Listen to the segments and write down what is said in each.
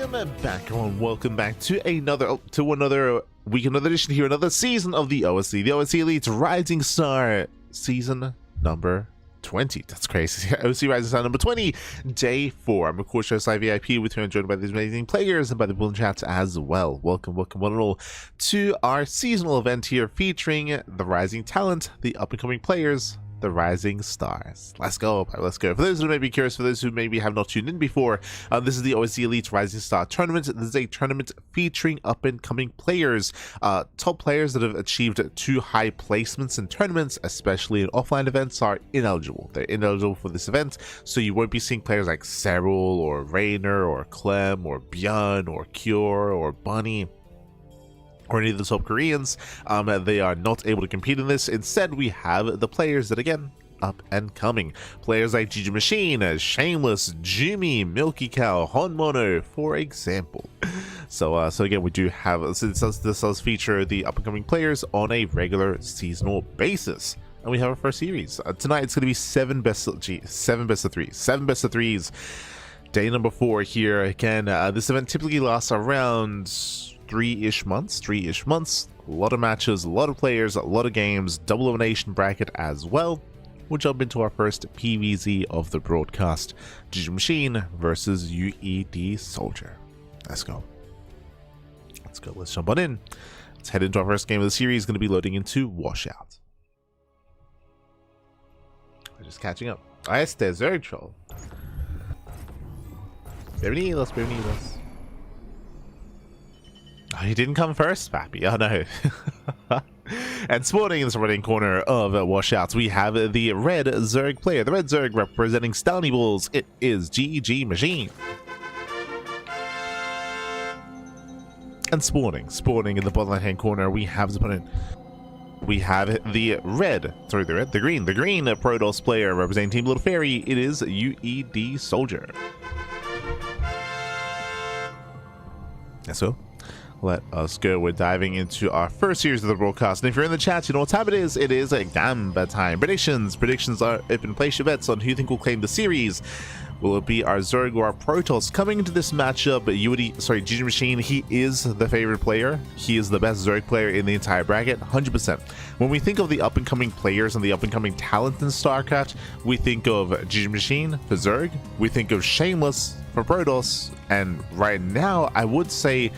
Welcome back to another week, another edition here, another season of the OSC Elite Rising Star season number 20. That's crazy. OSC Rising Star number 20, day 4. I'm of course your side VIP with you, and joined by these amazing players and by the bull chats as well. Welcome one and all to our seasonal event here, featuring the rising talent, the up and coming players, the rising stars. Let's go. Let's go. For those who may be curious, for those who maybe have not tuned in before, this is the OSC Elite Rising Star Tournament. This is a tournament featuring up and coming players, top players that have achieved 2 high placements in tournaments, especially in offline events, are ineligible. They're ineligible for this event, so you won't be seeing players like Cyril or Rainer or Clem or Björn or Cure or Bunny or any of the top Koreans. They are not able to compete in this. Instead, we have the players that, again, up and coming. Players like GgMaChine, Shameless, Jumy, MilkiCow, Honmono, for example. So again, we do have, since this does feature the up and coming players on a regular seasonal basis. And we have our first series. Tonight, it's going to be 7 best of 3s. Day number 4 here. Again, this event typically lasts around 3-ish months. A lot of matches, a lot of players, a lot of games, double elimination bracket as well. We'll jump into our first PvZ of the broadcast. GgMaChine versus UED Soldier. Let's go. Let's jump on in. Let's head into our first game of the series. Going to be loading into Washout. We're just catching up. Este Zerg Troll. Bienvenidos. Oh, he didn't come first, Pappy. Oh no. And spawning in the right corner of Washouts, we have the red Zerg player. The red Zerg representing Stony Bulls. It is GgMaChine. And spawning in the bottom right-hand corner, we have his opponent. We have the green Protoss player representing Team Little Fairy. It is UED Soldier. So let us go. We're diving into our first series of the broadcast. And if you're in the chat, you know what time it is. It is a Gamba time. Predictions are open. Place your bets on who you think will claim the series. Will it be our Zerg or our Protoss? Coming into this matchup, GgMaChine, he is the favorite player. He is the best Zerg player in the entire bracket, 100%. When we think of the up-and-coming players and the up-and-coming talent in StarCraft, we think of GgMaChine for Zerg, we think of Shameless for Protoss, and right now, I would say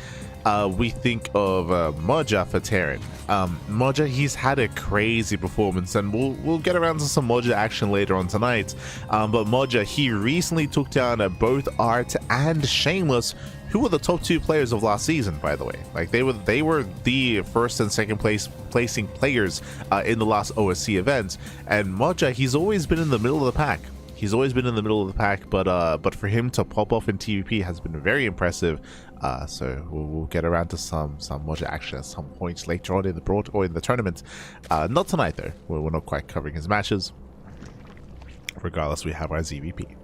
we think of Moja for Terran. Moja, he's had a crazy performance, and we'll get around to some Moja action later on tonight. But Moja, he recently took down both Art and Shameless, who were the top 2 players of last season, by the way. Like they were the first and second placing players in the last OSC event. And Moja, he's always been in the middle of the pack. But for him to pop off in TVP has been very impressive. So we'll get around to some Moja action at some point later on in the tournament. Not tonight though. We're not quite covering his matches. Regardless, we have our ZVP.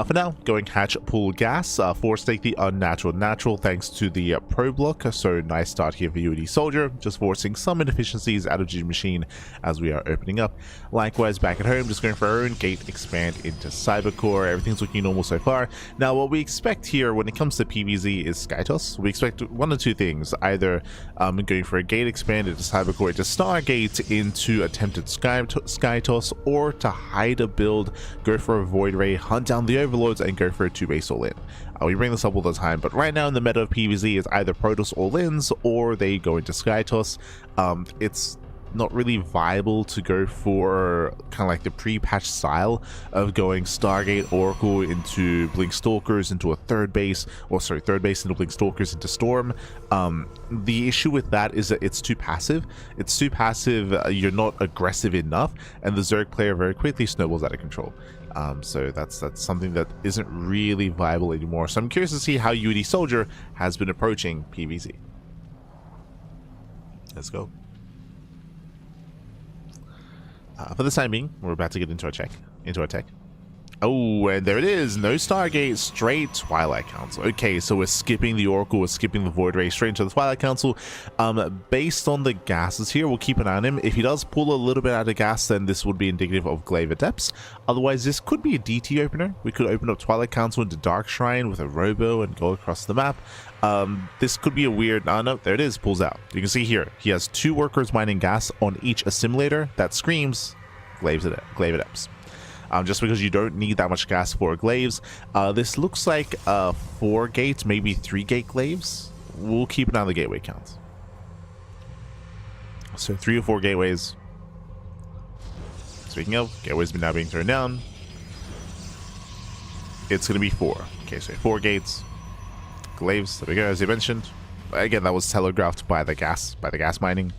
For now, going hatch, pull, gas, force take the unnatural thanks to the pro block. So nice start here for UED Soldier, just forcing some inefficiencies out of GgMaChine as we are opening up. Likewise, back at home, just going for our own gate expand into Cybercore. Everything's looking normal so far. Now, what we expect here when it comes to PvZ is Skytoss. We expect one of 2 things, either going for a gate expand into Cybercore to Stargate into attempted Skytoss, or to hide a build, go for a Void Ray, hunt down the Overlords, and go for a 2-base all-in. We bring this up all the time, but right now in the meta of PvZ is either Protoss all-ins or they go into Skytoss. It's not really viable to go for kind of like the pre-patch style of going Stargate Oracle into Blink Stalkers into a third base into Blink Stalkers into Storm. The issue with that is that it's too passive. You're not aggressive enough, and the Zerg player very quickly snowballs out of control. So that's something that isn't really viable anymore. So I'm curious to see how UED Soldier has been approaching PvZ. Let's go. For the time being, we're about to get into our tech. Oh, and there it is. No Stargate, straight Twilight Council. Okay, so we're skipping the Oracle, we're skipping the Void Ray, straight into the Twilight Council. Based on the gases here, we'll keep an eye on him. If he does pull a little bit out of gas, then this would be indicative of Glaive Adepts. Otherwise, this could be a DT opener. We could open up Twilight Council into Dark Shrine with a Robo and go across the map. This could be a weird... no, there it is, pulls out. You can see here, he has 2 workers mining gas on each assimilator. That screams Glaive Adepts. Just because you don't need that much gas for glaives. This looks like 4 gates, maybe 3 gate glaives. We'll keep an eye on the gateway count. So 3 or 4 gateways. Speaking of, gateways now being thrown down. It's going to be 4. Okay, so 4 gates. Glaives, there we go, as you mentioned. Again, that was telegraphed by the gas mining.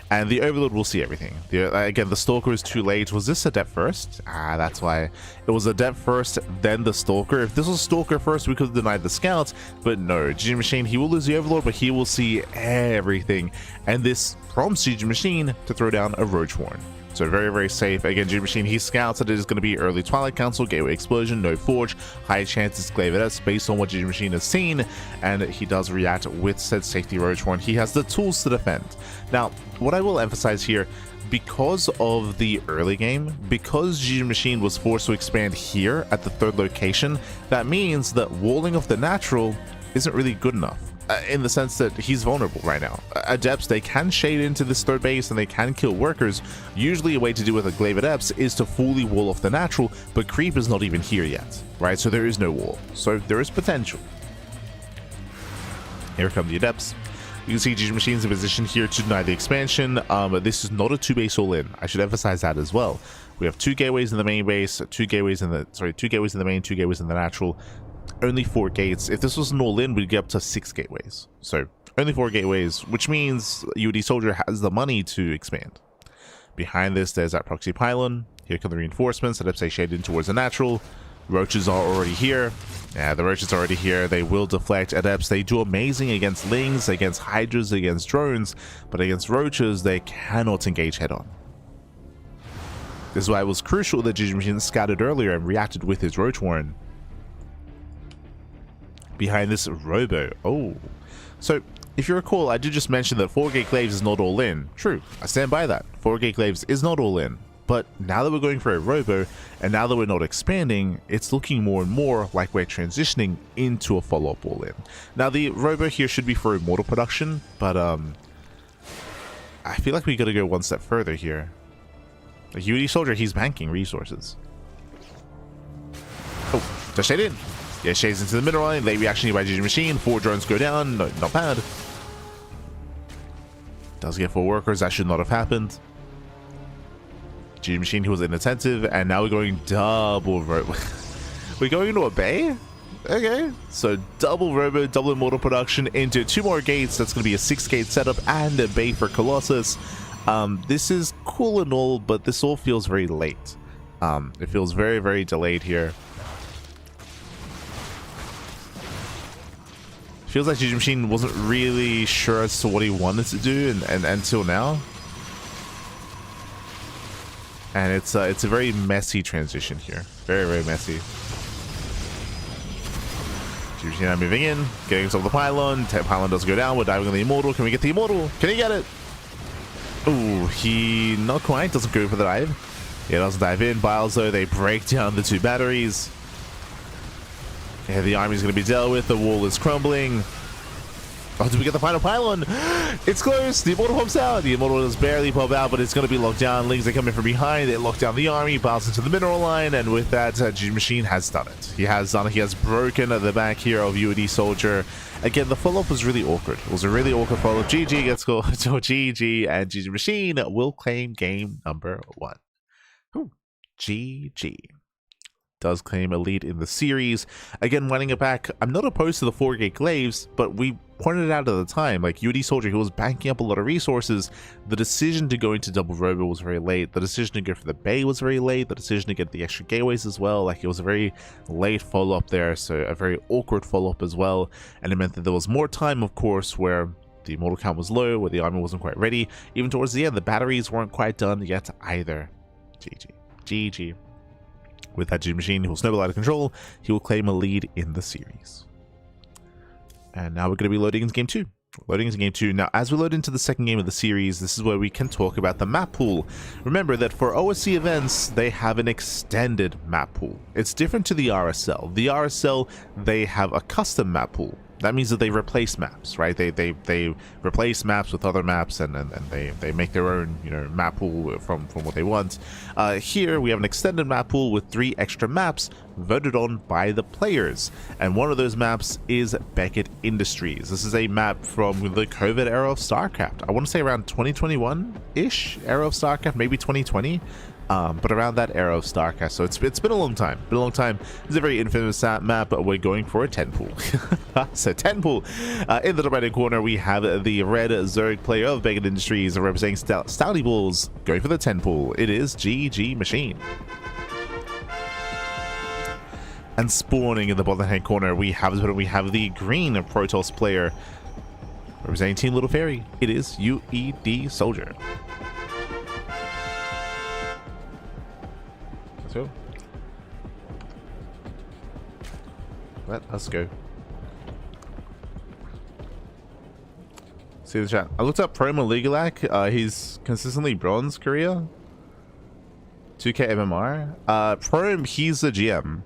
And the Overlord will see everything. Again, the Stalker is too late. Was this Adept first? That's why. It was Adept first, then the Stalker. If this was Stalker first, we could have denied the Scouts. But no, GgMaChine, he will lose the Overlord, but he will see everything. And this prompts GgMaChine to throw down a Roach Warren. So very, very safe. Again, GgMaChine, he scouts that it is going to be early Twilight Council, Gateway Explosion, no Forge, high chances Glaive Adepts based on what GgMaChine has seen, and he does react with said safety Roach Warren. He has the tools to defend. Now, what I will emphasize here, because of the early game, because GgMaChine was forced to expand here at the 3rd location, that means that walling off the natural isn't really good enough. In the sense that he's vulnerable right now. Adepts, they can shade into this 3rd base and they can kill workers. Usually a way to do with a Glaive Adepts is to fully wall off the natural, but creep is not even here yet, right? So there is no wall. So there is potential. Here come the Adepts. You can see GgMaChine's in position here to deny the expansion. This is not a 2-base all-in. I should emphasize that as well. We have 2 gateways in the main base, 2 gateways in the main, 2 gateways in the natural. Only 4 gates. If this was an all-in, we'd get up to 6 gateways. So only 4 gateways, which means UD Soldier has the money to expand. Behind this, there's that proxy pylon. Here come the reinforcements. Adepts shaded in towards the natural. Roaches are already here. Yeah, the roaches are already here. They will deflect. Adepts, they do amazing against lings, against hydras, against drones, but against roaches, they cannot engage head-on. This is why it was crucial that GgMaChine scouted earlier and reacted with his Roach Warren. Behind this Robo. Oh, so if you recall, I did just mention that 4-gate glaives is not all in. True, I stand by that. 4-gate glaives is not all in. But now that we're going for a Robo, and now that we're not expanding, it's looking more and more like we're transitioning into a follow-up all in. Now the Robo here should be for immortal production, but I feel like we gotta go one step further here. Like UD Soldier, he's banking resources. Oh, just shade in. Yeah, shades into the middle line. Late reaction here by GgMaChine. 4 drones go down. No, not bad. Does get 4 workers. That should not have happened. GgMaChine, he was inattentive. And now we're going double Robo. We're going into a bay? Okay. So double Robo, double immortal production into 2 more gates. That's going to be a 6-gate setup and a bay for Colossus. This is cool and all, but this all feels very late. It feels very, very delayed here. Feels like GgMaChine wasn't really sure as to what he wanted to do and until now. And it's a very messy transition here. Very, very messy. GgMaChine now moving in, getting us off the pylon. Pylon does go down. We're diving on the immortal. Can we get the immortal? Can he get it? Ooh, he not quite. Doesn't go for the dive. Yeah, doesn't dive in. Biles though, they break down the 2 batteries. Yeah, the army's going to be dealt with. The wall is crumbling. Oh, did we get the final pylon? It's close. The immortal pops out. The immortal does barely pop out, but it's going to be locked down. Lings are coming from behind. They lock down the army, bounce into the mineral line, and with that, GgMaChine has done it. He has done it. He has broken the back here of UD Soldier. Again, the follow-up was really awkward. It was a really awkward follow-up. GG gets called to GG, and GgMaChine will claim game number 1. Ooh, GG. Does claim a lead in the series. Again, running it back, I'm not opposed to the 4-gate glaives, but we pointed it out at the time, like UD Soldier, he was banking up a lot of resources. The decision to go into double Robo was very late. The decision to go for the Bay was very late. The decision to get the extra gateways as well, like it was a very late follow-up there, so a very awkward follow-up as well. And it meant that there was more time, of course, where the immortal count was low, where the army wasn't quite ready. Even towards the end, the batteries weren't quite done yet either. GG. GG. With that GgMaChine, he will snowball out of control. He will claim a lead in the series. And now we're going to be loading into game 2. Loading into game 2. Now, as we load into the second game of the series, this is where we can talk about the map pool. Remember that for OSC events, they have an extended map pool. It's different to the RSL. The RSL, they have a custom map pool. That means that they replace maps, right? They replace maps with other maps, and they make their own, you know, map pool from what they want. Here we have an extended map pool with 3 extra maps voted on by the players, and one of those maps is Beckett Industries. This is a map from the COVID era of StarCraft. I want to say around 2021-ish era of StarCraft, maybe 2020. But around that era of StarCraft, so it's been a long time. It's a very infamous map, but we're going for a 10 pool. So 10 pool. In the top right hand corner, we have the red Zerg player of Beckett Industries representing Stouty Bulls, going for the 10 pool. It is GgMaChine. And spawning in the bottom hand corner, we have the green Protoss player representing Team Little Fairy. It is UED Soldier. So let us go. See the chat. I looked up Promo Legalac. He's consistently bronze career. 2K MMR. Prom, he's the GM.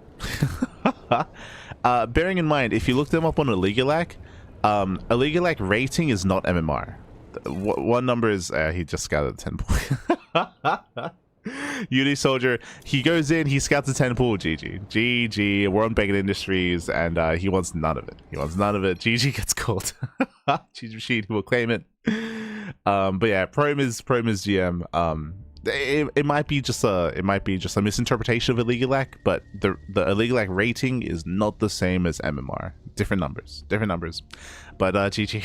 Bearing in mind, if you looked him up on a Legalac rating is not MMR. One number is he just scouted 10 points. UD Soldier, he goes in, he scouts the 10 pool. GG. We're on Beckett Industries, and he wants none of it. GG gets called. GgMaChine, he will claim it. But yeah, Prom is GM. It might be just a misinterpretation of Legalac, but the Legalac rating is not the same as MMR. Different numbers. But GG.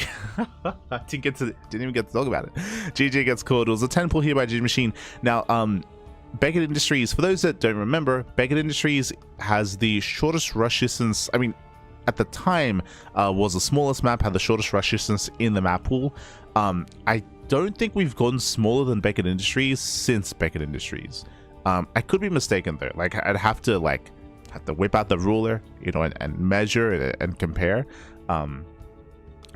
I didn't even get to talk about it. GG gets called. It was a 10 pull here by GgMaChine. Now, Beckett Industries, for those that don't remember, Beckett Industries has the shortest rush distance. I mean, at the time, was the smallest map, had the shortest rush distance in the map pool. I don't think we've gone smaller than Beckett Industries since Beckett Industries. I could be mistaken there. Like, I'd have to whip out the ruler, you know, and measure and compare.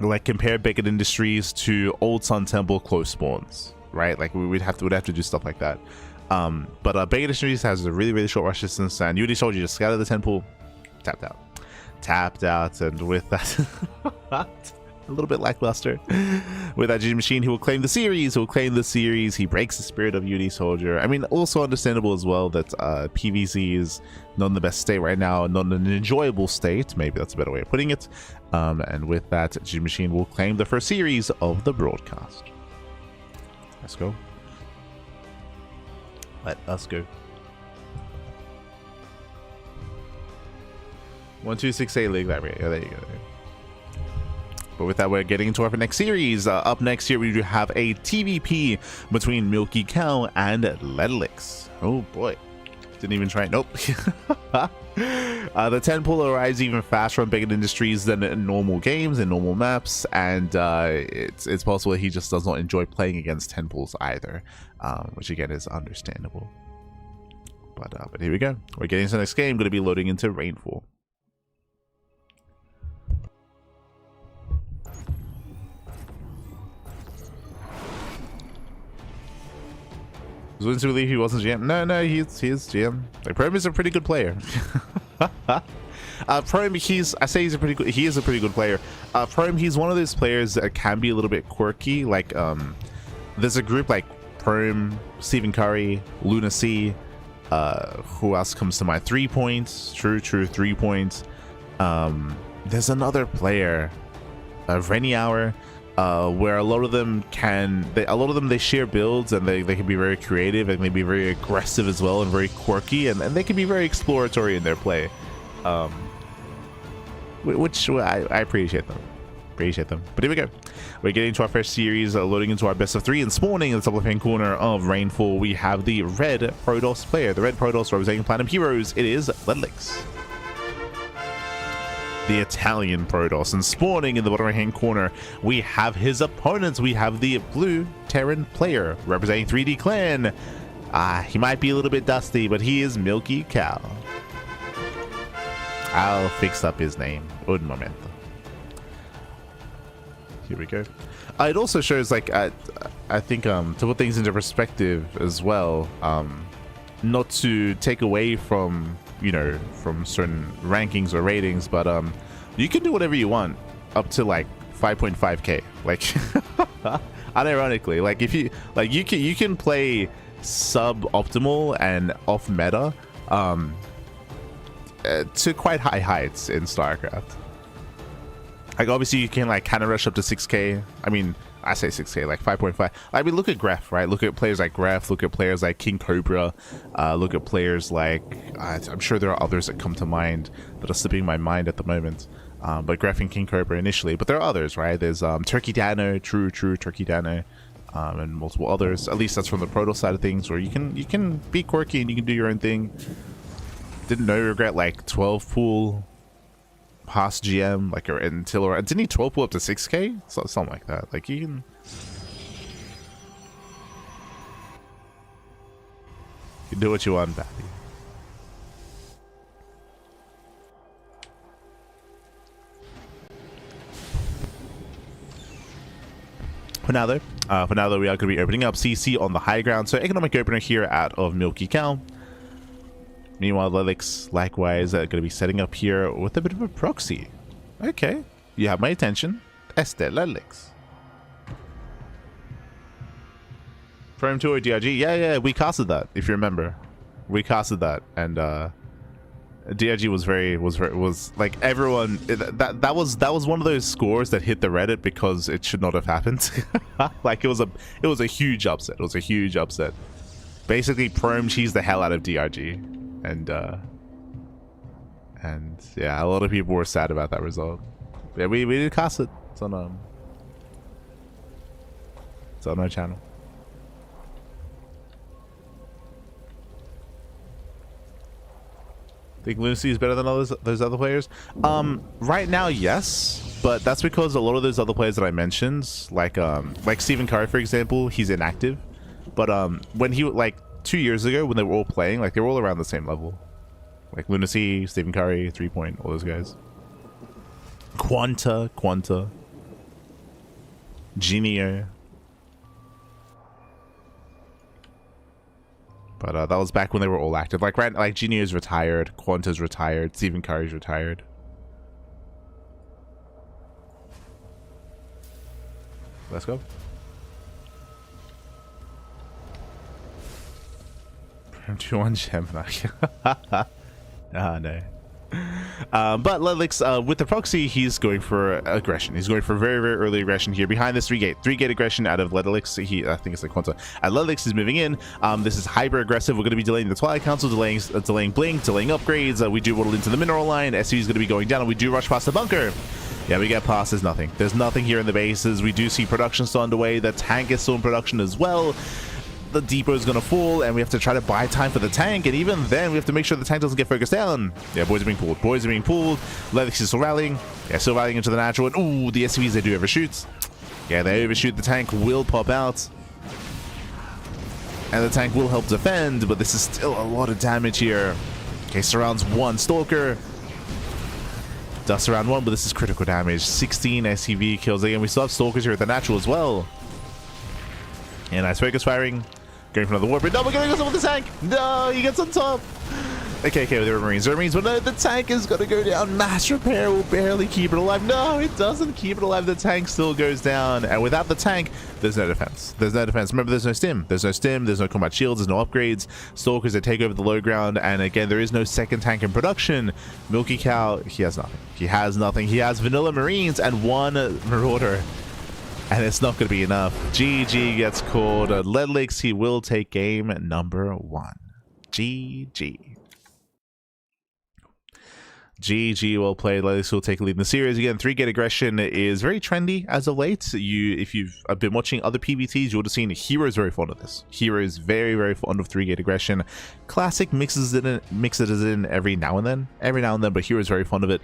Like, compare Beckett Industries to Old Sun Temple close spawns, right? Like, we'd have to do stuff like that. But Beckett Industries has a really short rush distance, and UD Soldier just scouted the 10 pool, tapped out, and with that, a little bit lackluster. With that GgMaChine, he will claim the series. He breaks the spirit of UD Soldier. I mean, also understandable as well that PvZ is not in the best state right now, not in an enjoyable state. Maybe that's a better way of putting it. And with that, GgMaChine will claim the first series of the broadcast. Let's go. Let us go. 1268 League Library. Oh, there you go. But with that, we're getting into our next series. Up next here, we do have a TVP between MilkiCow and Ducklings. Oh boy. Didn't even try it. Nope. The 10 pull arrives even faster on Beckett Industries than in normal games and normal maps, and it's possible he just does not enjoy playing against 10 pulls either, which again is understandable. But here we go. We're getting to the next game. Going to be loading into Rainfall. Was willing to believe he wasn't GM. No, he is GM. Like, Prom is a pretty good player. Prom, he is a pretty good player. Prom, he's one of those players that can be a little bit quirky. Like, there's a group like Prom, Stephen Curry, Luna C. Who else comes to mind? 3 points. True, 3 points. There's another player, Renny Hour. Where a lot of them they share builds, and they can be very creative, and they be very aggressive as well, and very quirky, and they can be very exploratory in their play, which I appreciate them. But here we go. We're getting to our first series, loading into our best of 3, and spawning in the top left-hand corner of Rainfall, we have the red Protoss player. The red Protoss representing Platinum Heroes. It is Ducklings, the Italian Protoss. And spawning in the bottom right hand corner, we have his opponents. We have the blue Terran player representing 3D Clan. He might be a little bit dusty, but he is MilkiCow. I'll fix up his name. Un momento. Here we go. It also shows, like, I think, to put things into perspective as well, not to take away from, you know, from certain rankings or ratings, but you can do whatever you want up to like 5.5k. Like, unironically, like if you like, you can play suboptimal and off meta to quite high heights in StarCraft. Like, obviously you can like counter rush up to 6k. I mean, I say 6k, like 5.5. I mean, look at Gref, right? Look at players like Gref, look at players like King Cobra, look at players like, I'm sure there are others that come to mind that are slipping my mind at the moment. But Gref and King Cobra initially, but there are others, right? There's Turkey Dano, true Turkey Dano, and multiple others. At least that's from the Proto side of things, where you can be quirky and you can do your own thing. Didn't know regret like 12 pool past GM, like, or until, or didn't he 12 pull up to 6k? So, something like that. Like, you can do what you want, Batty. For now though, we are going to be opening up CC on the high ground. So economic opener here out of MilkiCow. Meanwhile, Lelix, likewise, going to be setting up here with a bit of a proxy. Okay, you have my attention. Este Lelix. Prime 2 or DRG? Yeah, we casted that, if you remember. We casted that, and DRG was like, everyone, that was one of those scores that hit the Reddit because it should not have happened. Like, it was a huge upset. It was a huge upset. Basically, Prom cheesed the hell out of DRG. And yeah, a lot of people were sad about that result. Yeah, we did cast it. It's on our channel. Think Lunacy is better than those other players? Right now, yes, but that's because a lot of those other players that I mentioned, like Stephen Curry, for example, he's inactive. But when he, like, 2 years ago, when they were all playing, like, they were all around the same level. Like Lunacy, Stephen Curry, 3 Point, all those guys. Quanta, Genio. But that was back when they were all active. Like, right, like Genio's retired, Quanta's retired, Stephen Curry's retired. Let's go. 2-1 Gemini. No. But Lelix, with the proxy, he's going for aggression. He's going for very, very early aggression here behind this 3-gate aggression out of Lelix. I think it's like Quanta. And Lelix is moving in. This is hyper aggressive. We're going to be delaying the Twilight Council, delaying Blink, delaying upgrades. We do waddle into the mineral line. SC is going to be going down, and we do rush past the bunker. Yeah, we get past. There's nothing. There's nothing here in the bases. We do see production still underway. The tank is still in production as well. The depot is going to fall, and we have to try to buy time for the tank, and even then we have to make sure the tank doesn't get focused down. Yeah, boys are being pulled. Lelix is still rallying. Yeah, still rallying into the natural, and ooh, the SCVs, they do overshoot. Yeah, they overshoot. The tank will pop out, and the tank will help defend, but this is still a lot of damage here. Okay, surrounds one Stalker. Dust around one, but this is critical damage. 16 SCV kills. Again, we still have Stalkers here at the natural as well. And nice focus firing. Going for another warp. No, we're going to go with the tank. No, he gets on top. Okay, there are Marines. But no, the tank is going to go down. Mass repair will barely keep it alive. No, it doesn't keep it alive. The tank still goes down. And without the tank, there's no defense. There's no defense. Remember, there's no stim. There's no combat shields. There's no upgrades. Stalkers, they take over the low ground. And again, there is no second tank in production. MilkiCow, he has nothing. He has nothing. He has vanilla Marines and one Marauder. And it's not going to be enough. GG gets called. Lelix, he will take game number 1. GG. GG, well played. Let's will take a lead in the series. Again, 3-gate aggression is very trendy as of late. If you've been watching other PvTs, you would have seen Hero is very fond of this. Hero is very, very fond of 3-gate aggression. Classic mixes it in every now and then, but Hero is very fond of it.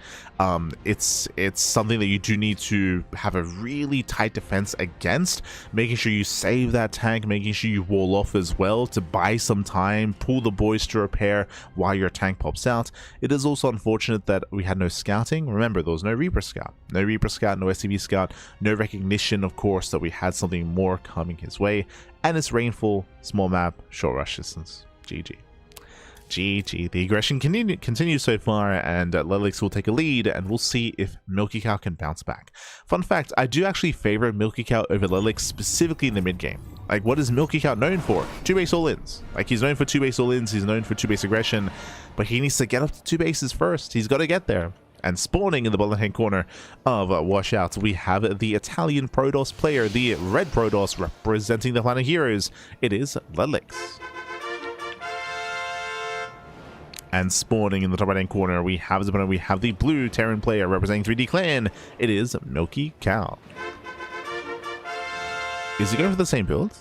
It's something that you do need to have a really tight defense against, making sure you save that tank, making sure you wall off as well to buy some time, pull the boys to repair while your tank pops out. It is also unfortunate that we had no scouting. Remember, there was no Reaper Scout, no SCV Scout, no recognition, of course, that we had something more coming his way. And it's Rainfall, small map, short rush distance. GG. GG. The aggression continues so far, and Lelix will take a lead, and we'll see if MilkiCow can bounce back. Fun fact, I do actually favor MilkiCow over Lelix, specifically in the mid game. Like, what is MilkiCow known for? 2-base all-ins. Like, he's known for 2-base all-ins, he's known for 2-base aggression, but he needs to get up to 2 bases first. He's got to get there. And spawning in the bottom hand corner of Washout, we have the Italian Protoss player, the red Protoss representing the Planet Heroes. It is Lelix. And spawning in the top right hand corner, we have the blue Terran player representing 3D Clan. It is MilkiCow. Is he going for the same build?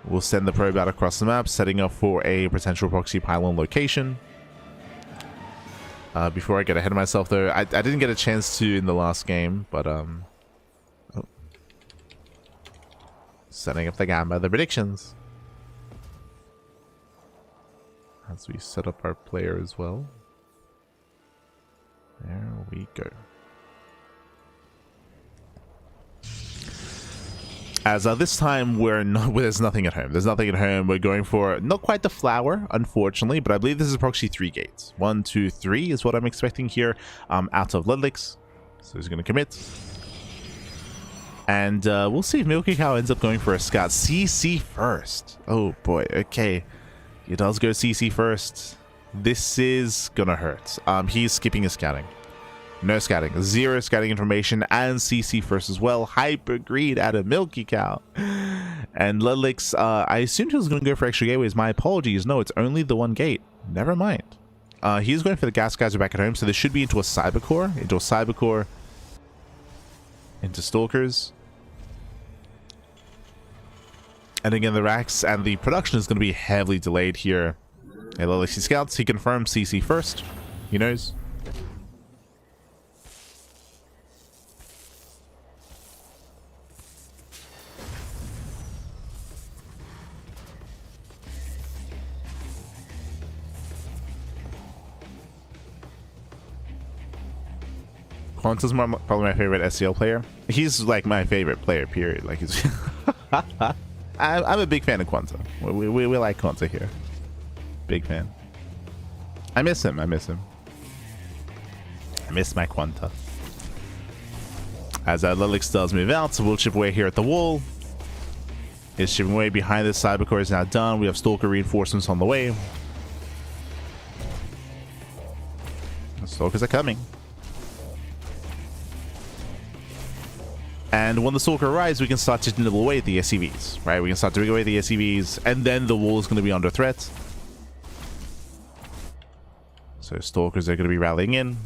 We'll send the probe out across the map, setting up for a potential proxy pylon location. Before I get ahead of myself, though, I didn't get a chance to in the last game, but setting up the gamma, the predictions. As we set up our player as well. There we go. As this time there's nothing at home. There's nothing at home. We're going for not quite the flower, unfortunately, but I believe this is proxy 3 gates. 1, 2, 3 is what I'm expecting here. Out of Ludwig's, so he's going to commit. And we'll see if MilkiCow ends up going for a scout. CC first. Oh boy. Okay. He does go CC first. This is gonna hurt. He's skipping his scouting. No scouting. 0 scouting information and CC first as well. Hyper greed out of MilkiCow. And Ludwig's, I assumed he was gonna go for extra gateways. My apologies. No, it's only the 1 gate. Never mind. He's going for the gas guys are back at home, so this should be into a cybercore. Into stalkers. And again, the racks and the production is going to be heavily delayed here. Hey, Lelix scouts, he confirms CC first. He knows. Quanta's probably my favorite SCL player. He's like my favorite player, period. Like, he's... I'm a big fan of Quanta. We like Quanta here. Big fan. I miss him. I miss my Quanta. As Lelix does move out, so we'll chip away here at the wall. His chipping away behind this cybercore is now done. We have Stalker reinforcements on the way. The Stalkers are coming. And when the Stalker arrives, we can start to nibble away at the SCVs, right? We can start to rig away the SCVs, and then the wall is going to be under threat. So Stalkers are going to be rallying in. We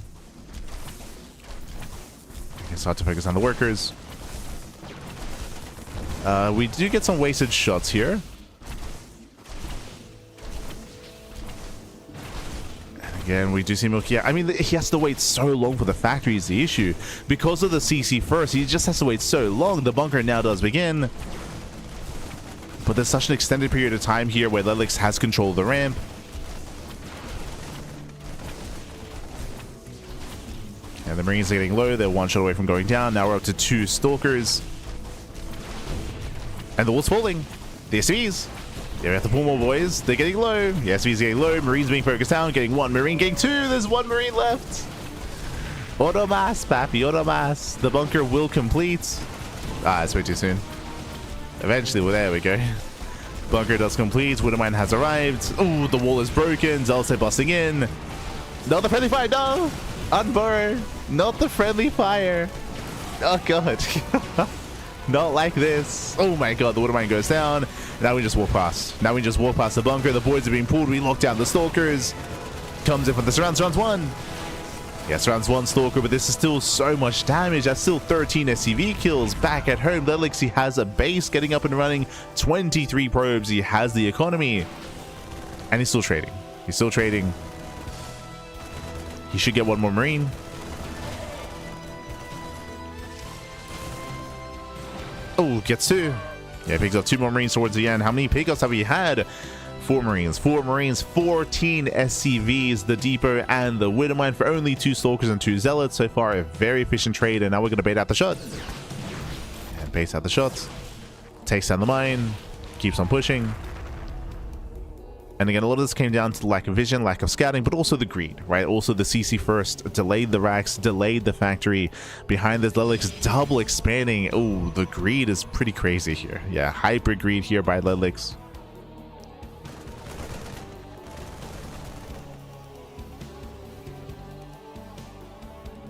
can start to focus on the workers. We do get some wasted shots here. Again, we do see MilkiCow. I mean, he has to wait so long for the factory is the issue. Because of the CC first, he just has to wait so long. The bunker now does begin. But there's such an extended period of time here where Lelix has control of the ramp. And the Marines are getting low. They're 1 shot away from going down. Now we're up to 2 Stalkers. And the wall's falling. The SCVs. Yeah, we have to pull more boys. They're getting low. The SCV's getting low. Marines being focused down. Getting 1 Marine. Getting 2. There's 1 Marine left. Automass, Pappy. Automass. The bunker will complete. Ah, it's way too soon. Eventually, well, there we go. Bunker does complete. Widowmine has arrived. Oh, the wall is broken. Zelce busting in. Not the friendly fire. No. Unburr. Not the friendly fire. Oh, God. Not like this. Oh, my God. The Widowmine goes down. Now we just walk past. Now we just walk past the bunker. The boys are being pulled. We lock down the Stalkers. Comes in for the surround. Surrounds 1. Yeah, surrounds one Stalker, but this is still so much damage. That's still 13 SCV kills back at home. Lelix, he has a base getting up and running. 23 probes. He has the economy. And he's still trading. He's still trading. He should get one more Marine. Oh, gets two. Yeah, picks up two more Marines towards the end. How many pickups have we had? 4 Marines, 14 SCVs, the Depot and the Widowmine for only 2 Stalkers and 2 Zealots. So far, a very efficient trade, and now we're going to bait out the shot. And baits out the shot. Takes down the mine. Keeps on pushing. And again, a lot of this came down to the lack of vision, lack of scouting, but also the greed, right? Also the CC first delayed the racks, delayed the factory. Behind this, Lelix double expanding. Oh, the greed is pretty crazy here. Yeah, hyper greed here by Lelix.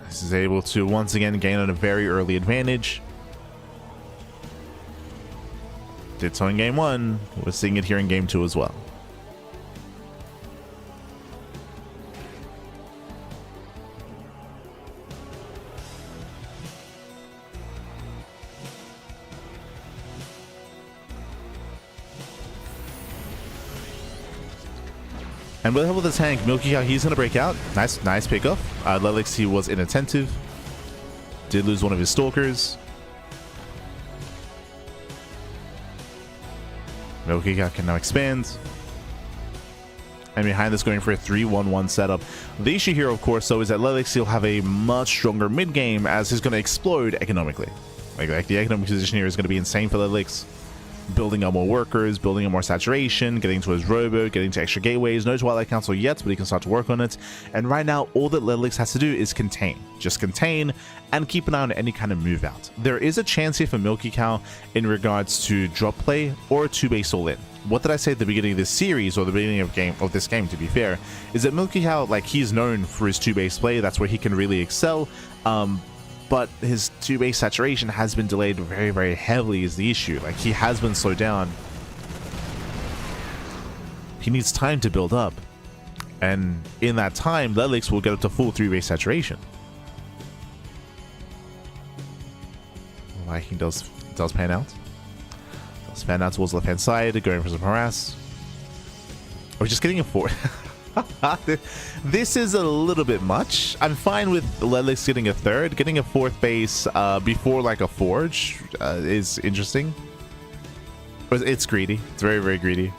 This is able to once again gain on a very early advantage. Did so in game 1. We're seeing it here in game 2 as well. And with the help of the tank, MilkiCow, he's going to break out. Nice pickup. Lelix, he was inattentive. Did lose one of his Stalkers. MilkiCow can now expand. And behind this, going for a 3-1-1 setup. The issue here, of course, though, is that Lelix, he'll have a much stronger mid-game as he's going to explode economically. Like the economic position here is going to be insane for Lelix. Building up more workers, building up more saturation, getting to his robo, getting to extra gateways. No Twilight Council yet, but he can start to work on it. And right now, all that Lelix has to do is contain. Just contain and keep an eye on any kind of move out. There is a chance here for MilkiCow in regards to drop play or 2-base all in. What did I say at the beginning of this series, or the beginning of this game, to be fair, is that MilkiCow, like, he's known for his 2-base play. That's where he can really excel. But his 2-base saturation has been delayed very, very heavily is the issue. Like, he has been slowed down. He needs time to build up. And in that time, Lelix will get up to full 3-base saturation. Viking does pan out. Does pan out towards the left-hand side, going for some harass. We're just getting a 4. This is a little bit much. I'm fine with Lelix getting a 3rd. Getting a 4th base before like a forge is interesting. It's greedy. It's very, very greedy.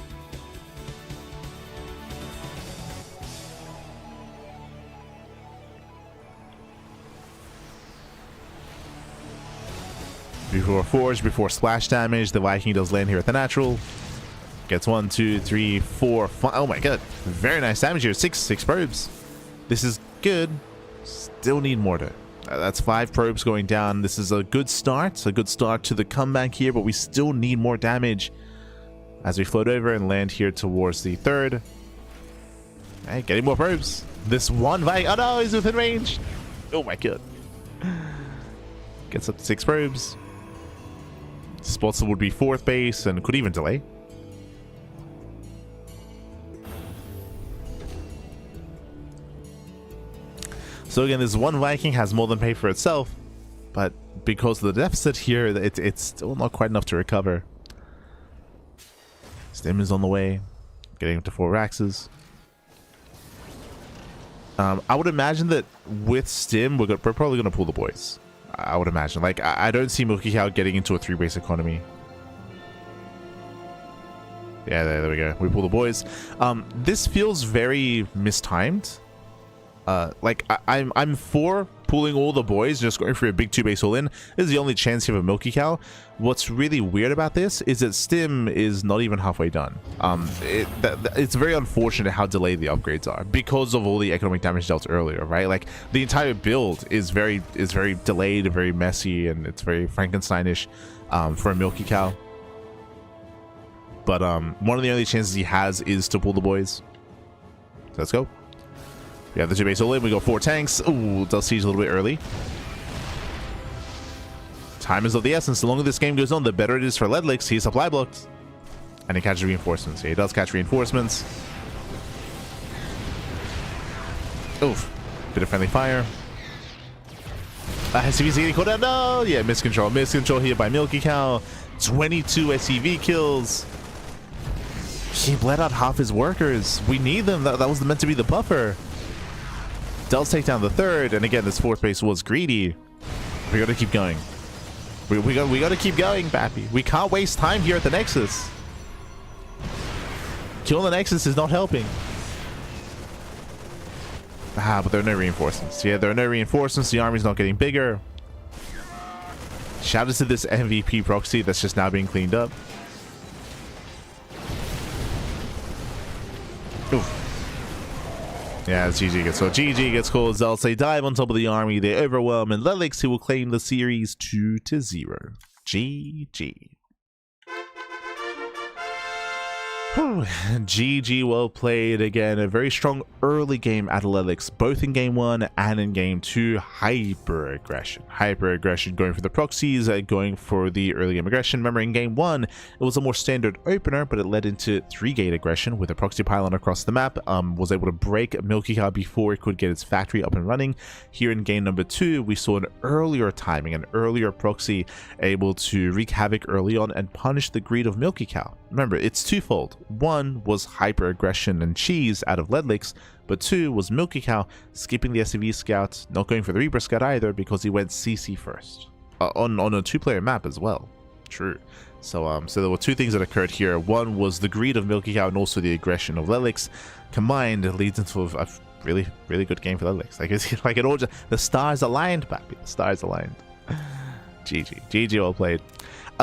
Before forge, before splash damage, the Viking does land here at the natural. Gets 1, 2, 3, 4, 5. Oh my god. Very nice damage here. 6 probes. This is good. Still need more to. That's 5 probes going down. This is a good start. A good start to the comeback here, but we still need more damage as we float over and land here towards the 3rd. Hey, getting more probes. This one Viking. Oh no, he's within range. Oh my god. Gets up to 6 probes. Spots would be 4th base and could even delay. So again, this one Viking has more than paid for itself, but because of the deficit here, it's still not quite enough to recover. Stim is on the way, getting up to 4 Raxes. I would imagine that with Stim, we're probably going to pull the boys. I would imagine. Like, I don't see MilkiCow getting into a 3-base economy. Yeah, there we go. We pull the boys. This feels very mistimed. Like, I'm for pulling all the boys, just going for a big 2-base all in. This is the only chance here for MilkiCow. What's really weird about this is that Stim is not even halfway done. It's very unfortunate how delayed the upgrades are because of all the economic damage dealt earlier, right? Like, the entire build is very delayed, very messy, and it's very Frankensteinish for a MilkiCow. But one of the only chances he has is to pull the boys. So let's go. We have the 2-base all in. We go 4 tanks. Ooh, does siege a little bit early. Time is of the essence. The longer this game goes on, the better it is for Lelix. He's supply blocked. And he catches reinforcements. Yeah, he does catch reinforcements. Oof. Bit of friendly fire. SCV's getting called out. No! Yeah, miscontrol. Miscontrol here by MilkiCow. 22 SCV kills. He bled out half his workers. We need them. That was meant to be the buffer. Dells take down the third. And again, this fourth base was greedy. We gotta keep going. We gotta keep going, Bappy. We can't waste time here at the Nexus. Killing the Nexus is not helping. But there are no reinforcements. Yeah, there are no reinforcements. The army's not getting bigger. Shout out to this MVP proxy that's just now being cleaned up. Oof. Yeah, it's GG gets called. GG gets called. Zelts, they dive on top of the army. They overwhelm. And Lelix, who will claim the series 2-0. GG. GG, well played. Again, a very strong early game at Lelix, both in game 1 and in game 2. Hyper aggression, going for the proxies, going for the early game aggression. Remember, in game 1 it was a more standard opener, but it led into 3-gate aggression with a proxy pylon across the map. Was able to break MilkiCow before it could get its factory up and running. Here in game number 2 we saw an earlier timing, an earlier proxy able to wreak havoc early on and punish the greed of MilkiCow. Remember, it's twofold. 1 was hyper aggression and cheese out of Ledlix, but 2 was MilkiCow skipping the SCV scout, not going for the Reaper scout either because he went CC first on a 2-player map as well. True. So there were 2 things that occurred here. 1 was the greed of MilkiCow and also the aggression of Ledlix combined leads into a really good game for Ledlix. Like it's like it all just, the stars aligned, Pappy. The stars aligned. GG, well played.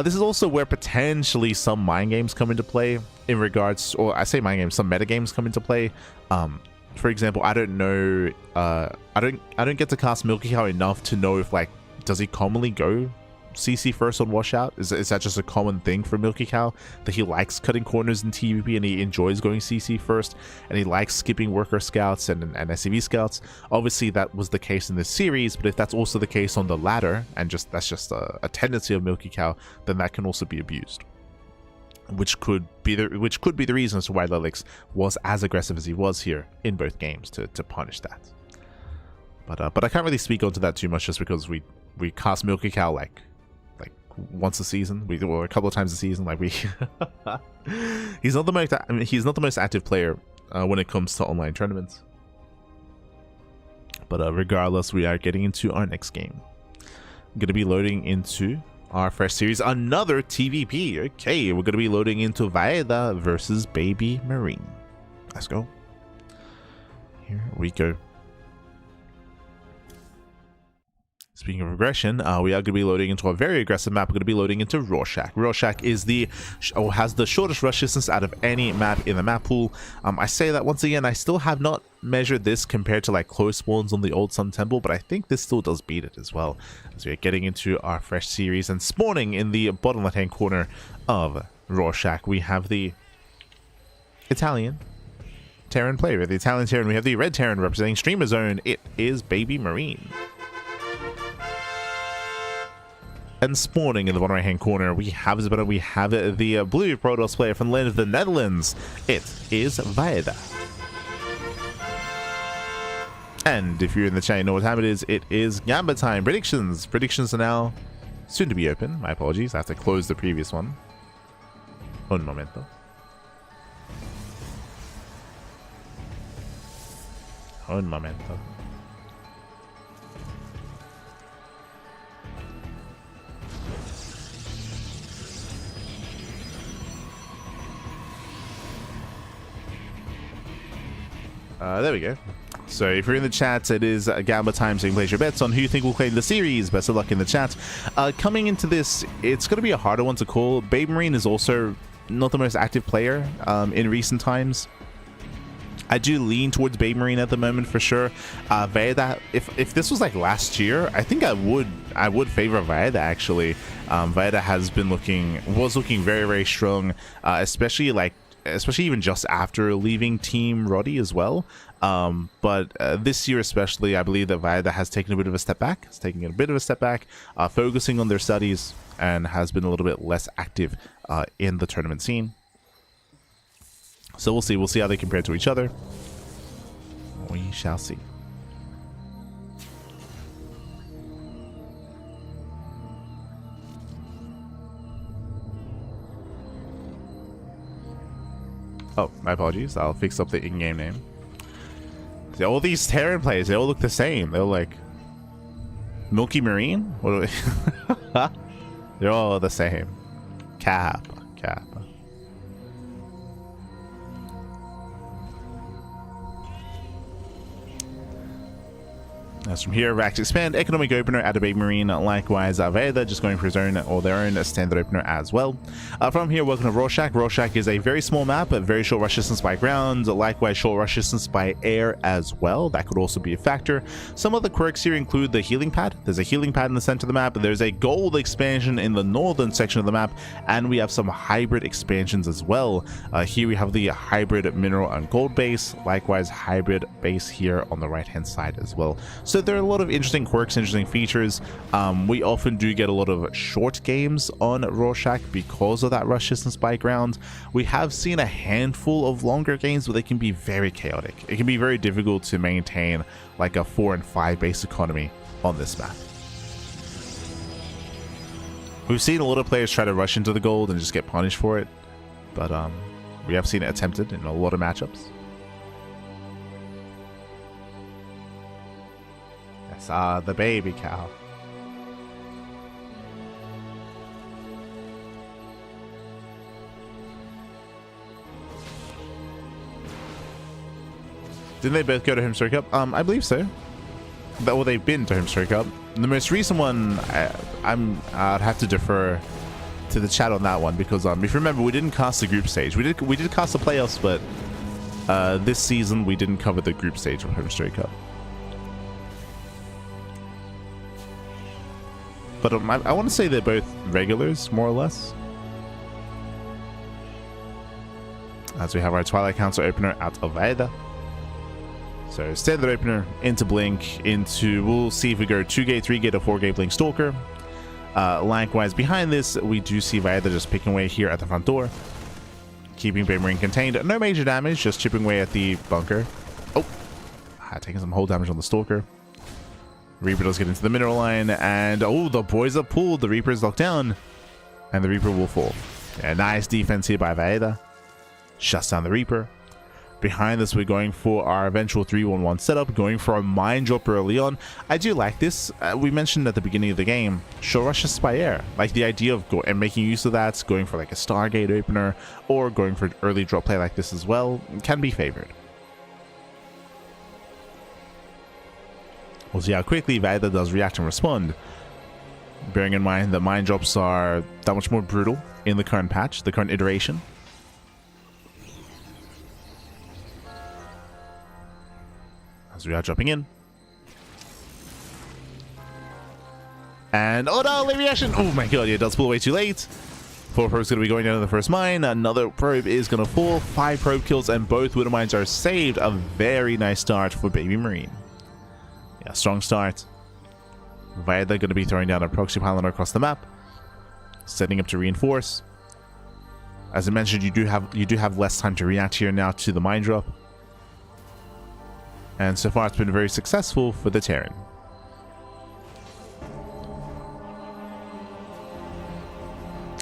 This is also where potentially some mind games come into play in regards, or I say mind games, some meta games come into play. For example, I don't know, I don't get to cast MilkiCow enough to know if, like, does he commonly go CC first on washout? Is that just a common thing for MilkiCow, that he likes cutting corners in TVP and he enjoys going CC first, and he likes skipping worker scouts and SCV scouts? Obviously that was the case in this series, but if that's also the case on the ladder, and that's just a tendency of MilkiCow, then that can also be abused, which could be the reason as to why Lelix was as aggressive as he was here in both games, to punish that. But I can't really speak onto that too much, just because we cast MilkiCow like once a season, or a couple of times a season. Like he's not the most active player when it comes to online tournaments. But regardless, we are getting into our next game. I'm gonna be loading into our fresh series, another TVP. Okay, we're gonna be loading into Vaeda versus Baby Marine. Let's go. Here we go. Speaking of aggression, we are going to be loading into a very aggressive map. We're going to be loading into Rorschach. Rorschach is has the shortest rush distance out of any map in the map pool. I say that once again, I still have not measured this compared to like close spawns on the old Sun Temple, but I think this still does beat it as well. As we are getting into our fresh series and spawning in the bottom left hand corner of Rorschach, we have the Italian Terran player, the Italian Terran. We have the red Terran representing Streamer Zone. It is Baby Marine. And spawning in the bottom right hand corner, we have the blue Protoss player from the land of the Netherlands. It is Vaeda. And if you're in the chat, you know what time it is. It is Gamba time. Predictions are now soon to be open. My apologies, I have to close the previous one. Un momento. Un momento. There we go. So if you're in the chat, it is Gamba time, so you can place your bets on who you think will claim the series. Best of luck in the chat. Coming into this, it's going to be a harder one to call. Baby Marine is also not the most active player in recent times. I do lean towards Baby Marine at the moment for sure. Vaeda, if this was like last year, I think I would favor Vaeda actually. Vaeda was looking very, very strong, especially even just after leaving Team Roddy as well. But this year especially, I believe that Vaeda has taken a bit of a step back. Focusing on their studies, and has been a little bit less active in the tournament scene. So we'll see how they compare to each other. We shall see. Oh, my apologies. I'll fix up the in-game name. See, all these Terran players, they all look the same. They're like Milky Marine? What are they? They're all the same. Cap. As from here, Rax Expand, Economic Opener at a Baby Marine, likewise Veda just going for his own or their own standard opener as well. From here, welcome to Rorschach. Rorschach is a very small map, but very short rush distance by ground, likewise short rush distance by air as well. That could also be a factor. Some of the quirks here include the healing pad. There's a healing pad in the center of the map, there's a gold expansion in the northern section of the map, and we have some hybrid expansions as well. Here we have the hybrid mineral and gold base, likewise hybrid base here on the right hand side as well. So there are a lot of interesting quirks, interesting features. We often do get a lot of short games on Rorschach because of that rush distance by ground. We have seen a handful of longer games, but they can be very chaotic. It can be very difficult to maintain like a 4 and 5 base economy on this map. We've seen a lot of players try to rush into the gold and just get punished for it, but we have seen it attempted in a lot of matchups. The baby cow. Didn't they both go to Home Story Cup? I believe so. Well, they've been to Home Story Cup. The most recent one, I'd have to defer to the chat on that one because if you remember, we didn't cast the group stage. We did cast the playoffs, but this season we didn't cover the group stage of Home Story Cup. But I want to say they're both regulars, more or less. As we have our Twilight Council opener out of Veda. So standard opener into Blink, into, we'll see if we go 2-gate, 3-gate, or 4-gate Blink Stalker. Likewise, behind this, we do see Veda just picking away here at the front door. Keeping Baby Marine contained. No major damage, just chipping away at the bunker. Oh, taking some whole damage on the Stalker. Reaper does get into the mineral line, and oh, the boys are pulled. The Reaper is locked down, and the Reaper will fall. Yeah, nice defense here by Veda. Shuts down the Reaper. Behind this, we're going for our eventual 3-1-1 setup, going for a mine drop early on. I do like this. We mentioned at the beginning of the game, short rushes by air. Like the idea of and making use of that, going for like a Stargate opener, or going for an early drop play like this as well, can be favored. We'll see how quickly Veda does react and respond. Bearing in mind that mine drops are that much more brutal in the current patch, the current iteration. As we are dropping in. And oh no, late reaction! Oh my god, yeah, it does pull away too late. 4 probes going to be going down to the first mine. Another probe is going to fall. 5 probe kills, and both Widow Mines are saved. A very nice start for Baby Marine. Yeah, strong start. Veda going to be throwing down a proxy pylon across the map, setting up to reinforce. As I mentioned, you do have less time to react here now to the mine drop, and so far it's been very successful for the Terran.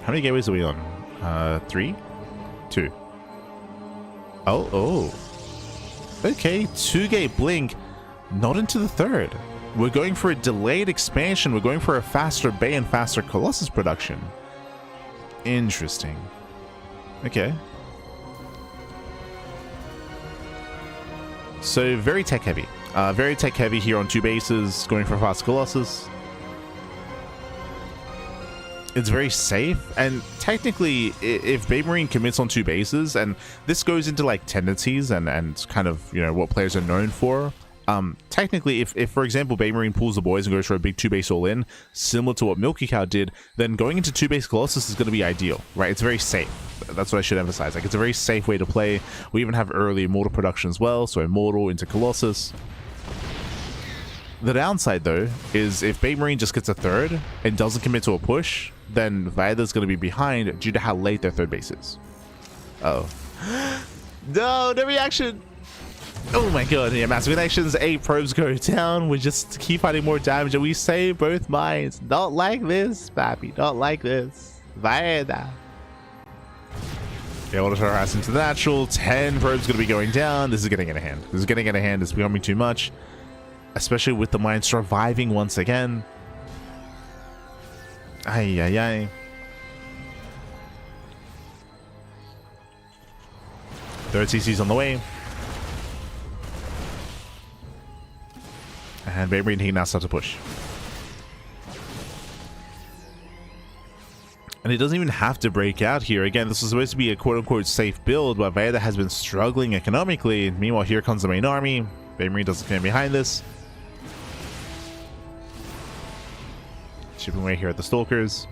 How many gateways are we on? 3, 2. Oh. Okay, 2-gate Blink. Not into the 3rd. We're going for a delayed expansion. We're going for a faster Bay and faster Colossus production. Interesting. Okay. So very tech heavy. Very tech heavy here on 2 bases. Going for a fast Colossus. It's very safe, and technically if Baby Marine commits on 2 bases, and this goes into like tendencies and kind of, you know, what players are known for. Technically, if for example Baby Marine pulls the boys and goes for a big 2-base all-in, similar to what MilkiCow did, then going into 2-base Colossus is going to be ideal, right? It's very safe. That's what I should emphasize. Like, it's a very safe way to play. We even have early Immortal production as well, so Immortal into Colossus. The downside, though, is if Baby Marine just gets a 3rd and doesn't commit to a push, then Veda's going to be behind due to how late their 3rd base is. Uh-oh. No reaction! Oh my god, yeah, massive connections, 8 probes go down, we just keep finding more damage, and we save both mines. Not like this, Pappy, not like this. Veda. Yeah, auto harass into the natural. 10 probes going to be going down. This is getting out of hand. This is getting out of hand. It's becoming too much. Especially with the mine surviving once again. Ay, ay, ay. Third CC's on the way. And Baby Marine, he now starts to push. And it doesn't even have to break out here. Again, this is supposed to be a quote-unquote safe build, but Veda has been struggling economically. Meanwhile, here comes the main army. Baby Marine doesn't stand behind this. Chipping away here at the Stalkers.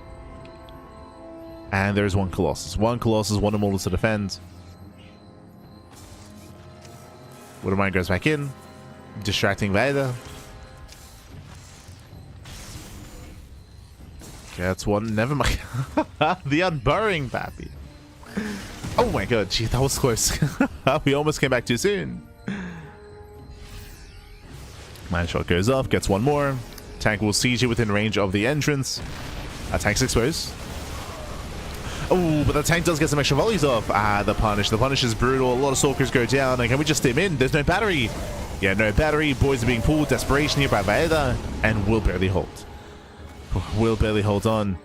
And there's one Colossus. One Colossus, one Immortal to defend. Widowmine goes back in. Distracting Veda. Okay, that's one. Never mind. The unburrowing Pappy. Oh my god, gee, that was close. We almost came back too soon. Mine shot goes off, gets one more. Tank will siege it within range of the entrance. Tank's exposed. Oh, but the tank does get some extra volleys off. The punish. The punish is brutal. A lot of Stalkers go down. And can we just stim in? There's no battery. Yeah, no battery. Boys are being pulled. Desperation here by Veda. And will barely hold. Will barely hold on.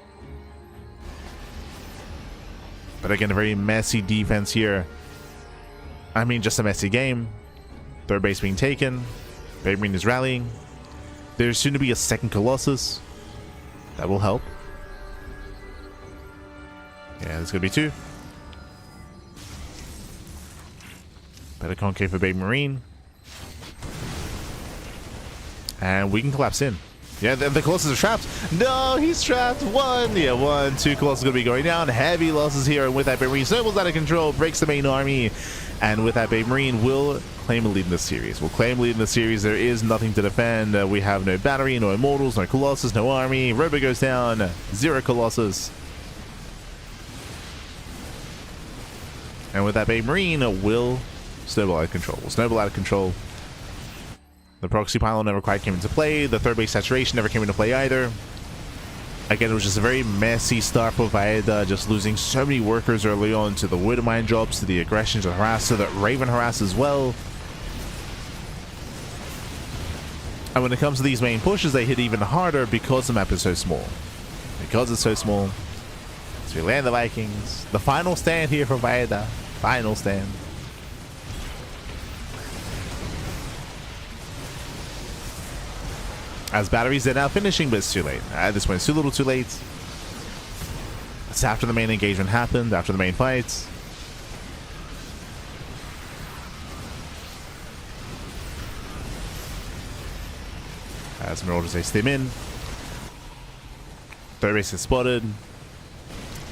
But again, a very messy defense here. I mean, just a messy game. Third base being taken. Baby Marine is rallying. There's soon to be a second Colossus. That will help. Yeah, there's gonna be two. Better concave for Baby Marine. And we can collapse in. Yeah, the Colossus are trapped. No, he's trapped. One. Yeah, one. Two Colossus going to be going down. Heavy losses here. And with that, Baby Marine snowballs out of control. Breaks the main army. And with that, Baby Marine will claim a lead in the series. We'll claim a lead in the series. There is nothing to defend. We have no battery, no Immortals, no Colossus, no army. Robo goes down. 0 Colossus. And with that, Baby Marine will snowball out of control. Will snowball out of control. The proxy pylon never quite came into play. The third base saturation never came into play either. Again, it was just a very messy start for Veda, just losing so many workers early on to the Widowmine drops, to the aggression, to the harass, to the Raven harass as well. And when it comes to these main pushes, they hit even harder because the map is so small. Because it's so small. So we land the Vikings. The final stand here for Veda. Final stand. As batteries are now finishing, but it's too late. This went too little too late. It's after the main engagement happened, after the main fights. As Marauders, they stim in. Third base is spotted.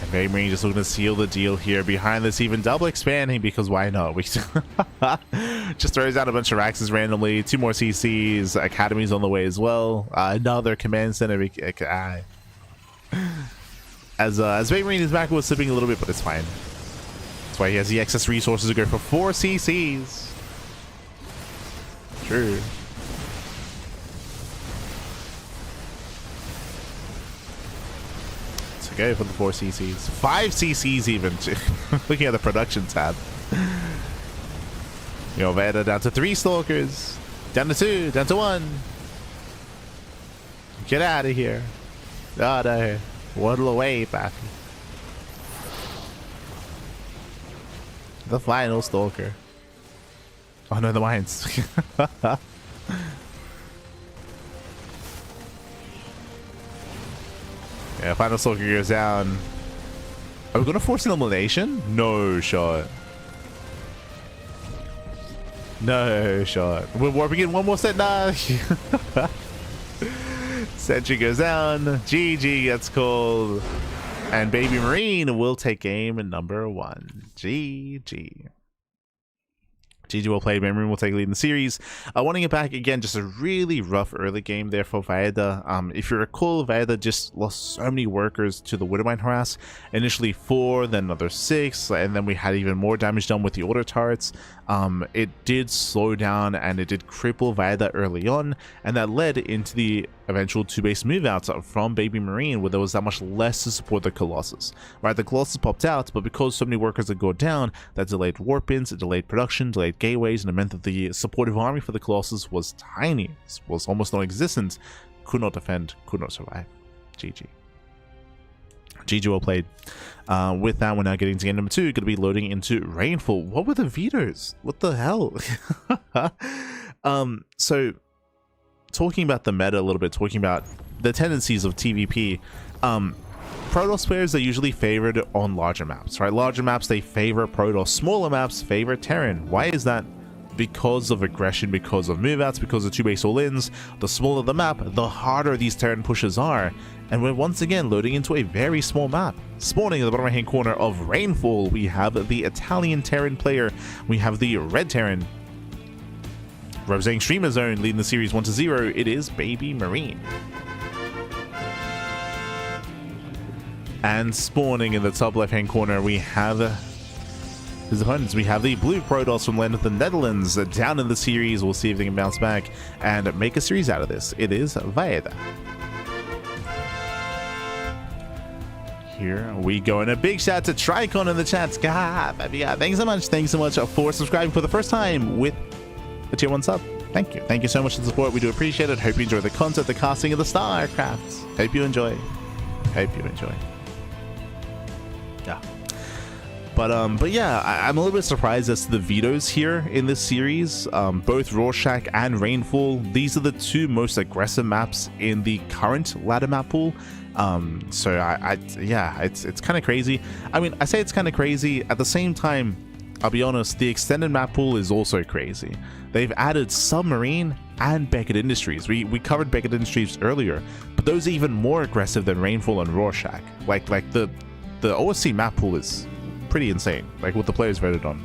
And Baby Marine just looking to seal the deal here. Behind this, even double expanding, because why not? We just throws out a bunch of Raxes randomly. 2 more CCs. Academy's on the way as well. Another command center. As Baby Marine is back, was slipping a little bit, but it's fine. That's why he has the excess resources to go for 4 CCs. True. Go for the 4 CCs. 5 CCs even. Looking at the production tab. You know, Veda down to 3 Stalkers. Down to 2. Down to 1. Get out of here. Oh no. Waddle away, Pappy. The final Stalker. Oh no, the mines. Yeah, final Stalker goes down. Are we going to force an elimination? No shot. No shot. We're warping in one more set now. Sentry goes down. GG gets called. And Baby Marine will take game number 1. GG. GG will play. Baby Marine will take lead in the series. Wanting it back again, just a really rough early game there for Veda. If you recall, Veda just lost so many workers to the Widowmine harass. Initially 4, then another 6, and then we had even more damage done with the auto turrets. It did slow down and it did cripple Veda early on, and that led into the eventual 2-base move outs from Baby Marine, where there was that much less to support the Colossus. Right, the Colossus popped out, but because so many workers had gone down, that delayed warp-ins, it delayed production, delayed gateways, and it meant that the supportive army for the Colossus was tiny, was almost non-existent, could not defend, could not survive. GG. GG well played. With that, we're now getting to game number 2, going to be loading into Rainfall. What were the vetoes? What the hell? So, talking about the meta a little bit, talking about the tendencies of TVP, Protoss players are usually favored on larger maps, right? Larger maps, they favor Protoss. Smaller maps favor Terran. Why is that? Because of aggression, because of move outs, because of 2-base all-ins. The smaller the map, the harder these Terran pushes are. And we're once again loading into a very small map. Spawning in the bottom right hand corner of Rainfall, we have the Italian Terran player. We have the Red Terran. Representing Streamer Zone, leading the series 1-0, it is Baby Marine. And spawning in the top left hand corner, we have his opponents. We have the Blue Protoss from land of the Netherlands down in the series. We'll see if they can bounce back and make a series out of this. It is Vaeda. Here we go, and a big shout out to Tricon in the chat. God, thanks so much for subscribing for the first time with a tier 1 sub. Thank you so much for the support. We do appreciate it. Hope you enjoy the content, the casting of the StarCrafts. Hope you enjoy. Yeah, but yeah, I'm a little bit surprised as to the vetoes here in this series. Both Rorschach and Rainfall, these are the 2 most aggressive maps in the current ladder map pool. So yeah, it's kind of crazy. I mean, I say it's kind of crazy. At the same time, I'll be honest, the extended map pool is also crazy. They've added Submarine and Beckett Industries. We covered Beckett Industries earlier, but those are even more aggressive than Rainfall and Rorschach. Like the OSC map pool is pretty insane, like what the players voted on.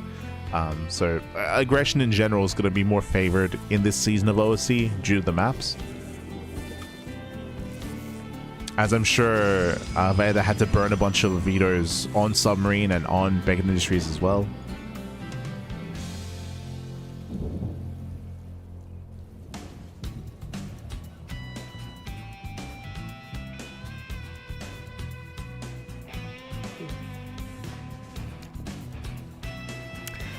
So aggression in general is going to be more favored in this season of OSC due to the maps. As I'm sure Vaeda had to burn a bunch of vetoes on Submarine and on Beckett Industries as well.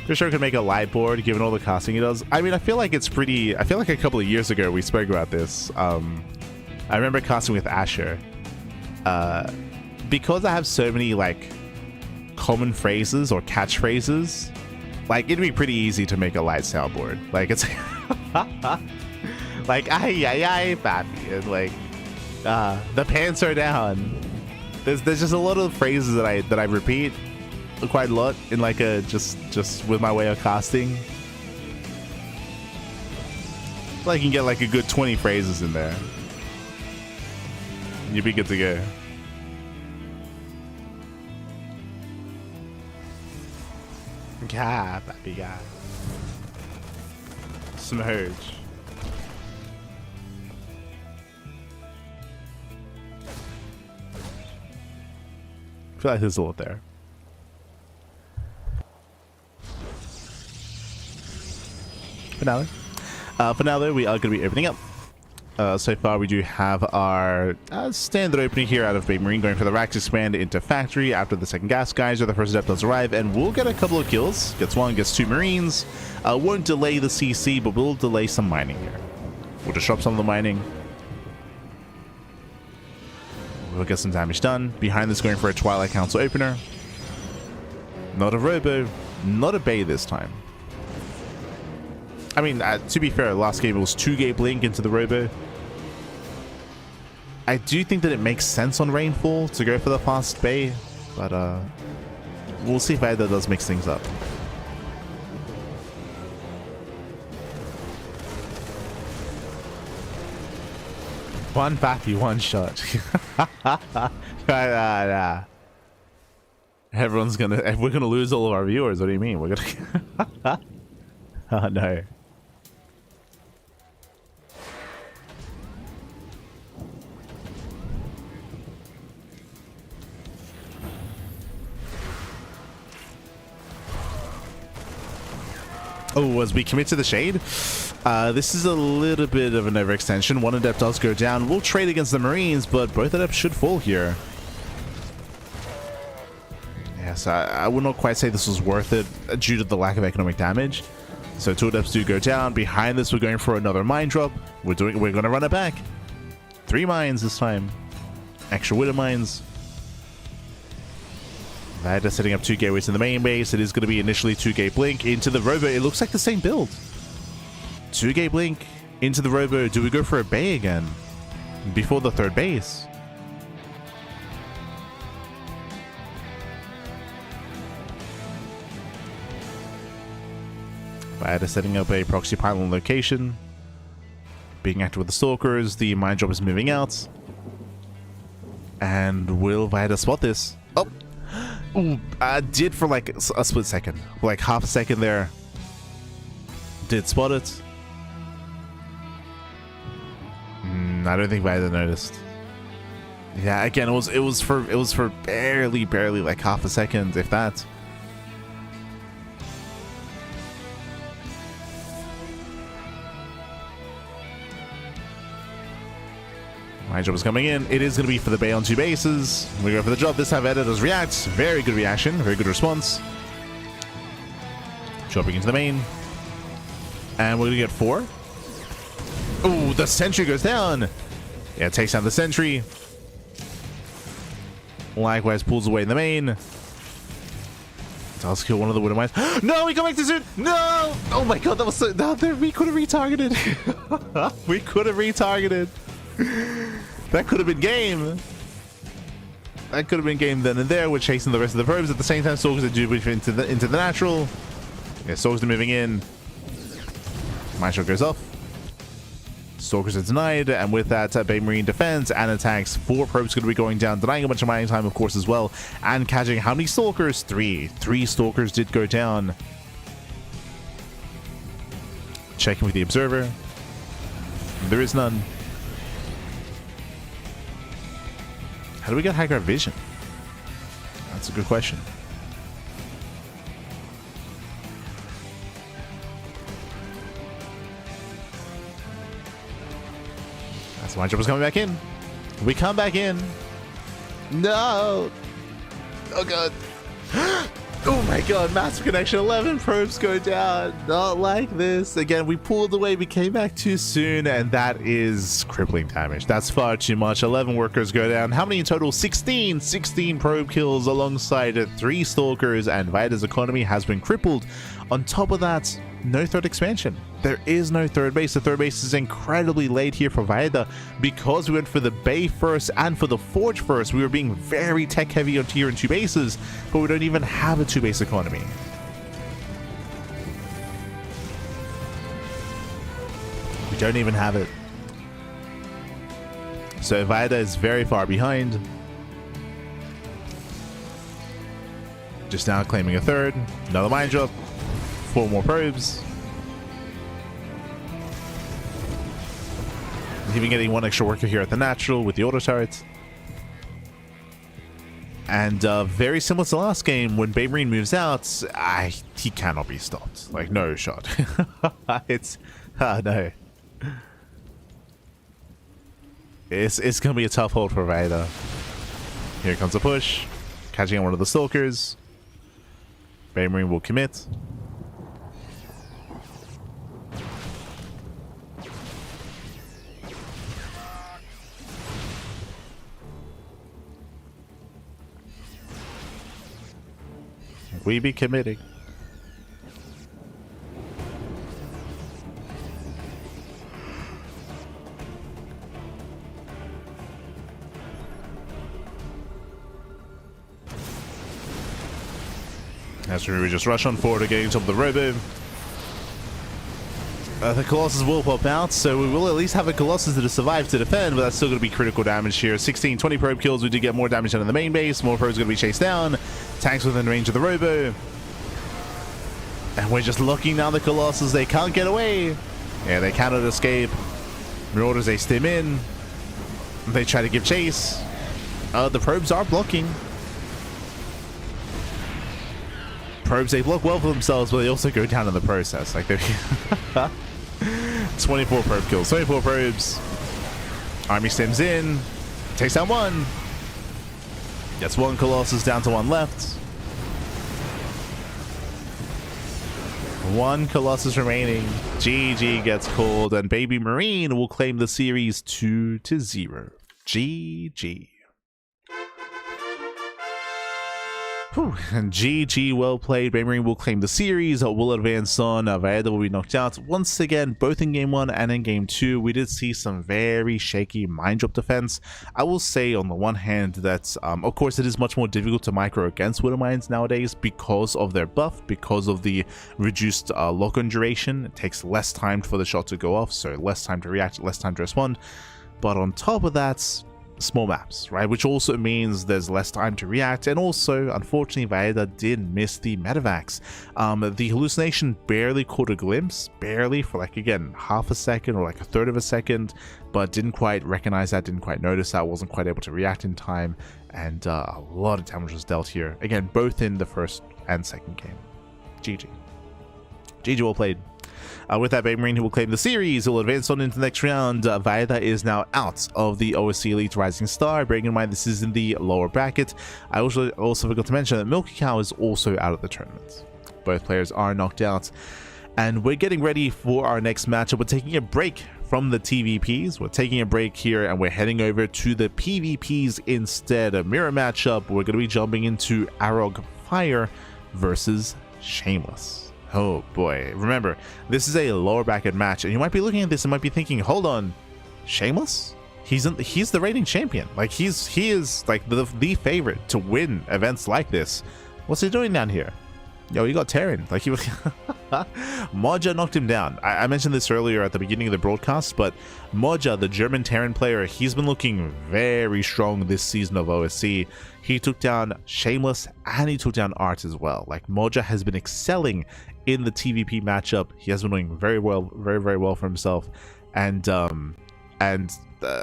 Pretty sure I could make a live board given all the casting he does. I mean, I feel like it's pretty... I feel like a couple of years ago we spoke about this. I remember casting with Asher. Because I have so many like common phrases or catchphrases, like it'd be pretty easy to make a light soundboard. Like it's like ay papi, and like the pants are down. There's just a lot of phrases that I repeat quite a lot in like a just with my way of casting. So I can get like a good 20 phrases in there. You'd be good to go. Yeah, papi, yeah. Smurge. I feel like there's a lot there. For now though, we are going to be opening up. So far we do have our standard opening here out of Baby Marine, going for the Rax expand into factory after the second gas geyser. The first adept does arrive and we'll get a couple of kills. Gets 1, gets 2 Marines. Won't delay the CC, but we'll delay some mining here. We'll disrupt some of the mining. We'll get some damage done. Behind this, going for a Twilight Council opener. Not a Robo, not a Bay this time. I mean, to be fair, last game it was 2-gate blink into the Robo. I do think that it makes sense on Rainfall to go for the fast Bay, but we'll see if Vaeda does mix things up. One Pappy, one shot. Everyone's gonna... We're gonna lose all of our viewers. What do you mean? We're gonna... Oh no. Oh, as we commit to the shade, this is a little bit of an overextension. One adept does go down. We'll trade against the Marines, but both adepts should fall here. Yes, I would not quite say this was worth it due to the lack of economic damage. So 2 adepts do go down. Behind this, we're going for another mine drop. We're going to run it back. 3 mines this time. Extra widow mines. That is setting up 2 gateways in the main base. It is going to be initially 2 gate blink into the robo. It looks like the same build. 2 gate blink into the robo. Do we go for a bay again before the 3rd base? That is setting up a proxy pylon location. Being active with the stalkers. The mine drop is moving out. And will Vaida spot this? Oh! Ooh, I did for like a split second. Like half a second there. Did spot it. I don't think Vaida noticed. Yeah, again, it was for barely like half a second, if that. My job is coming in. It is going to be for the bay on 2 bases. We go for the job. This time Vaida does react. Very good reaction. Very good response. Dropping into the main. And we're going to get 4. Ooh, the sentry goes down. Yeah, takes down the sentry. Likewise, pulls away in the main. Does kill one of the widow mines. No, we go back to soon. No! Oh my god, that was so... No, we could have retargeted. We could have retargeted. That could have been game. That could have been game then and there. We're chasing the rest of the probes at the same time. Stalkers are due into the natural. Yeah, Stalkers are moving in. Mine shot goes off. Stalkers are denied, and with that, Bay Marine defends and attacks. 4 probes going to be going down, denying a bunch of mining time, of course, as well, and catching how many Stalkers? 3. 3 Stalkers did go down. Checking with the observer. There is none. How do we get high ground vision? That's a good question. That's why Jumper's coming back in. We come back in. No. Oh god. Oh my god, massive connection. 11 probes go down. Not like this. Again, we pulled away. We came back too soon, and that is crippling damage. That's far too much. 11 workers go down. How many in total? 16. 16 probe kills alongside 3 stalkers, and Vaida's economy has been crippled. On top of that, no 3rd expansion. There is no 3rd base. The 3rd base is incredibly late here for Vaida because we went for the bay first and for the forge first. We were being very tech heavy on tier and 2 bases, but we don't even have a 2 base economy. We don't even have it. So Vaida is very far behind. Just now claiming a 3rd. Another mine drop. 4 more probes. Even getting 1 extra worker here at the natural with the auto turret. And very similar to last game, when Bay Marine moves out, he cannot be stopped. Like, no shot. It's... no. It's going to be a tough hold for Vaida. Here comes a push. Catching on one of the stalkers. Bay Marine will commit. We be committing. As we just rush on forward again top of the robo. The Colossus will pop out, so we will at least have a Colossus that has survived to defend, but that's still going to be critical damage here. 16, 20 probe kills. We do get more damage out of the main base. More probes going to be chased down. Tanks within range of the robo. And we're just looking down the Colossus. They can't get away. Yeah, they cannot escape. Marauders, they stim in. They try to give chase. The probes are blocking. probes, they block well for themselves, but they also go down in the process. Like, they're 24 probe kills, 24 probes. Army stems in, takes down one. Gets one Colossus down to one left. One Colossus remaining. GG gets called, and Baby Marine will claim the series 2-0. GG. Whew. And GG, well played. Baby Marine will claim the series. Will advance on. Vaeda will be knocked out once again, both in game 1 and in game 2. We did see some very shaky mind drop defense. I will say, on the one hand, that of course it is much more difficult to micro against Widow Mines nowadays because of their buff, because of the reduced lock-on duration. It takes less time for the shot to go off, so less time to react, less time to respond. But on top of that, small maps, right, which also means there's less time to react. And also, unfortunately, Vaeda did miss the medevacs. The hallucination barely caught a glimpse, barely, for like, again, half a second or like a third of a second, but didn't quite recognize that, didn't quite notice that, wasn't quite able to react in time, and a lot of damage was dealt here, again, both in the first and second game. GG. GG, well played. With that, Baby Marine, who will claim the series, will advance on into the next round. Vaeda is now out of the OSC Elite Rising Star. Bearing in mind this is in the lower bracket. I also forgot to mention that MilkiCow is also out of the tournament. Both players are knocked out. And we're getting ready for our next matchup. We're taking a break from the TVPs. We're taking a break here, and we're heading over to the PvPs instead. A mirror matchup. We're going to be jumping into Arog Fire versus Shameless. Oh boy, remember, this is a lower bracket match, and you might be looking at this and might be thinking, hold on, Shameless? He's the reigning champion. Like, he is like the favorite to win events like this. What's he doing down here? Yo, he got Terran. Like, he was Moja knocked him down. I mentioned this earlier at the beginning of the broadcast, but Moja, the German Terran player, he's been looking very strong this season of OSC. He took down Shameless and he took down Art as well. Like, Moja has been excelling in the TVP matchup. He has been doing very well, very well for himself, and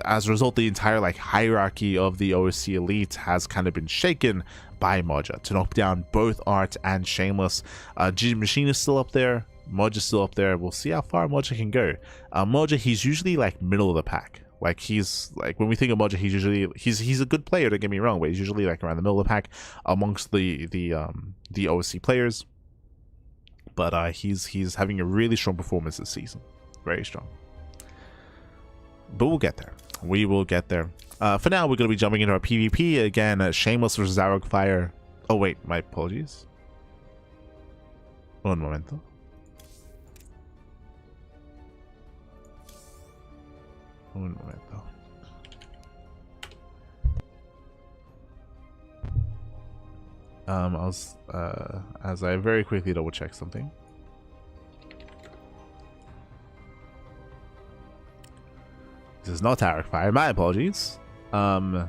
as a result, the entire like hierarchy of the OSC Elite has kind of been shaken by Moja to knock down both Art and Shameless. GgMaChine is still up there, Moja's still up there. We'll see how far Moja can go. Moja, he's usually like middle of the pack. Like, he's like, when we think of Moja, he's usually he's a good player, don't get me wrong, but he's usually like around the middle of the pack amongst the OSC players. But he's having a really strong performance this season, very strong. But we'll get there. We will get there. For now, we're going to be jumping into our PvP again. Shameless versus Arog Fire. Oh wait, my apologies. Un momento. Un momento. As I very quickly double check something. This is not Arog Fire. My apologies. Isn't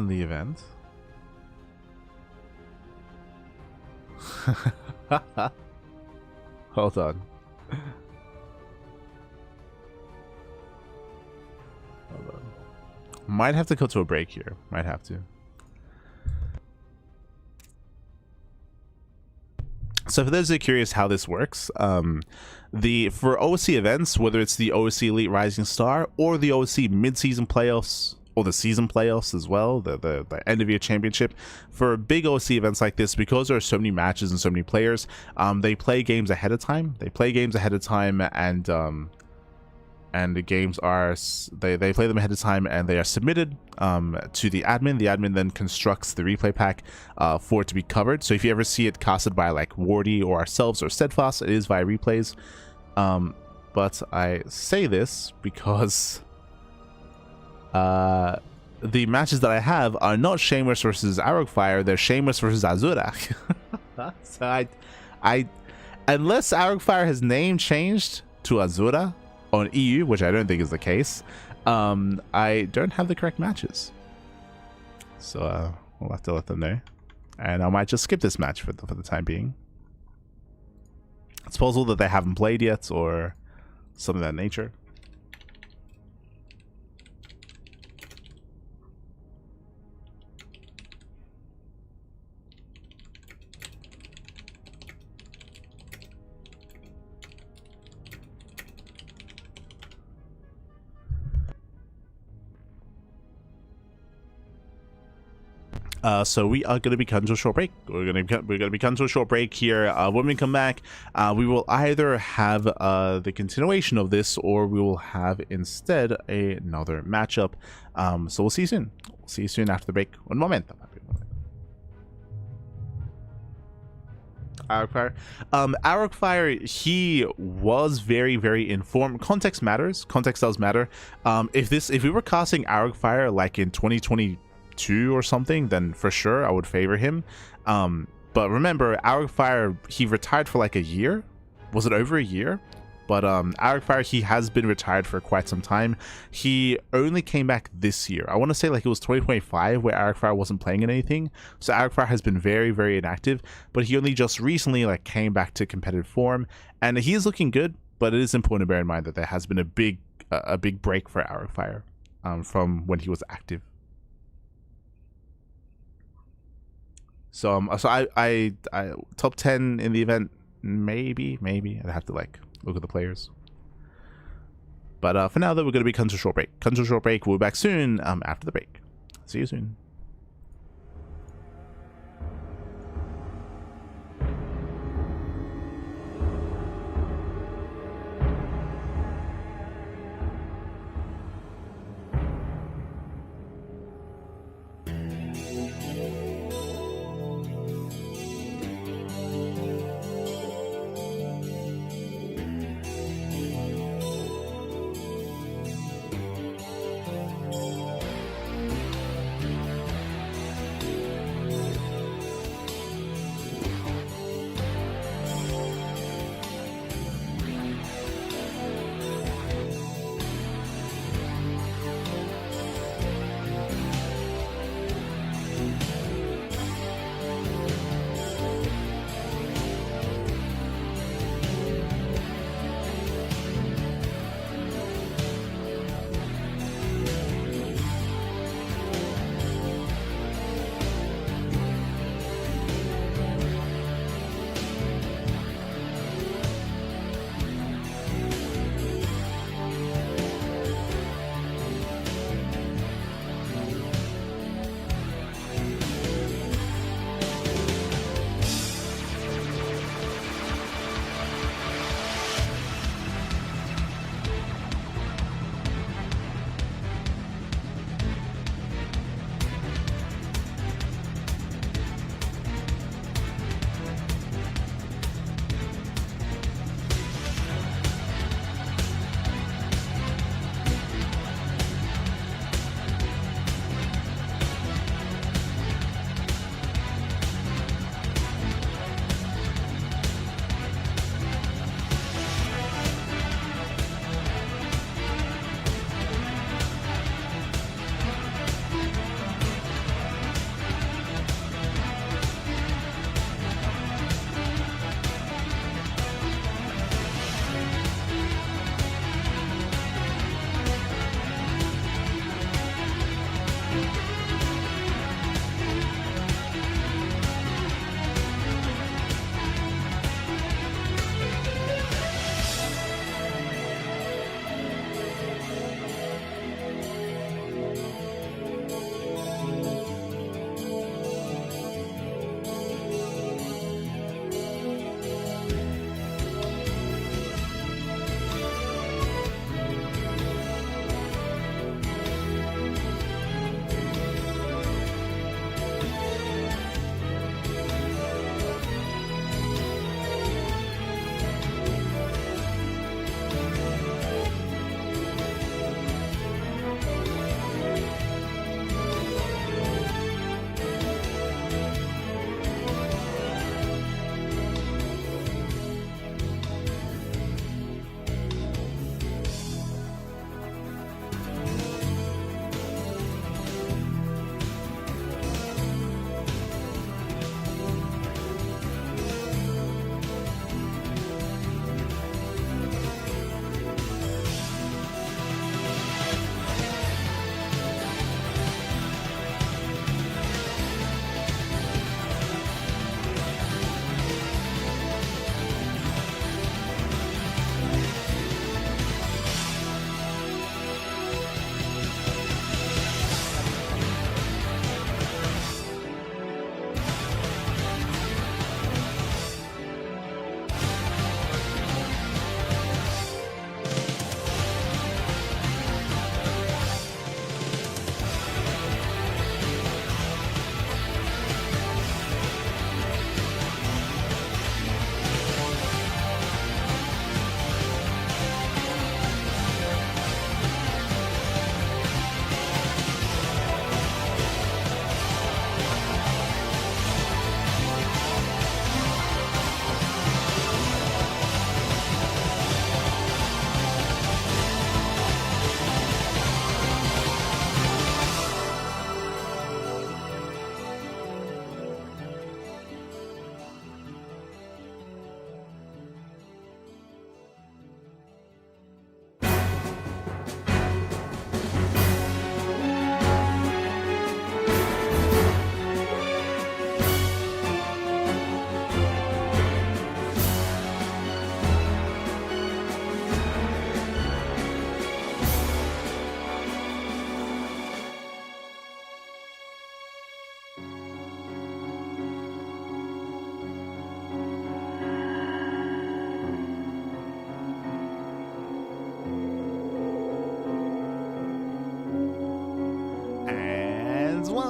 the event? Hold on. Hold on. Might have to go to a break here. Might have to. So for those that are curious how this works, for OSC events, whether it's the OSC Elite Rising Star or the OSC mid-season playoffs or the season playoffs as well, the end of year championship, for big OSC events like this, because there are so many matches and so many players, they play games ahead of time. And the games are, they play them ahead of time, and they are submitted to the admin. The admin then constructs the replay pack for it to be covered. So if you ever see it casted by like Wardy or ourselves or Steadfast, it is via replays. But I say this because the matches that I have are not Shameless versus Arog Fire, they're Shameless versus Azura. So I unless Arog Fire has name changed to Azura on EU, which I don't think is the case, I don't have the correct matches. So we'll have to let them know. And I might just skip this match for the time being. It's possible that they haven't played yet or something of that nature. So we are going to be cutting to a short break. We're going to be cutting to a short break here. When we come back, we will either have the continuation of this, or we will have instead another matchup. So we'll see you soon. We'll see you soon after the break. Un momento. Aragfire, he was very informed. Context matters. Context does matter. If we were casting Aragfire like in 2022 or something, then for sure I would favor him. But remember, Aragfire, he retired for like a year. Was it over a year? But Aragfire, he has been retired for quite some time. He only came back this year. I want to say like it was 2025 where Aragfire wasn't playing in anything. So Aragfire has been very inactive, but he only just recently like came back to competitive form, and he is looking good. But it is important to bear in mind that there has been a big break for Aragfire from when he was active. So I top 10 in the event, maybe I'd have to like look at the players. But for now, though, we're going to be cutting to a short break. Cutting to a short break. We'll be back soon after the break. See you soon.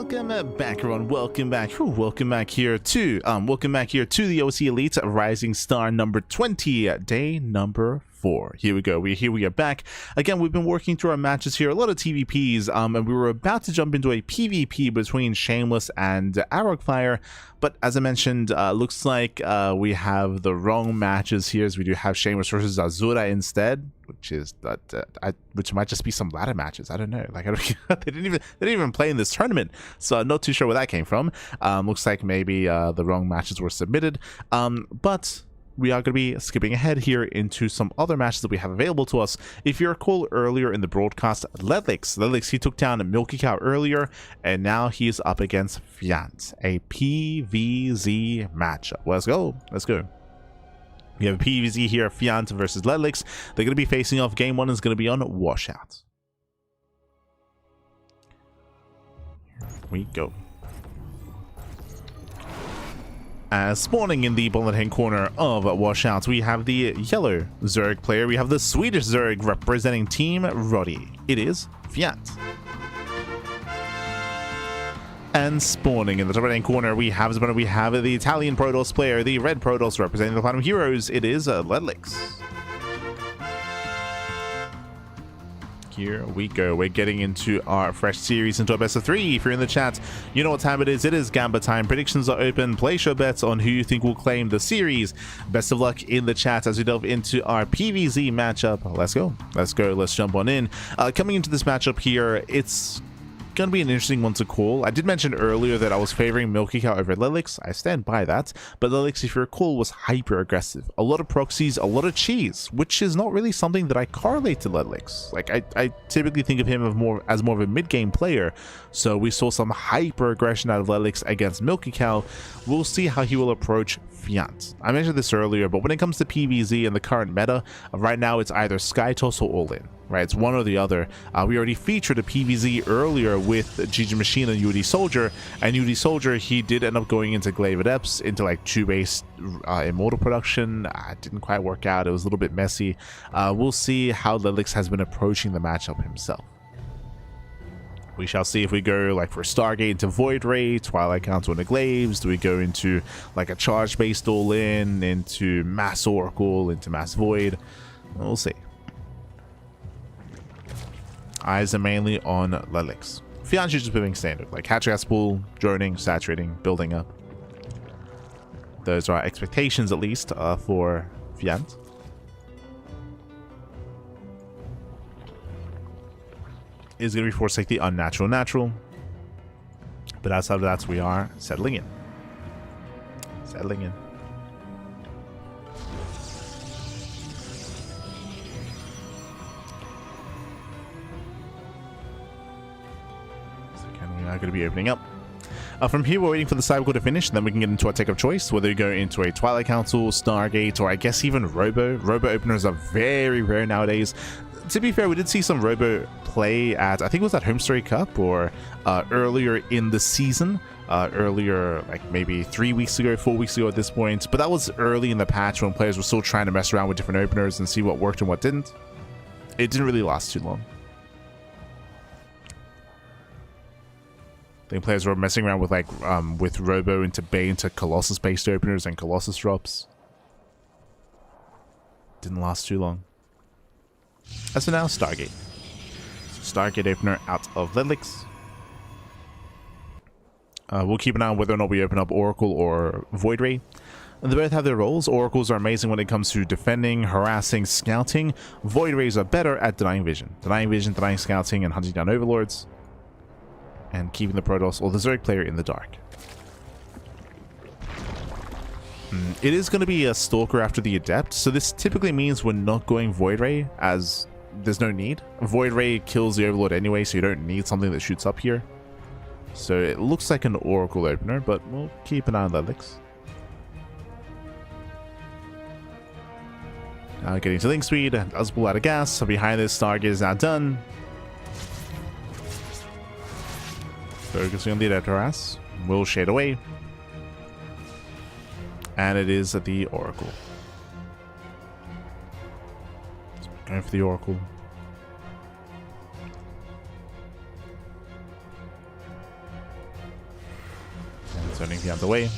welcome back, everyone. Welcome back. Welcome back here to the OC Elite Rising Star number 20, day number 4. Here we go. We are back again. We've been working through our matches here, a lot of TVPs, and we were about to jump into a PvP between Shameless and Arrowfire, but as I mentioned, looks like we have the wrong matches here, as we do have Shameless versus Azura instead, which might just be some ladder matches. I don't know. Like, they didn't even play in this tournament, so I'm not too sure where that came from. Looks like maybe the wrong matches were submitted, but we are going to be skipping ahead here into some other matches that we have available to us. If you recall earlier in the broadcast, Ledlix, he took down MilkiCow earlier, and now he's up against Fiant, a PVZ matchup. Let's go. We have a PVZ here, Fiant versus Ledlix. They're going to be facing off. Game 1 is going to be on Washout. Here we go. Spawning in the bottom hand corner of Washout, we have the yellow Zerg player. We have the Swedish Zerg representing Team Roddy. It is Fiat. And spawning in the top right hand corner, we have the Italian Protoss player, the red Protoss representing the Platinum Heroes. It is Ledlix. Here we go. We're getting into our fresh series, into our best of 3. If you're in the chat, you know what time it is. It is Gamba time. Predictions are open. Place your bets on who you think will claim the series. Best of luck in the chat as we delve into our PVZ matchup. Let's go. Let's jump on in. Coming into this matchup here, it's gonna be an interesting one to call. I did mention earlier that I was favoring MilkiCow over Ledlix. I stand by that, but Ledlix, if you recall, was hyper aggressive. A lot of proxies, a lot of cheese, which is not really something that I correlate to Ledlix. Like, I typically think of him as more of a mid-game player, so we saw some hyper aggression out of Ledlix against MilkiCow. We'll see how he will approach Fiant. I mentioned this earlier, but when it comes to PVZ and the current meta, right now it's either Skytoss or All-In. Right, it's one or the other. We already featured a PVZ earlier with GgMaChine and UD Soldier, and UD Soldier, he did end up going into Glaive Adepts, into like 2-base Immortal production. It didn't quite work out. It was a little bit messy. We'll see how Ledlix has been approaching the matchup himself. We shall see if we go like for Stargate into Void Ray, Twilight Council into Glaives. Do we go into like a charge-based All-In, into Mass Oracle, into Mass Void? We'll see. Eyes are mainly on Ledlix. Fiant is just moving standard, like Hatch Gas Pool, droning, saturating, building up. Those are expectations, at least, for Fiant. Is going to be forced like the unnatural natural. But outside of that, we are settling in. Going to be opening up. From here, we're waiting for the Cybercore to finish, and then we can get into our take of choice, whether you go into a Twilight Council, Stargate, or I guess even Robo. Robo openers are very rare nowadays. To be fair, we did see some Robo play at, I think it was at Home Story Cup, or earlier in the season. Earlier, like maybe 3 weeks ago, 4 weeks ago at this point. But that was early in the patch when players were still trying to mess around with different openers and see what worked and what didn't. It didn't really last too long. I think players were messing around with like with Robo into Bay into Colossus based openers and Colossus drops. Didn't last too long. As for now, Stargate. Stargate opener out of Ledlix. We'll keep an eye on whether or not we open up Oracle or Void Ray. And they both have their roles. Oracles are amazing when it comes to defending, harassing, scouting. Void Rays are better at denying vision, denying scouting, and hunting down overlords. And keeping the Protoss or the Zerg player in the dark. It is going to be a Stalker after the Adept, so this typically means we're not going Void Ray, as there's no need. Void Ray kills the Overlord anyway, so you don't need something that shoots up here. So it looks like an Oracle opener, but we'll keep an eye on Ledlix. Getting to Link Speed, Uzbul out of gas, so behind this, Stargate is now done. Focusing on the Adept harass. Will shade away. And it is the Oracle. So going for the Oracle. Turning the other way.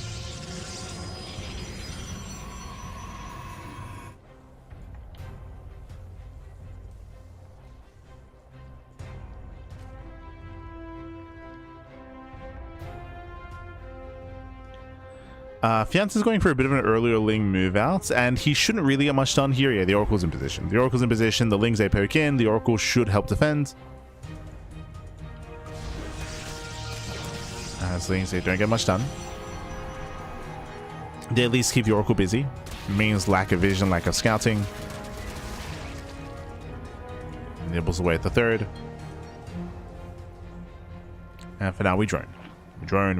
Fiance is going for a bit of an earlier Ling move out, and he shouldn't really get much done here. Yeah, the Oracle's in position. The Oracle's in position. The Lings they poke in. The Oracle should help defend. As Lings they don't get much done. They at least keep the Oracle busy. Means lack of vision, lack of scouting. Nibbles away at the third. And for now, we drone.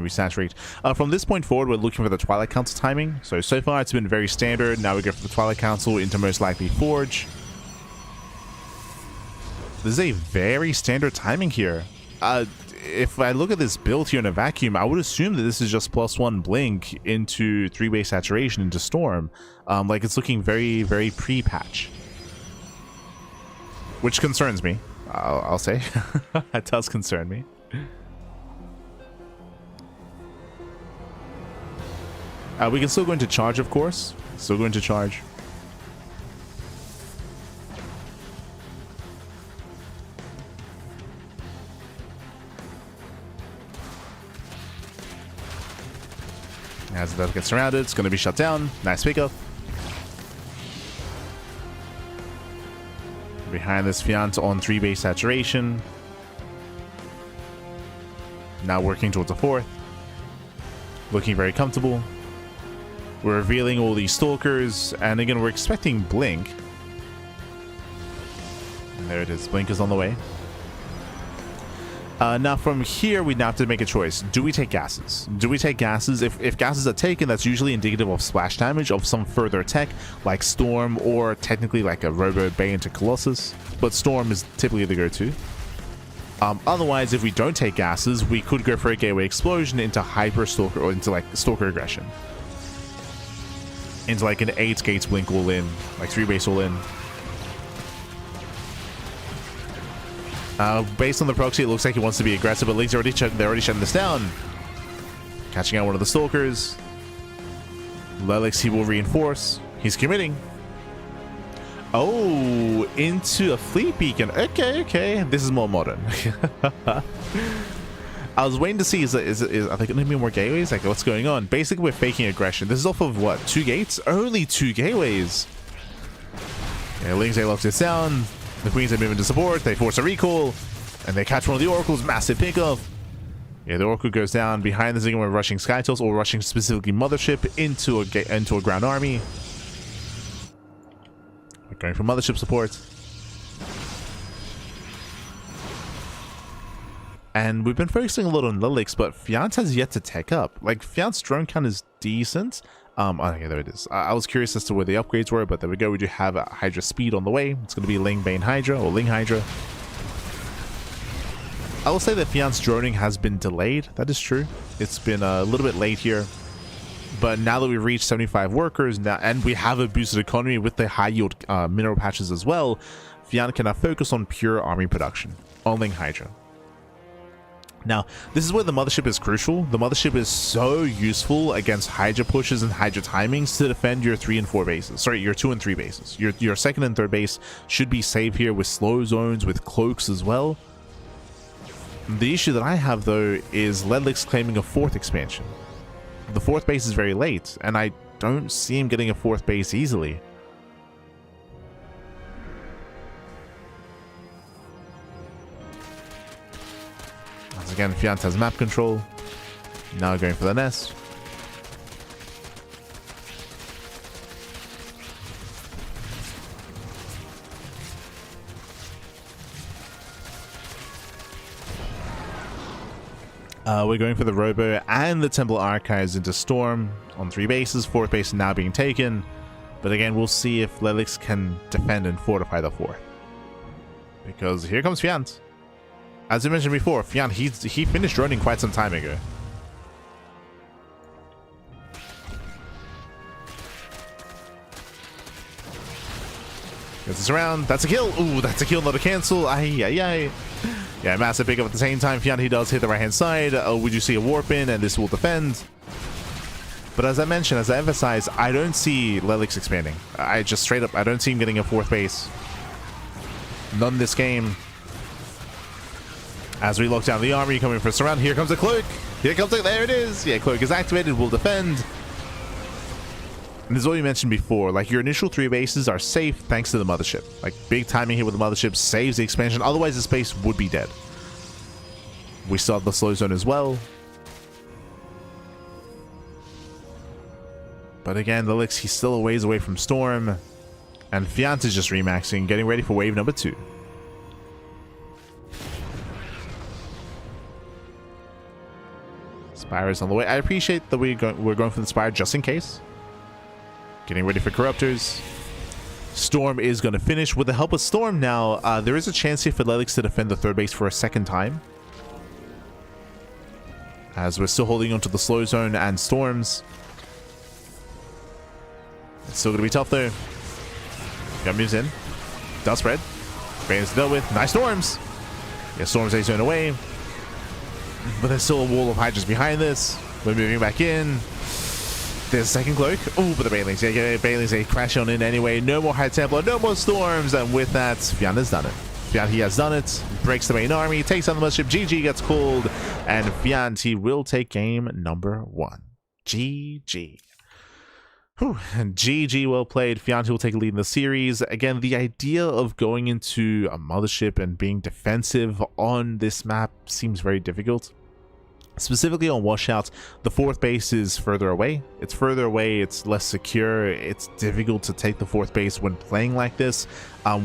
We saturate. From this point forward, we're looking for the Twilight Council timing. So far, it's been very standard. Now we go for the Twilight Council into most likely Forge. This is a very standard timing here. If I look at this build here in a vacuum, I would assume that this is just +1 blink into 3-way saturation into Storm. Like it's looking very, very pre-patch. Which concerns me, I'll say. It does concern me. We can still go into charge, of course. Still go into charge. As it does get surrounded, it's going to be shut down. Nice pickup. Behind this, Fiant on 3-base saturation. Now working towards a 4th. Looking very comfortable. We're revealing all these Stalkers, and again, we're expecting Blink. And there it is. Blink is on the way. Now from here, we now have to make a choice. Do we take gases? Do we take gases? If gases are taken, that's usually indicative of splash damage of some further tech, like Storm, or technically like a Robo Bay into Colossus. But Storm is typically the go-to. Otherwise, if we don't take gases, we could go for a Gateway Explosion into Hyper Stalker, or into like Stalker Aggression. Into like an 8 gates blink all in, like 3-base all in. Based on the proxy, it looks like he wants to be aggressive, but League's already they're already shutting this down. Catching out one of the Stalkers. Lelix, he will reinforce. He's committing. Oh, into a Fleet Beacon. Okay. This is more modern. I was waiting to see, are there going to be more gateways? Like, what's going on? Basically, we're faking aggression. This is off of, what, 2 gates? Only 2 gateways. Yeah, Lings, they lock this down. The Queens, they move into support. They force a recall. And they catch one of the Oracles. Massive pickup. Yeah, the Oracle goes down. Behind this, again, we're rushing Skytils, or rushing specifically Mothership into a ground army. We're going for Mothership support. And we've been focusing a lot on Lilix, but Fiant has yet to tech up. Like, Fiant's drone count is decent. Oh, yeah, there it is. I was curious as to where the upgrades were, but there we go. We do have a Hydra Speed on the way. It's going to be Ling Bane Hydra, or Ling Hydra. I will say that Fiant's droning has been delayed. That is true. It's been a little bit late here. But now that we've reached 75 workers, now, and we have a boosted economy with the high-yield mineral patches as well, Fiant can now focus on pure army production on Ling Hydra. Now, this is where the Mothership is crucial. The Mothership is so useful against Hydra pushes and Hydra timings to defend your 3 and 4 bases. Sorry, your 2 and 3 bases. Your 2nd and 3rd base should be safe here with slow zones, with cloaks as well. The issue that I have, though, is Ledlix claiming a 4th expansion. The 4th base is very late, and I don't see him getting a 4th base easily. Once again, Fiant has map control. Now going for the nest. We're going for the Robo and the Temple Archives into Storm on 3 bases. 4th base now being taken. But again, we'll see if Lelix can defend and fortify the 4th. Because here comes Fiant. As I mentioned before, Fiant, he finished droning quite some time ago. Gets this around. That's a kill. Ooh, that's a kill, not a cancel. Ay. Yeah, massive pickup at the same time. Fianti does hit the right-hand side. Would you see a warp in, and this will defend? But as I mentioned, as I emphasize, I don't see Lelix expanding. I just straight up, I don't see him getting a 4th base. None this game. As we lock down the army, coming for a surround. Here comes a cloak. Here comes it. There it is. Yeah, cloak is activated. Will defend. And this is what you mentioned before. Like, your initial 3 bases are safe thanks to the mothership. Like, big timing here with the mothership saves the expansion. Otherwise, this base would be dead. We still have the slow zone as well. But again, Lelix, he's still a ways away from Storm. And Fiant is just remaxing, getting ready for wave number 2. Spire is on the way. I appreciate that we're going for the Spire just in case. Getting ready for Corruptors. Storm is going to finish. With the help of Storm now, there is a chance here for Lelix to defend the 3rd base for a 2nd time. As we're still holding on to the slow zone and Storms. It's still going to be tough though. Got moves in. Does spread. Bane's dealt with. Nice Storms. Yeah, Storms a zone away. But there's still a wall of Hydras behind this. We're moving back in. There's a 2nd cloak. Oh, but the Banelings. Yeah, Banelings, they crash on in anyway. No more High Templar, no more Storms. And with that, Fiant has done it. Fiant, he has done it. Breaks the main army, takes on the mothership. GG gets called. And Fiant, he will take game number 1. GG. Whew. GG, well played. Fiant will take a lead in the series. Again, the idea of going into a mothership and being defensive on this map seems very difficult. Specifically on Washout, the 4th base is further away. It's further away, it's less secure, it's difficult to take the 4th base when playing like this.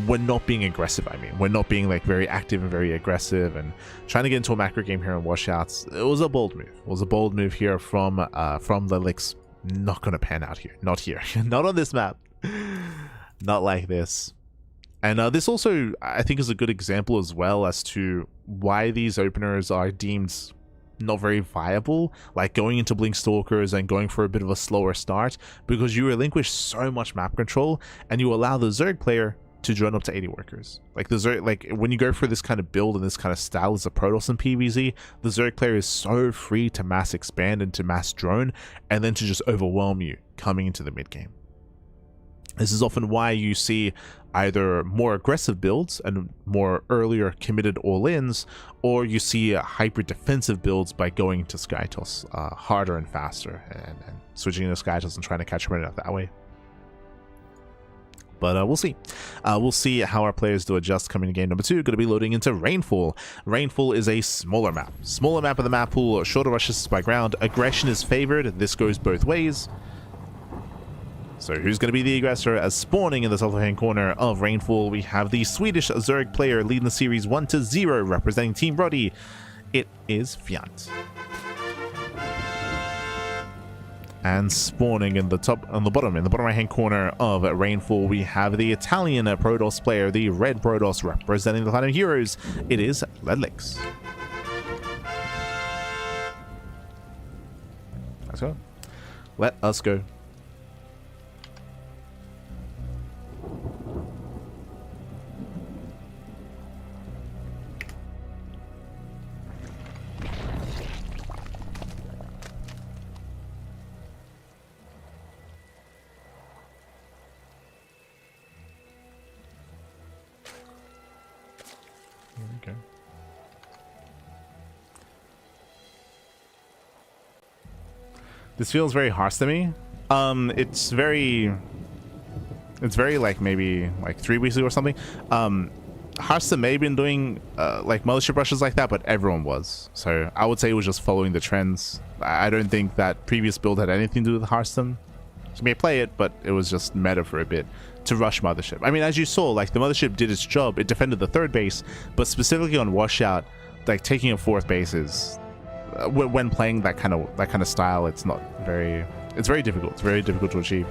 When not being aggressive, I mean. When not being like very active and very aggressive and trying to get into a macro game here on Washouts. It was a bold move. It was a bold move here from Lelix. Not gonna pan out here. Not here. Not on this map. Not like this. And this also, I think, is a good example as well as to why these openers are deemed not very viable, like going into Blink Stalkers and going for a bit of a slower start, because you relinquish so much map control and you allow the Zerg player to drone up to 80 workers. Like the Zerg, like when you go for this kind of build and this kind of style as a Protoss in PvZ, the Zerg player is so free to mass expand and to mass drone and then to just overwhelm you coming into the mid game. This is often why you see either more aggressive builds and more earlier committed all-ins, or you see hyper defensive builds by going to Skytoss harder and faster and switching to Skytoss and trying to catch Reddit that way. But we'll see. We'll see how our players do adjust coming to game number 2. Going to be loading into Rainfall. Rainfall is a smaller map. Smaller map of the map pool, shorter rushes by ground. Aggression is favored. This goes both ways. So who's going to be the aggressor? As spawning in the south hand corner of Rainfall, we have the Swedish Zerg player leading the series 1-0, representing Team Roddy. It is Fiant. And spawning in the bottom right hand corner of Rainfall, we have the Italian Protoss player, the red Protoss, representing the Platinum Heroes. It is Lelix. Let's go. Let us go. This feels very harsh to me. It's very like maybe like 3 weeks ago or something. Hearthstone may have been doing like mothership rushes like that, but everyone was. So I would say it was just following the trends. I don't think that previous build had anything to do with Hearthstone. You may play it, but it was just meta for a bit to rush mothership. I mean, as you saw, like the mothership did its job. It defended the 3rd base, but specifically on Washout, like taking a 4th base is when playing that kind of style, it's very difficult. It's very difficult to achieve.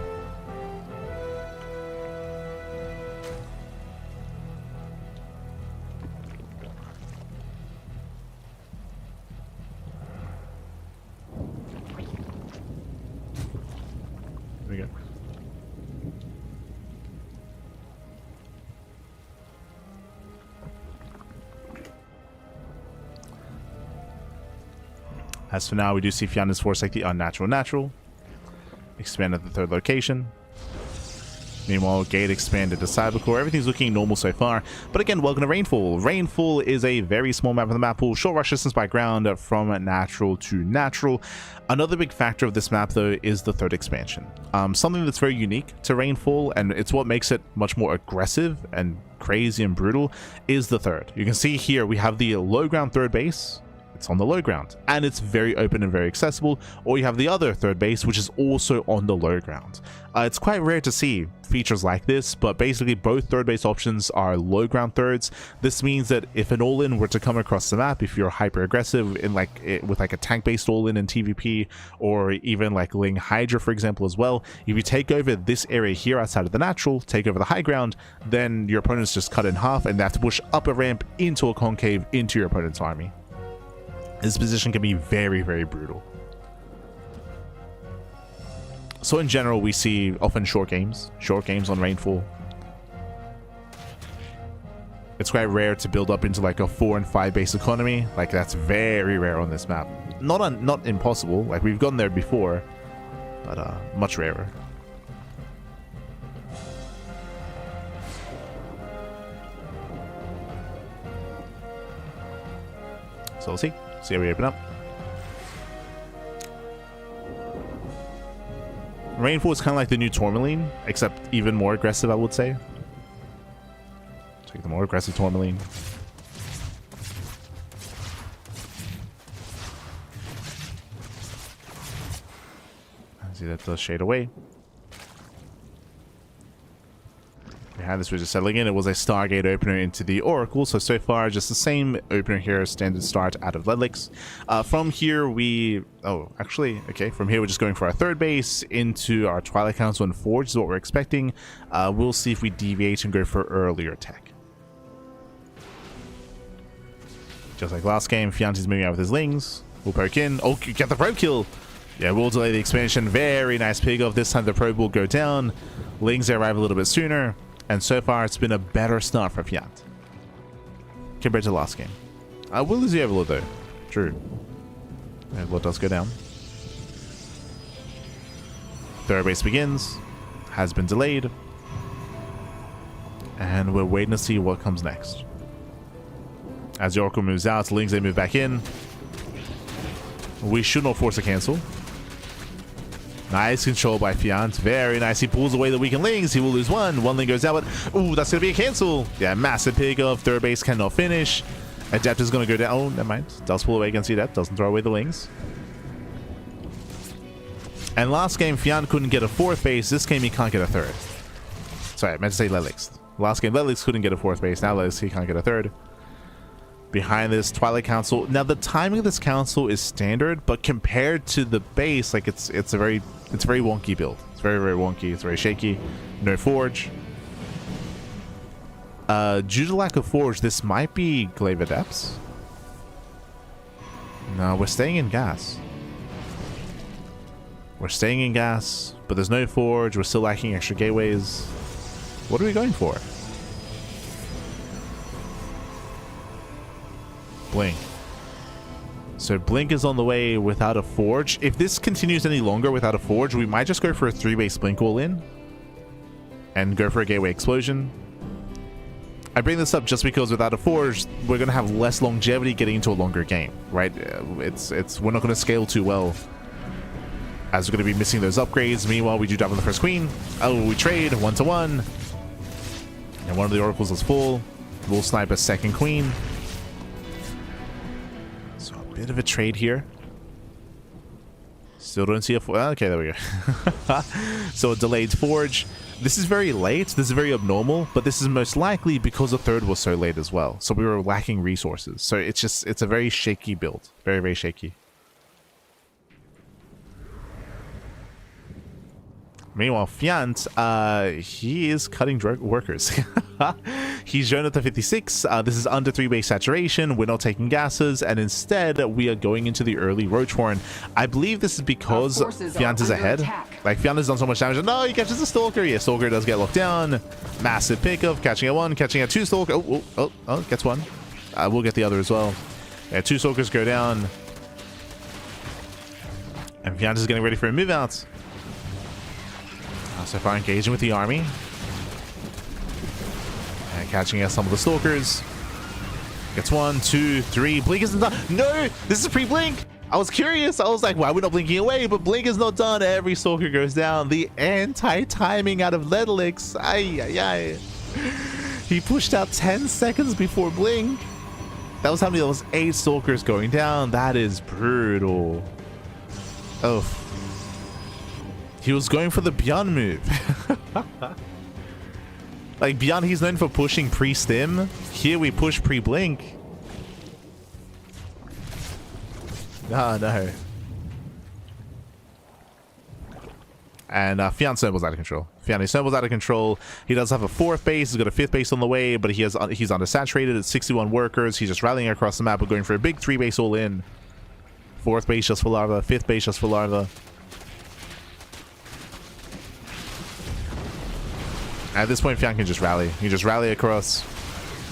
There we go. As for now, we do see Fionn force like the unnatural natural. Expand at the third location. Meanwhile, Gate expanded to Cybercore. Everything's looking normal so far. But again, welcome to Rainfall. Rainfall is a very small map of the map pool. Short rush distance by ground from natural to natural. Another big factor of this map, though, is the third expansion. Something that's very unique to Rainfall, and it's what makes it much more aggressive and crazy and brutal, is the third. You can see here we have the low ground third base. It's on the low ground, and it's very open and very accessible. Or you have the other third base, which is also on the low ground. It's quite rare to see features like this, but basically both third base options are low ground thirds. This means that if an all-in were to come across the map, if you're hyper aggressive in with like a tank based all-in in TVP, or even like Ling Hydra for example as well, if you take over this area here outside of the natural, take over the high ground, then your opponent's just cut in half and they have to push up a ramp into a concave into your opponent's army. This position can be very, very brutal. So in general, we see often short games on Rainfall. It's quite rare to build up into like a 4 and 5 base economy. Like that's very rare on this map. Not impossible. Like we've gotten there before, but much rarer. So we'll see. See how we open up. Rainfall is kind of like the new Tourmaline, except even more aggressive, I would say. Take the more aggressive Tourmaline. See, that does shade away. We had this, we're just settling in. It was a Stargate opener into the Oracle. So far, just the same opener here, standard start out of Ledlix. From here, from here, we're just going for our third base into our Twilight Council and Forge is what we're expecting. We'll see if we deviate and go for earlier tech. Just like last game, Fianti's moving out with his Lings. We'll poke in. Oh, get the probe kill. Yeah, we'll delay the expansion. Very nice pig off. This time the probe will go down. Lings arrive a little bit sooner. And so far, it's been a better start for Fiant compared to the last game. I will lose the Overlord, though. True. Overlord does go down. Third base begins. Has been delayed. And we're waiting to see what comes next. As the Oracle moves out, Lings, they move back in. We should not force a cancel. Nice control by Fiant. Very nice. He pulls away the weakened Lings. He will lose one. One Ling goes out, but ooh, that's going to be a cancel. Yeah, massive pig off. Third base cannot finish. Adept is going to go down. Oh, never mind. Does pull away against the Adept. Doesn't throw away the Lings. And last game, Fiant couldn't get a fourth base. This game, he can't get a third. Sorry, I meant to say Ledlix. Last game, Ledlix couldn't get a fourth base. Now Ledlix, he can't get a third. Behind this Twilight Council. Now the timing of this council is standard, but compared to the base, like it's a very wonky build. It's very, very wonky. It's very shaky. No Forge. Due to lack of Forge, this might be Glaive Adepts. No, we're staying in gas. We're staying in gas, but there's no Forge. We're still lacking extra gateways. What are we going for? Blink. So Blink is on the way without a Forge. If this continues any longer without a Forge, we might just go for a 3-base Blink all in and go for a Gateway Explosion. I bring this up just because without a Forge, we're going to have less longevity getting into a longer game, right? We're not going to scale too well as we're going to be missing those upgrades. Meanwhile, we do dive on the first queen. Oh, we trade 1-to-1. And one of the Oracles is full. We'll snipe a second queen. Bit of a trade here. Still don't see a Forge. Okay, there we go. So a delayed Forge. This is very late. This is very abnormal, but this is most likely because the third was so late as well. So we were lacking resources. So it's a very shaky build. Very, very shaky. Meanwhile, Fiant, he is cutting workers. He's shown at the 56. This is under 3-base saturation. We're not taking gases, and instead we are going into the early Roach Horn. I believe this is because Fiant is ahead. Like, Fiant has done so much damage. No, he catches a Stalker. Yeah, Stalker does get locked down. Massive pickup, catching a 1, catching a 2 Stalker. Oh, gets one. We'll get the other as well. Yeah, 2 Stalkers go down. And Fianti's getting ready for a move out. So far engaging with the army. And catching out some of the stalkers. Gets 1, 2, 3. Blink isn't done. No! This is pre-blink! I was curious. I was like, why are we not blinking away? But blink is not done. Every stalker goes down. The anti-timing out of Ledlix. Ay, ay, ay. He pushed out 10 seconds before blink. That was how many? That was 8 stalkers going down. That is brutal. Oh. He was going for the Beyond move. Like, Beyond, he's known for pushing pre-stim. Here we push pre-blink. Oh, no. And Fian snowballs out of control. Fian snowballs out of control. He does have a 4th base. He's got a 5th base on the way, but he's undersaturated at 61 workers. He's just rallying across the map, but going for a big 3 base all in. 4th base just for larva. 5th base just for larva. At this point, Fian can just rally. He just rally across.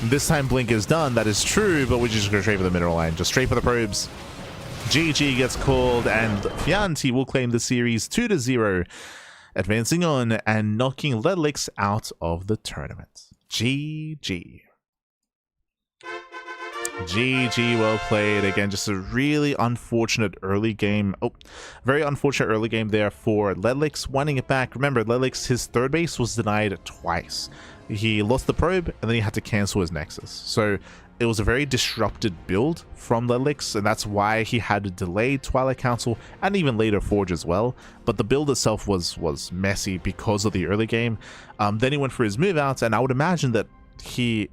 This time, blink is done. That is true, but we're just going to straight for the mineral line. Just straight for the probes. GG gets called, and Fianti will claim the series 2-0, advancing on and knocking Ledlix out of the tournament. GG. GG, well played. Again, just a really unfortunate early game. Oh, very unfortunate early game there for Ledlix, winding it back. Remember, Ledlix, his 3rd base was denied twice. He lost the probe, and then he had to cancel his Nexus. So it was a very disrupted build from Ledlix, and that's why he had to delay Twilight Council and even later Forge as well. But the build itself was messy because of the early game. Then he went for his move out, and I would imagine that he,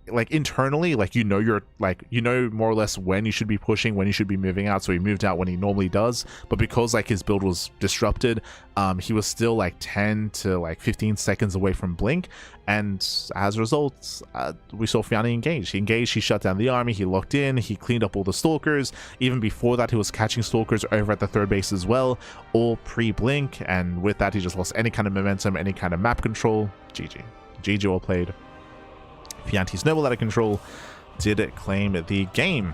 like, internally, like, you're like, more or less when you should be pushing, when you should be moving out. So he moved out when he normally does, but because like his build was disrupted, he was still like 10 to like 15 seconds away from blink, and as a result, we saw Fiani engage. He engaged, he shut down the army, he locked in, he cleaned up all the stalkers. Even before that, he was catching stalkers over at the 3rd base as well, all pre-blink, and with that, he just lost any kind of momentum, any kind of map control. GG well played. Fianti snowball out of control, did claim the game.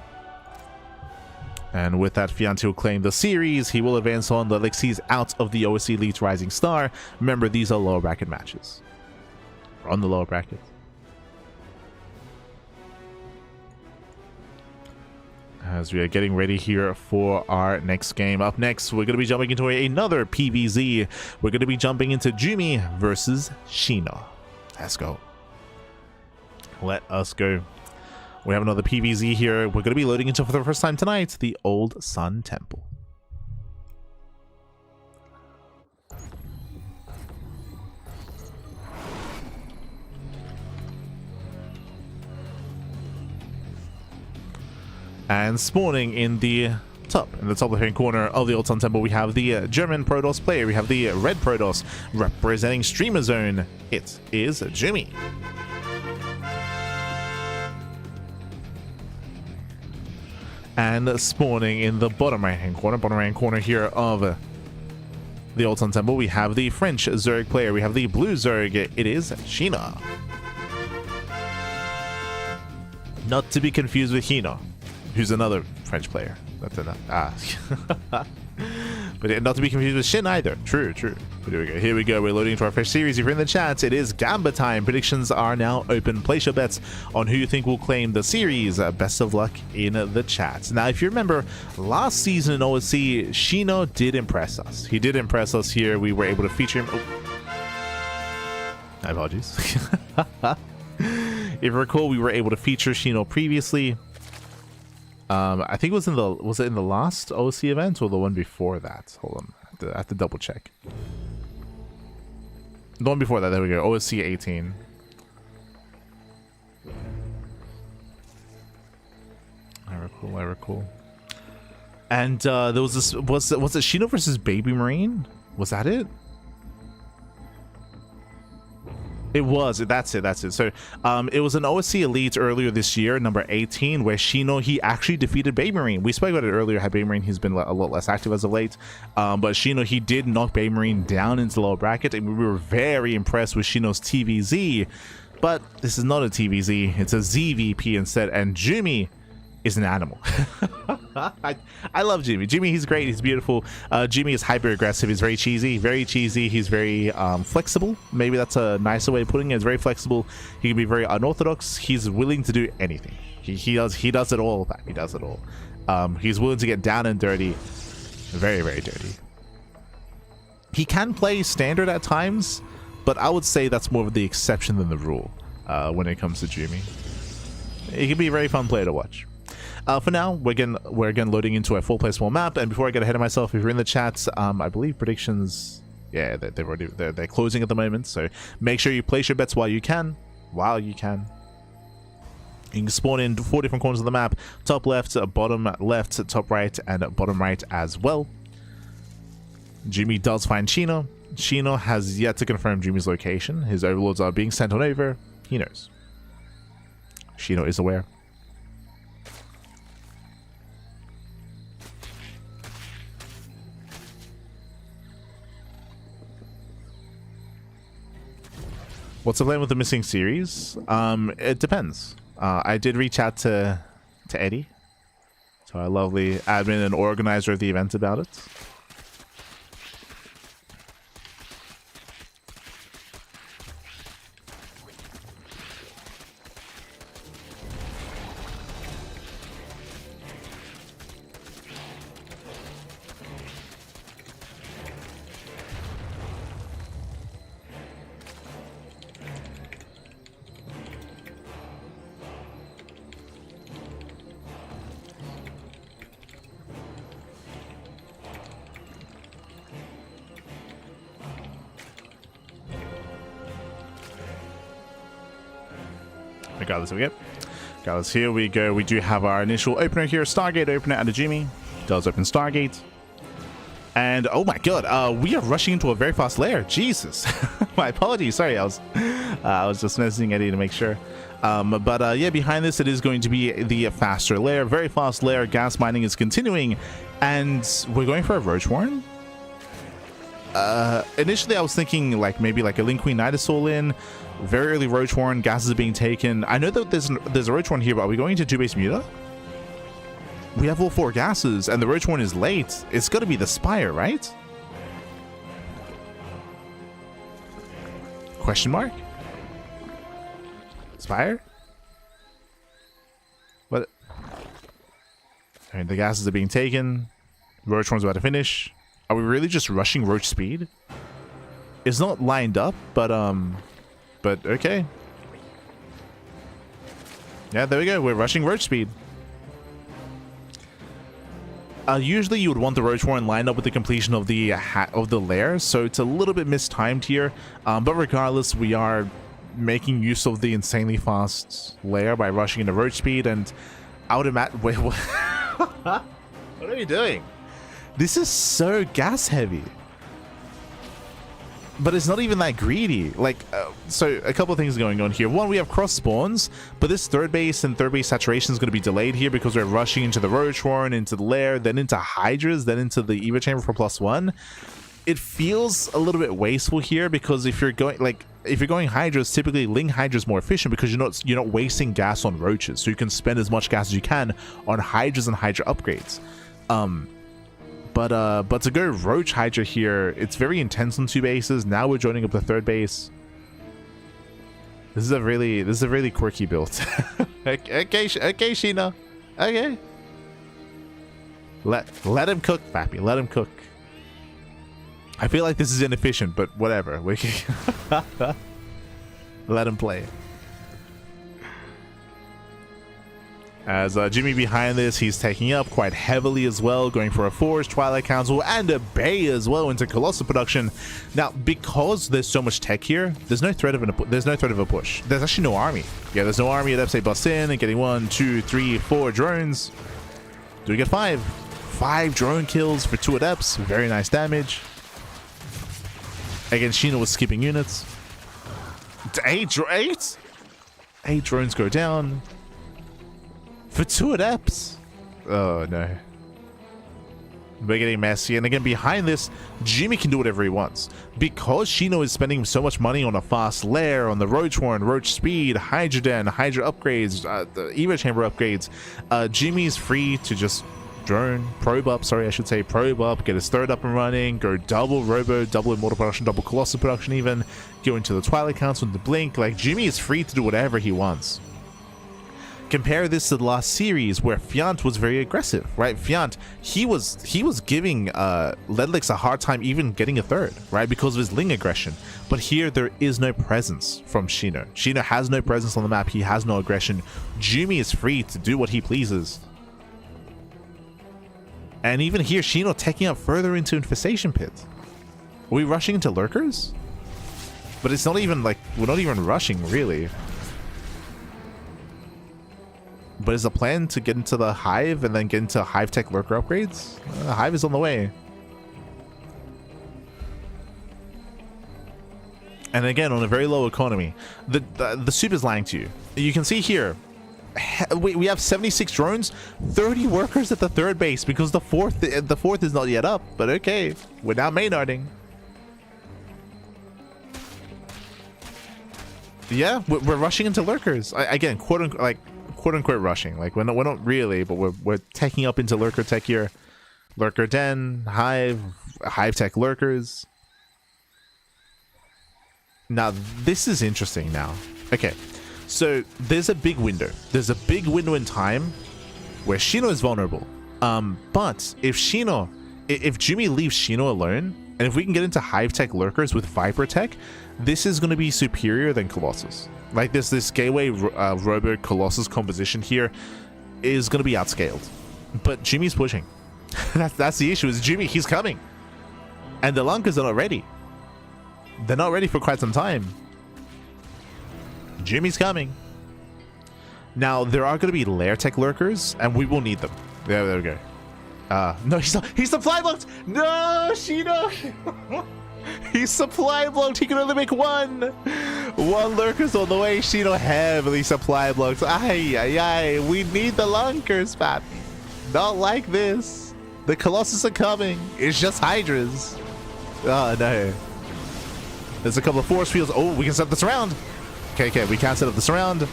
And with that, Fianti will claim the series. He will advance on. Ledlix, he's out of the OSC Elite Rising Star. Remember, these are lower bracket matches. We're on the lower bracket. As we are getting ready here for our next game. Up next, we're going to be jumping into another PvZ. We're going to be jumping into Jumy versus Shino. Let's go. Let us go. We have another PvZ here. We're going to be loading into, for the first time tonight, the Old Sun Temple. And spawning in the top left-hand corner of the Old Sun Temple, we have the German Protoss player. We have the red Protoss representing Streamer Zone. It is Jumy. And spawning in the bottom right-hand corner here of the Old Sun Temple, we have the French Zerg player. We have the blue Zerg. It is Sheena. Not to be confused with Hino, who's another French player. That's enough. But not to be confused with Shin either. True. But here we go. We're loading into our first series. If you're in the chat, it is Gamba time. Predictions are now open. Place your bets on who you think will claim the series. Best of luck in the chat. Now, if you remember, last season in OSC, Shino did impress us. He did impress us here. We were able to feature him. Oh. My apologies. If you recall, we were able to feature Shino previously. I think it was in the last OSC event or the one before that? Hold on, I have to double check. The one before that, there we go, OSC 18. I recall. And there was this, was it Shino versus Baby Marine? Was that it? It was. That's it. So it was an OSC Elite earlier this year, number 18, where Shino, he actually defeated Baby Marine. We spoke about it earlier, how Baby Marine, he's been a lot less active as of late. But Shino, he did knock Baby Marine down into the lower bracket, and we were very impressed with Shino's TVZ. But this is not a TVZ, it's a ZVP instead. And Jumy, is an animal. I love Jumy. Jumy, he's great. He's beautiful. Jumy is hyper aggressive. He's very cheesy. Very cheesy. He's very flexible. Maybe that's a nicer way of putting it. He's very flexible. He can be very unorthodox. He's willing to do anything. He does it all. He does it all. He's willing to get down and dirty. Very, very dirty. He can play standard at times, but I would say that's more of the exception than the rule when it comes to Jumy. It can be a very fun player to watch. For now, we're again loading into a full play small map, and before I get ahead of myself, if you're in the chat, I believe predictions, yeah, they're closing at the moment, so make sure you place your bets while you can. You can spawn in 4 different corners of the map: top left, bottom left, top right, and bottom right as well. Jumy does find Chino. Chino has yet to confirm Jumy's location. His overlords are being sent on over. He knows. Chino is aware. What's the plan with the missing series? It depends. I did reach out to Eddie, so our lovely admin and organizer of the event, about it. Regardless, here we go. We do have our initial opener here, Stargate opener at a Jumy. Does open Stargate. And oh my god, we are rushing into a very fast lair. Jesus. My apologies. Sorry, I was just messaging Eddie to make sure. Yeah, behind this, it is going to be the faster lair. Very fast lair. Gas mining is continuing. And we're going for a Roach Warren. Initially, I was thinking maybe a Link Queen Nidasaur in. Very early Roach Warren, gases are being taken. I know that there's a Roach Warren here, but are we going to 2-base Muta? We have all 4 gases, and the Roach Warren is late. It's got to be the Spire, right? Question mark? Spire? What? Alright, the gases are being taken. Roach Warren's about to finish. Are we really just rushing Roach speed? It's not lined up, but okay. Yeah, there we go. We're rushing Roach speed. Usually you would want the Roach Warren lined up with the completion of the lair, so it's a little bit mistimed here. But regardless, we are making use of the insanely fast lair by rushing into Roach speed, and I would imagine... Wait, what? What are you doing? This is so gas heavy. But it's not even that greedy. So a couple of things going on here. One, we have cross spawns, but this third base and third base saturation is going to be delayed here because we're rushing into the Roach Warren, into the lair, then into Hydras, then into the Eva Chamber for +1. It feels a little bit wasteful here because if you're going Hydras, typically Ling Hydra is more efficient because you're not wasting gas on Roaches, so you can spend as much gas as you can on Hydras and Hydra upgrades. But to go Roach Hydra here, it's very intense on 2 bases. Now we're joining up the third base. This is a really quirky build. okay, Sheena. Okay. Let him cook, Pappy. Let him cook. I feel like this is inefficient, but whatever. We can let him play. As Jumy behind this, he's taking up quite heavily as well, going for a Forge, Twilight Council, and a Bay as well into Colossal production. Now, because there's so much tech here, there's no threat of a push. There's actually no army. Yeah, there's no army. At say busts in and getting 1, 2, 3, 4 drones. Do we get 5? 5 drone kills for 2 adepts. Very nice damage. Again, Sheena was skipping units. 8 drones go down. For 2 adepts. Oh no. We're getting messy. And again, behind this, Jumy can do whatever he wants. Because Shino is spending so much money on a fast lair, on the Roach Horn, Roach Speed, Hydra Den, Hydra upgrades, the Evo Chamber upgrades, Jumy is free to just probe up, get his third up and running, go double Robo, double Immortal production, double Colossus production even, go into the Twilight Council with the Blink. Like, Jumy is free to do whatever he wants. Compare this to the last series where Fiant was very aggressive, right? Fiant, he was giving Ledlix a hard time even getting a third, right? Because of his Ling aggression. But here there is no presence from Shino. Shino has no presence on the map. He has no aggression. Jumy is free to do what he pleases. And even here, Shino taking up further into Infestation Pit. Are we rushing into Lurkers? But it's not even like, we're not even rushing really. But is the plan to get into the Hive and then get into Hive Tech Lurker upgrades? Hive is on the way. And again, on a very low economy. The soup is lying to you. You can see here, we have 76 drones, 30 workers at the third base because the fourth is not yet up. But okay, we're now mainarding. Yeah, we're rushing into Lurkers. Again, quote unquote rushing. Like we're not really, but we're taking up into Lurker Tech here. Lurker Den, Hive Tech Lurkers. Now this is interesting now. Okay, so there's a big window. There's a big window in time where Shino is vulnerable. But if Jumy leaves Shino alone, and if we can get into Hive Tech Lurkers with Viper Tech, this is going to be superior than Colossus. Like this Gateway Robo Colossus composition here is going to be outscaled. But Jumy's pushing. that's the issue, is Jumy, he's coming. And the Lunkers are not ready. They're not ready for quite some time. Jumy's coming. Now, there are going to be Lair Tech Lurkers, and we will need them. There we go. No, he's supply blocked! No, Shino! He's supply blocked. He can only make one. One Lurker's on the way. Shino heavily supply blocked. Ay. We need the Lunkers, papi. Not like this. The Colossus are coming. It's just Hydras. Oh, no. There's a couple of force fields. Oh, we can set up the surround. Okay, we can't set up the surround.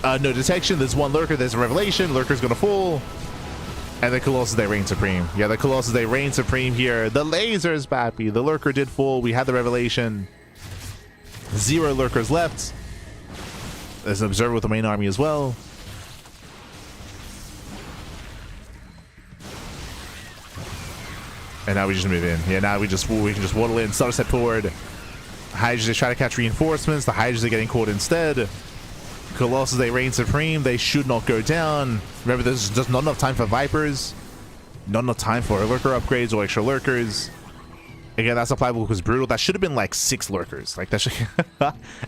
No detection. There's one Lurker. There's a revelation. Lurker's gonna fall. And the Colossus, they reign supreme. Yeah, the Colossus, they reign supreme here. The lasers, papi. The Lurker did fall. We had the revelation. 0 Lurkers left. There's an observer with the main army as well. And now we just move in. Yeah, now we can just waddle in, start a step forward. Hydras, they try to catch reinforcements. The Hydras are getting caught instead. Colossus, they reign supreme. They should not go down. Remember, there's just not enough time for Vipers. Not enough time for Lurker upgrades or extra Lurkers. Again, that supply block was brutal. That should have been like 6 Lurkers. Like that should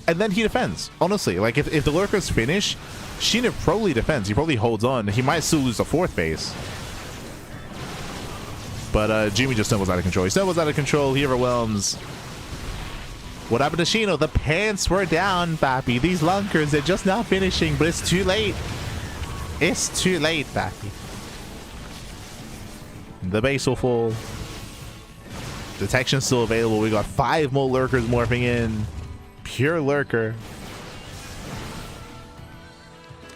and then he defends. Honestly, like if the Lurkers finish, Shino probably defends. He probably holds on. He might still lose the 4th base. But Jumy just snowballs out of control. He snowballs out of control. He overwhelms. What happened to Shino? The pants were down, papi. These Lunkers, they're just now finishing, but it's too late. It's too late, papi. The base will fall. Detection's still available. We got 5 more Lurkers morphing in. Pure Lurker.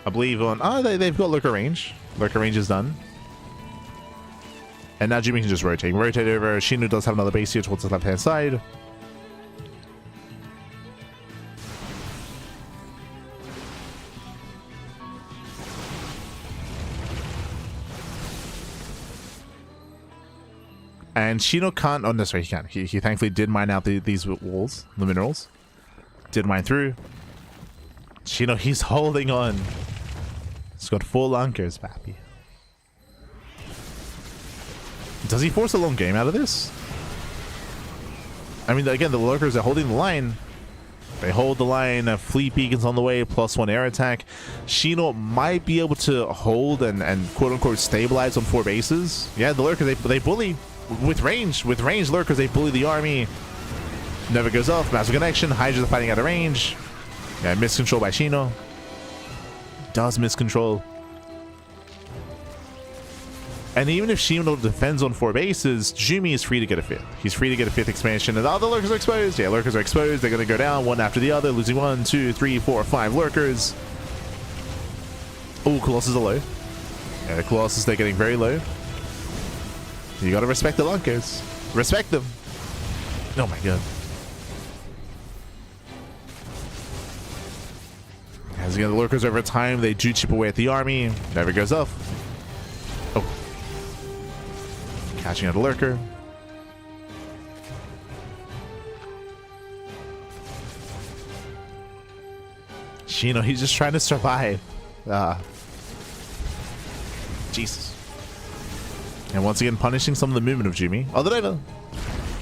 I believe on... Oh, they've got Lurker range. Lurker range is done. And now Jumy can just rotate. Rotate over. Shino does have another base here towards the left-hand side. And Shino can't... Oh, no, sorry, he can't. He thankfully did mine out these walls, the minerals. Did mine through. Shino, he's holding on. He's got 4 Lunkers, papi. Does he force a long game out of this? I mean, again, the Lurkers are holding the line. They hold the line. Fleet beacons on the way, +1 air attack. Shino might be able to hold and quote-unquote stabilize on 4 bases. Yeah, the Lurkers, they bully with range. With range Lurkers, they bully the army. Never goes off. Massive connection. Hydras are fighting out of range. Yeah, miscontrol by Shino. Does miscontrol. And even if Shino defends on 4 bases, Jumy is free to get a 5th. He's free to get a 5th expansion. And the other lurkers are exposed. Yeah, lurkers are exposed. They're going to go down one after the other, losing 1, 2, 3, 4, 5 lurkers. Oh, Colossus are low. Yeah, the Colossus, they're getting very low. You got to respect the lurkers. Respect them. Oh my god. As again, the lurkers over time, they do chip away at the army. Never goes off. Oh. Catching out a lurker. Shino, he's just trying to survive. Jesus. And once again, punishing some of the movement of Jumy. Oh, the diver.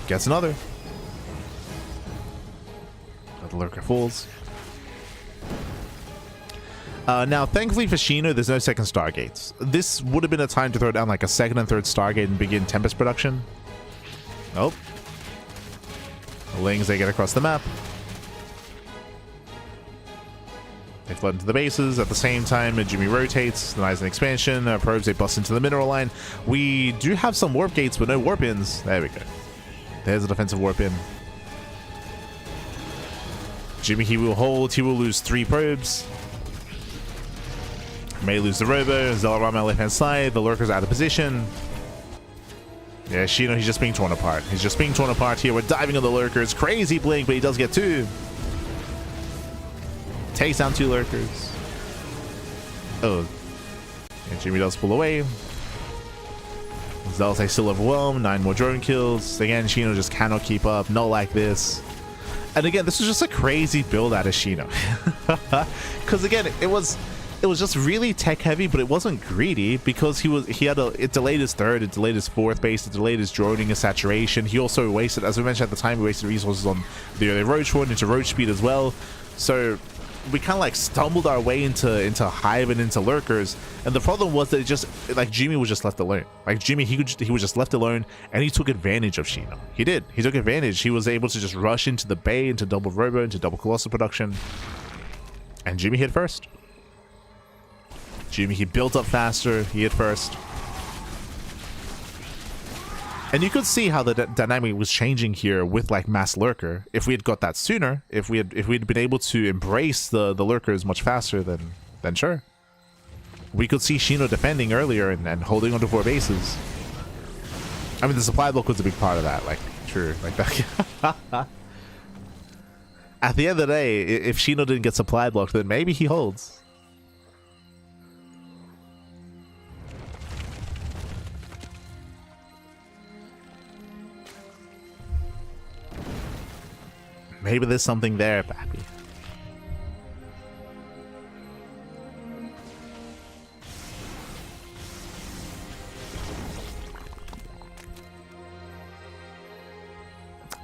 Gets another. The lurker falls. Now, thankfully for Shino, there's no second Stargates. This would have been a time to throw down like a second and third Stargate and begin Tempest production. Nope. The Lings, they get across the map. They flood into the bases. At the same time, Jumy rotates, denies an expansion. Probes, they bust into the mineral line. We do have some warp gates, but no warp ins. There we go. There's a defensive warp in. Jumy, he will hold. He will lose 3 probes. May lose the robo. Zealot on my left hand side. The lurker's out of position. Yeah, Shino, he's just being torn apart. He's just being torn apart here. We're diving on the lurkers. Crazy blink, but he does get 2. Takes down 2 lurkers. Oh. And Jumy does pull away. Zealots, they still overwhelmed. 9 more drone kills. Again, Shino just cannot keep up. Not like this. And again, this was just a crazy build out of Shino. Because again, it was just really tech heavy, but it wasn't greedy because it delayed his 3rd, it delayed his 4th base, it delayed his droning, his saturation. He also wasted, as we mentioned at the time, he wasted resources on the early roach one, into roach speed as well. So we kind of like stumbled our way into hive and into lurkers. And the problem was that it just, like, Jumy was just left alone. Like Jumy, he was just left alone, and he took advantage of Shino. He did. He took advantage. He was able to just rush into the bay, into double robo, into double Colossus production. And Jumy hit first. Jumy, he built up faster. He hit first. And you could see how the dynamic was changing here with like mass lurker. If we had got that sooner, if we'd been able to embrace the lurkers much faster, then sure. We could see Shino defending earlier and holding onto 4 bases. I mean, the supply block was a big part of that. Like, true, like that. At the end of the day, if Shino didn't get supply blocked, then maybe he holds. Maybe there's something there, Pappy.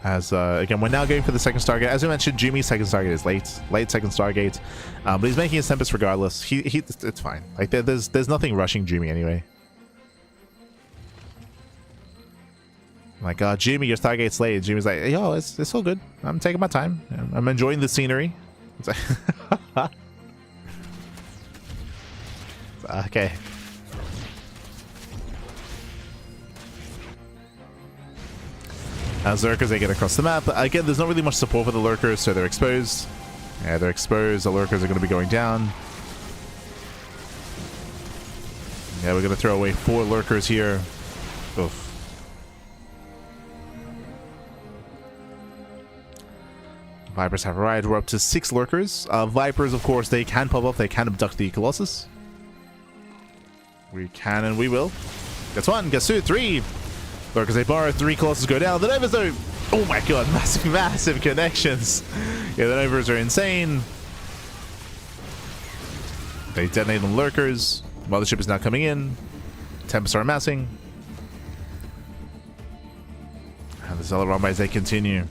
As again, we're now going for the second Stargate. As I mentioned, Jumy's second Stargate is late second Stargate, but he's making his Tempest regardless. It's fine. Like there's nothing rushing Jumy anyway. Like, Jumy, your Stargate's late. Jumy's like, yo, it's all good. I'm taking my time. I'm enjoying the scenery. It's like okay. Lurkers, they get across the map. Again, there's not really much support for the lurkers, so they're exposed. Yeah, they're exposed. The lurkers are going to be going down. Yeah, we're going to throw away 4 lurkers here. Oof. Vipers have arrived. We're up to 6 lurkers. Vipers, of course, they can pop up. They can abduct the Colossus. We can and we will. Gets 1, gets 2, 3. Lurkers, they borrow. 3 Colossus go down. The Novas, though. Oh my god, massive connections. Yeah, the Novas are insane. They detonate on lurkers. Mothership is now coming in. Tempests are amassing. And the Zealot Rambai, they continue.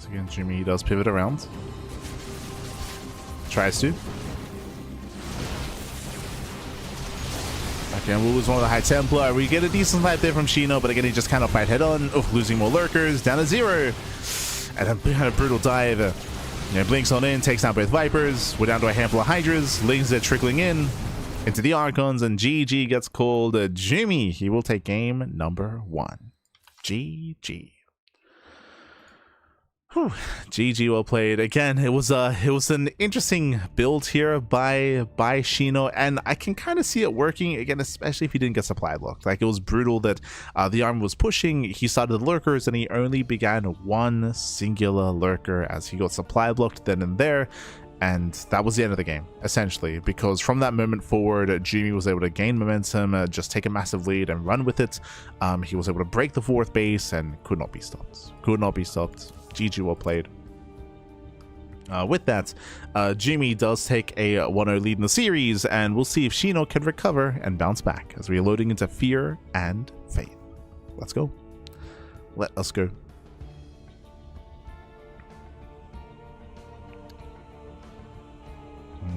So again, Jumy does pivot around. Tries to. Again, we'll lose one of the High Templar. We get a decent fight there from Shino, but again, he just kind of fight head on. Losing more lurkers, down to 0. And a brutal dive. Blinks on in, takes down both Vipers. We're down to a handful of Hydras. Lings are trickling in into the Archons, and GG gets called Jumy. He will take game number 1. GG. Whew. GG, well played. Again, it was an interesting build here by Shino, and I can kind of see it working again, especially if he didn't get supply blocked. Like, it was brutal that the army was pushing. He started the lurkers, and he only began one singular lurker as he got supply blocked then and there. And that was the end of the game, essentially, because from that moment forward, Jumy was able to gain momentum, just take a massive lead and run with it. He was able to break the 4th base and could not be stopped. Could not be stopped. GG, well played. With that, Jumy does take a 1-0 lead in the series, and we'll see if Shino can recover and bounce back as we are loading into Fear and Faith. Let's go. Let us go.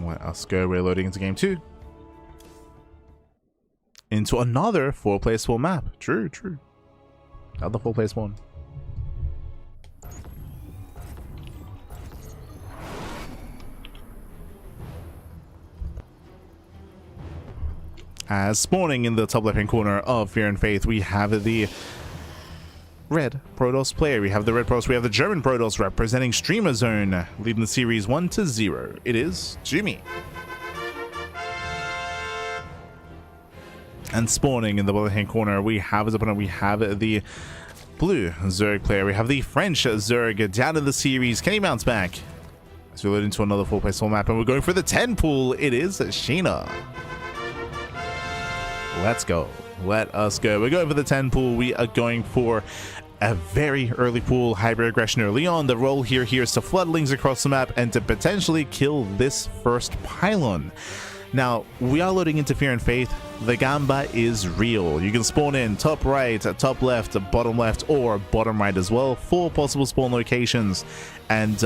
Let us go. We're loading into game 2. Into another 4-player spawn map. True. Another 4-player spawn. As spawning in the top left-hand corner of Fear and Faith, we have the red Protoss player. We have the red Protoss. We have the German Protoss representing Streamer Zone, leading the series 1-0. It is Jumy. And spawning in the bottom-hand corner, we have as opponent, we have the blue Zerg player. We have the French Zerg down in the series. Can he bounce back? So we're loading into another 4-player soul map, and we're going for the 10 pool. It is Sheena. Let's go. Let us go. We're going for the 10 pool. We are going for a very early pool, hybrid aggression early on. The role here is to flood Lings across the map and to potentially kill this first pylon. Now, we are loading into Fear and Faith. The Gamba is real. You can spawn in top right, top left, bottom left, or bottom right as well. 4 possible spawn locations. And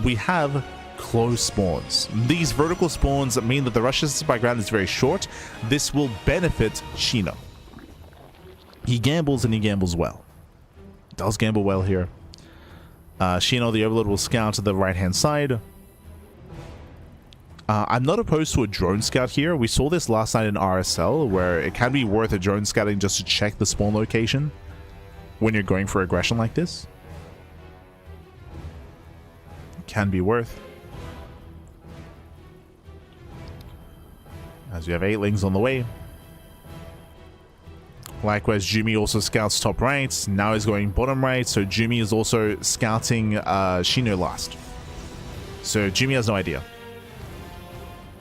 we have close spawns. These vertical spawns mean that the rush distance by ground is very short. This will benefit Shino. He gambles, and he gambles well. Does gamble well here. Shino, the Overlord, will scout to the right-hand side. I'm not opposed to a drone scout here. We saw this last night in RSL, where it can be worth a drone scouting just to check the spawn location when you're going for aggression like this. It can be worth. As we have 8 Lings on the way. Likewise, Jumy also scouts top right. Now he's going bottom right, so Jumy is also scouting Shino last. So Jumy has no idea.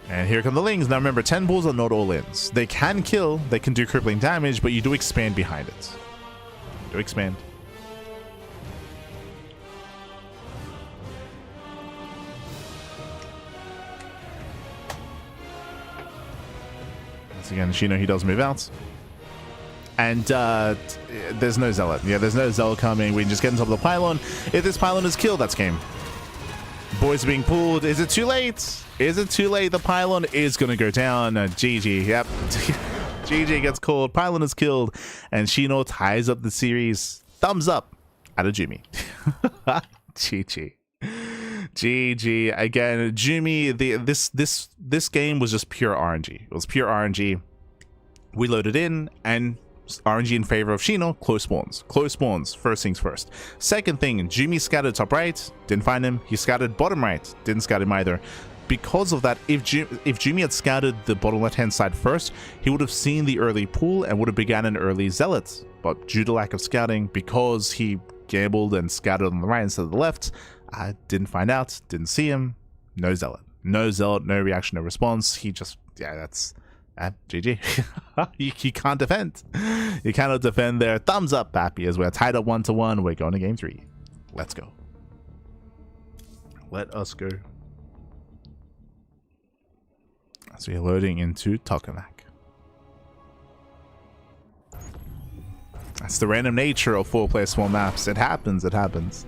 And here come the Lings. Now remember, 10 balls are not all ins. They can kill, they can do crippling damage, but you do expand behind it. Do expand. Again, Shino, he does move out. And there's no Zealot. Yeah, there's no Zealot coming. We can just get on top of the pylon. If this pylon is killed, that's game. Boys are being pulled. Is it too late? Is it too late? The pylon is going to go down. GG. Yep. GG gets called. Pylon is killed. And Shino ties up the series. Thumbs up out of Jumy. GG. GG. Again, Jumy, this game was just pure RNG. It was pure RNG. We loaded in, and RNG in favor of Shino. Close spawns. Close spawns. First things first. Second thing, Jumy scattered top right. Didn't find him. He scattered bottom right. Didn't scout him either. Because of that, if Jumy had scouted the bottom left-hand side first, he would have seen the early pool and would have begun an early Zealot. But due to lack of scouting, because he gambled and scouted on the right instead of the left, I didn't find out, didn't see him. No Zealot. No Zealot, no reaction, no response. He just, yeah, that's GG. you can't defend. You cannot defend there. Thumbs up, Bappy, as we're tied up 1-1. We're going to game 3. Let's go. Let us go. So we're loading into Tokamak. That's the random nature of 4-player small maps. It happens, it happens.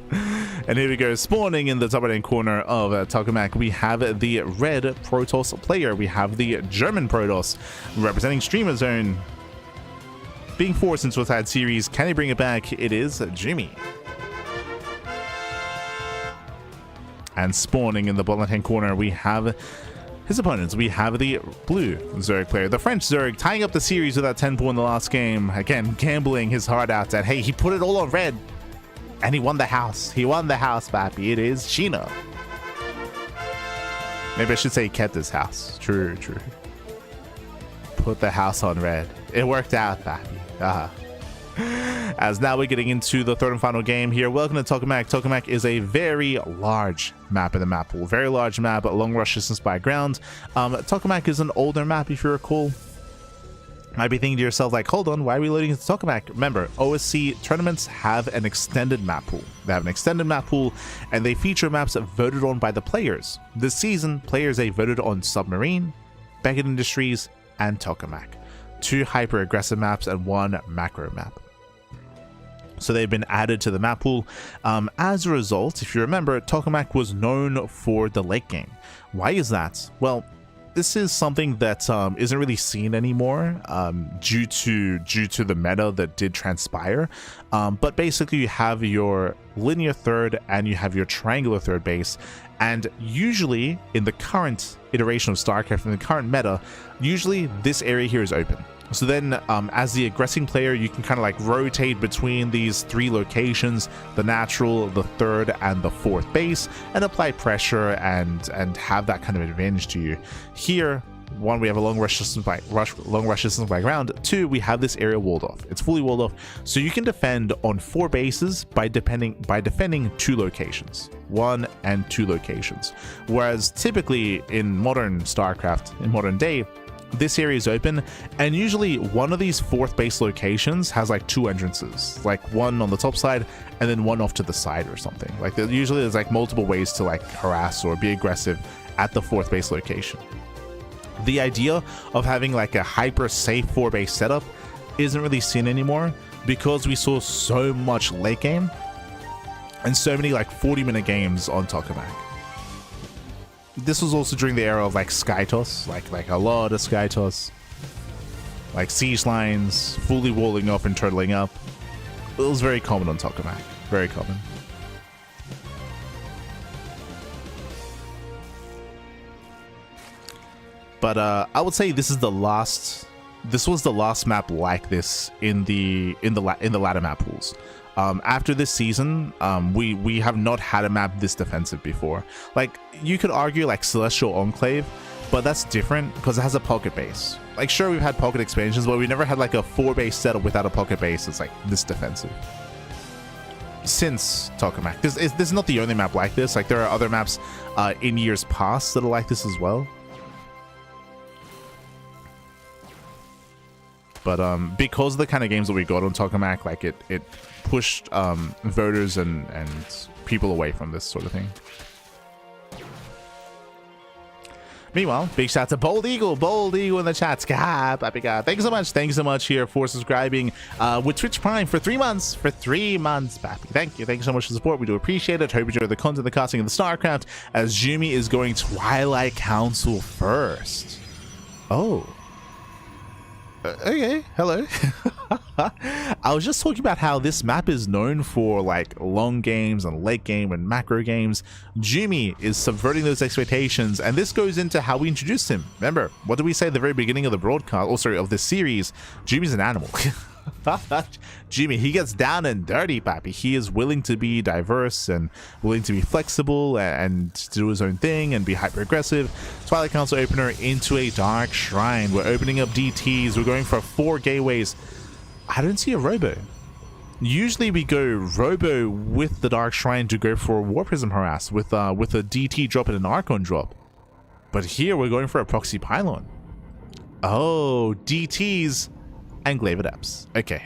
And here we go, spawning in the top right-hand corner of Tokamak, we have the red Protoss player. We have the German Protoss representing Streamer Zone. Being forced into a side series, can he bring it back? It is Jumy. And spawning in the bottom left-hand corner, we have his opponents. We have the blue Zerg player, the French Zerg, tying up the series with that 10-0 in the last game. Again, gambling his heart out that, hey, he put it all on red. And he won the house. He won the house, papi. It is Sheena. Maybe I should say he kept his house. True, true. Put the house on red. It worked out, papi. As now we're getting into the third and final game here. Welcome to Tokamak. Tokamak is a very large map in the map pool. Very large map, long rush distance by ground. Tokamak is an older map, if you recall. Might be thinking to yourself, like, hold on, why are we loading into Tokamak? Remember, OSC tournaments have an extended map pool. They have an extended map pool, and they feature maps voted on by the players. This season, players they voted on Submarine, Beckett Industries, and Tokamak. 2 hyper-aggressive maps and 1 macro map. So they've been added to the map pool. As a result, if you remember, Tokamak was known for the late game. Why is that? Well, this is something that isn't really seen anymore due to the meta that did transpire. But basically, you have your linear third and you have your triangular third base. And usually, in the current iteration of StarCraft, in the current meta, usually this area here is open. So then, as the aggressing player, you can kind of like rotate between these 3 locations, the natural, the third, and the fourth base, and apply pressure and have that kind of advantage to you. Here, 1, we have a long rush distance by ground. 2, we have this area walled off. It's fully walled off, so you can defend on 4 bases by defending 2 locations, 1 and 2 locations. Whereas typically in modern StarCraft, in modern day, this area is open, and usually one of these 4th base locations has like 2 entrances, like 1 on the top side and then 1 off to the side or something. Like usually there's like multiple ways to like harass or be aggressive at the 4th base location. The idea of having like a hyper safe 4 base setup isn't really seen anymore because we saw so much late game and so many like 40-minute games on Tokamak. This was also during the era of like Skytoss, like a lot of Skytoss, like siege lines, fully walling up and turtling up. It was very common on Tokamak, very common. But I would say this was the last map like this in the ladder map pools. After this season, we have not had a map this defensive before. Like, you could argue like Celestial Enclave, but that's different because it has a pocket base. Like, sure, we've had pocket expansions, but we never had like a 4-base setup without a pocket base that's like this defensive. Since Tokamak, this is not the only map like this. Like, there are other maps in years past that are like this as well. But because of the kind of games that we got on Tokamak, like it pushed voters and people away from this sort of thing. Meanwhile, big shout out to Bold Eagle in the chat. Thank you so much here for subscribing with Twitch Prime for 3 months. Pappy. Thank you so much for the support. We do appreciate it. Hope you enjoy the content, the casting of the StarCraft, as Jumy is going Twilight Council first. Oh. Okay, hello. I was just talking about how this map is known for like long games and late game and macro games. Jumy is subverting those expectations, and this goes into how we introduced him. Remember, what did we say at the very beginning of the broadcast, or sorry, of this series? Jumy's an animal. Jumy, he gets down and dirty, pappy. He is willing to be diverse and willing to be flexible and to do his own thing and be hyper aggressive. Twilight Council opener into a Dark Shrine. We're opening up DTs. We're going for 4 gateways. I don't see a Robo. Usually we go Robo with the Dark Shrine to go for a War Prism harass with a DT drop and an Archon drop. But here we're going for a Proxy Pylon. Oh, DTs and Glaive Adepts. Okay,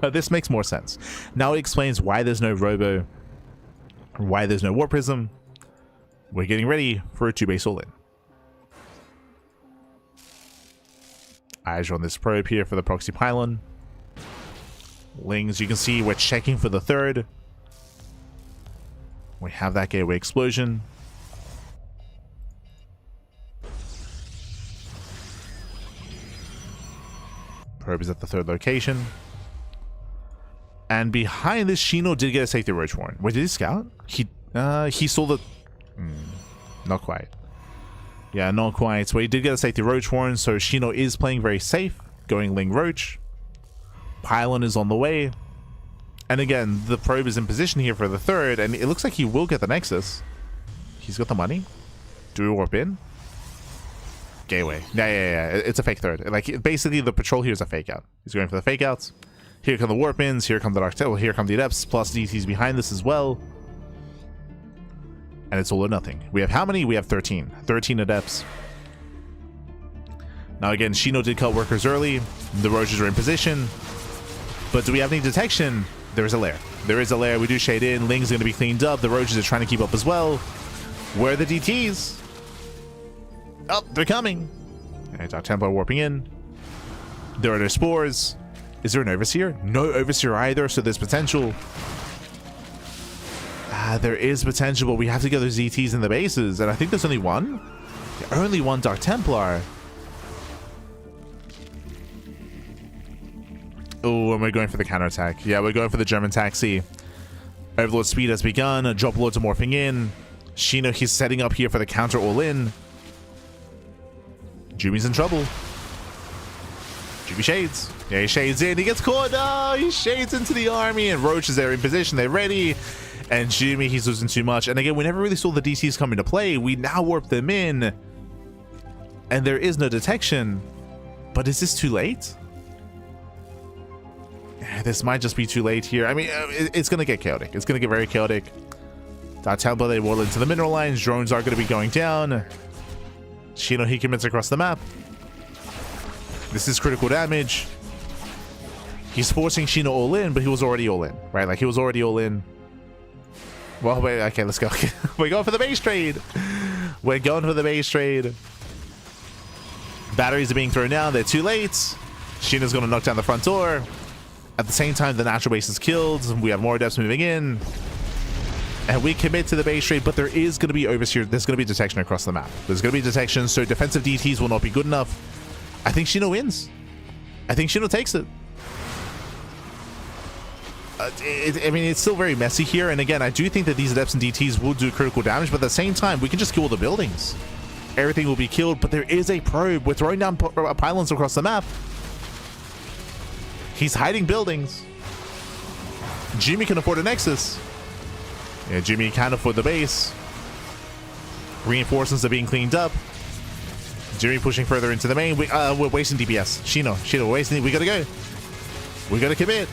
this makes more sense. Now it explains why there's no Robo, why there's no War Prism. We're getting ready for a 2-base all-in. Eyes are on this probe here for the Proxy Pylon. Lings, you can see we're checking for the 3rd. We have that gateway explosion. Probe is at the 3rd location. And behind this, Shino did get a safety roach warren. Wait, did he scout? He saw the... not quite. Yeah, not quite. So he did get a safety roach warren, so Shino is playing very safe, going Ling Roach. Pylon is on the way. And again, the probe is in position here for the 3rd, and it looks like he will get the Nexus. He's got the money. Do we warp in? Gateway. Yeah. It's a fake 3rd. Like, basically, the patrol here is a fake out. He's going for the fake outs. Here come the warp ins. Here come the Dark Tail. Here come the Adepts, plus DTs behind this as well. And it's all or nothing. We have how many? We have 13. 13 Adepts. Now, again, Shino did cut workers early. The Roaches are in position. But do we have any detection? There is a lair. There is a lair. We do shade in. Ling's going to be cleaned up. The Roaches are trying to keep up as well. Where are the DTs? Oh, they're coming. Alright, Dark Templar warping in. There are no spores. Is there an Overseer? No Overseer either, so there's potential. There is potential, but we have to get those DTs in the bases, and I think there's only one? Yeah, only one Dark Templar. Oh, and we're going for the counterattack. Yeah, we're going for the German taxi. Overlord speed has begun. Drop Lords are morphing in. Shino, he's setting up here for the counter all-in. Jumy's in trouble. Jumy shades. Yeah, he shades in. He gets caught. No, he shades into the army. And Roach is there in position. They're ready. And Jumy, he's losing too much. And again, we never really saw the DCs come into play. We now warp them in. And there is no detection. But is this too late? This might just be too late here. I mean, it's going to get chaotic. It's going to get very chaotic. Dark Templar, they wall into the mineral lines. Drones are going to be going down. Shino, he commits across the map. This is critical damage. He's forcing Shino all in, but he was already all in, right? Like, he was already all in. Well, wait, okay, let's go. We're going for the base trade. We're going for the base trade. Batteries are being thrown down. They're too late. Shino's going to knock down the front door. At the same time, the natural base is killed. We have more Adepts moving in. And we commit to the base trade, but there is going to be Overseer. There's going to be detection across the map. There's going to be detection, so defensive DTs will not be good enough. I think Shino wins. I think Shino takes it. I mean, it's still very messy here. And again, I do think that these Adepts and DTs will do critical damage, but at the same time, we can just kill the buildings. Everything will be killed, but there is a probe. We're throwing down pylons across the map. He's hiding buildings. Jumy can afford a Nexus. Yeah, Jumy can afford the base. Reinforcements are being cleaned up. Jumy pushing further into the main. We're wasting DPS. Shino, we're wasting it. We gotta go. We gotta commit.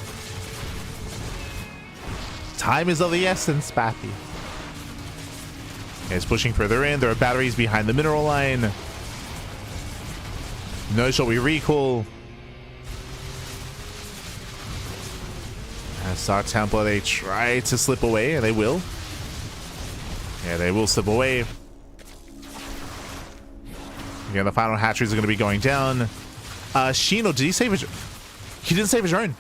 Time is of the essence, Pappy. Yeah, it's pushing further in. There are batteries behind the mineral line. No, shall we recall? Dark Templar, they try to slip away, and they will. Yeah, they will slip away. Again, the final hatcheries are going to be going down. Shino, did he save his... He didn't save his own.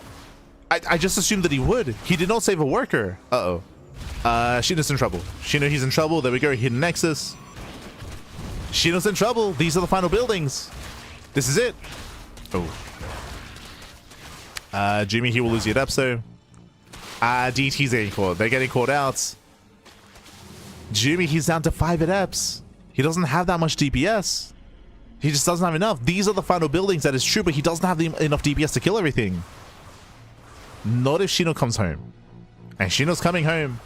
I just assumed that he would. He did not save a worker. Uh-oh. Shino's in trouble. Shino, he's in trouble. There we go. Hidden Nexus. Shino's in trouble. These are the final buildings. This is it. Oh. Jumy, he will lose the Adepts, though. DT's getting caught. They're getting caught out. Jumy, he's down to 5 Adepts. He doesn't have that much DPS. He just doesn't have enough. These are the final buildings, that is true, but he doesn't have enough DPS to kill everything. Not if Shino comes home. And Shino's coming home.